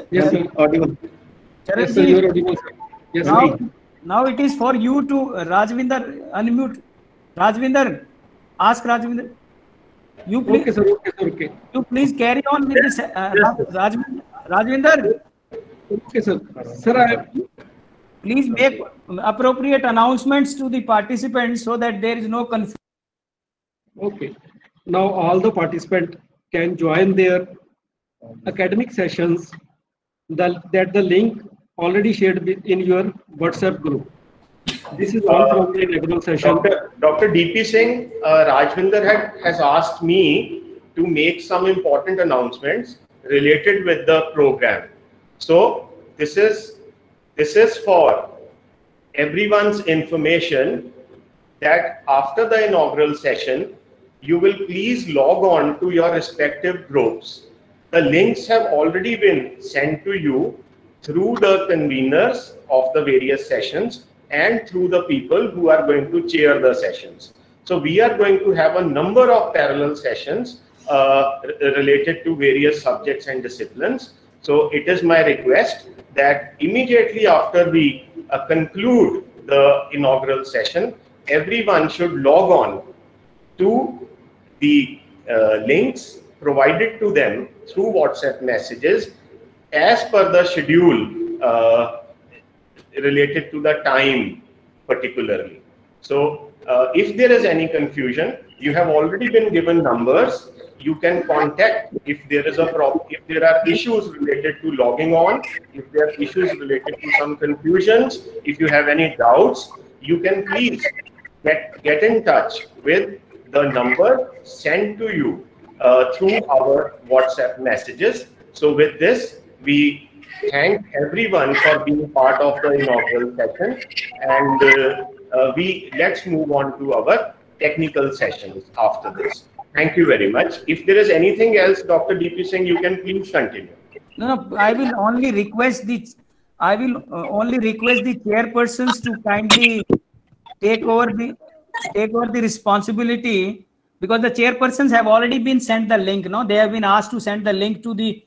Yes, sir. Audible. Yes, sir, you are audible, sir. Yes, now it is for you to Rajvinder unmute. Rajvinder, ask Rajvinder. You please. Okay, sir. Okay, sir. Okay. You please carry on with this, Rajvinder. Okay, sir. Sir, please make appropriate announcements to the participants so that there is no confusion. Okay. Now all the participants can join their academic sessions. That the link already shared in your WhatsApp group. This is all from the inaugural session. Dr. D.P. Singh, Rajvinder has asked me to make some important announcements related with the program. So this is for everyone's information that after the inaugural session, you will please log on to your respective groups. The links have already been sent to you through the conveners of the various sessions and through the people who are going to chair the sessions. So we are going to have a number of parallel sessions related to various subjects and disciplines. So it is my request that immediately after we conclude the inaugural session, everyone should log on to the links provided to them through WhatsApp messages as per the schedule related to the time particularly. So if there is any confusion, you have already been given numbers. You can contact if there is a problem, if there are issues related to logging on, if there are issues related to some confusions, if you have any doubts, you can please get in touch with the number sent to you through our WhatsApp messages. So with this, we thank everyone for being part of the inaugural session, and let's move on to our technical sessions after this. Thank you very much. If there is anything else, Dr. D.P. Singh, you can please continue. No, I will only request the chairpersons to kindly take over the responsibility, because the chairpersons have already been sent the link. No, they have been asked to send the link to the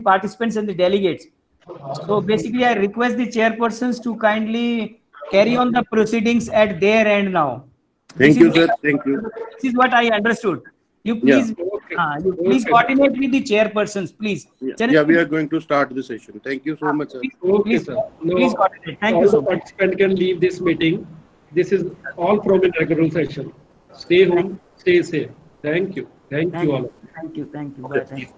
participants and the delegates. So basically, I request the chairpersons to kindly carry on the proceedings at their end now. Thank you, sir. Thank you. This is what I understood. You please, please coordinate with the chairpersons, please. Yeah, we are going to start the session. Thank you so much, sir. Okay, sir. Please coordinate. Thank you so much. Participants can leave this meeting. This is all from an inaugural session. Stay home, stay safe. Thank you. Thank you all. Thank you. Thank you. Bye. Thank you.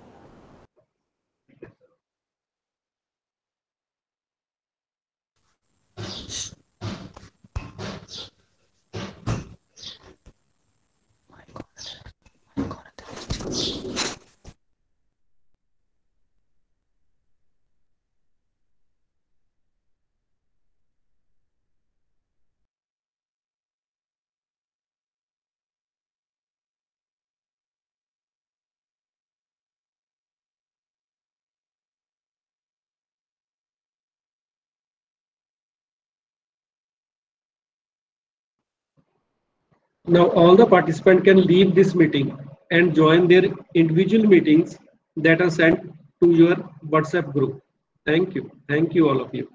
Now all the participants can leave this meeting and join their individual meetings that are sent to your WhatsApp group. Thank you. Thank you all of you.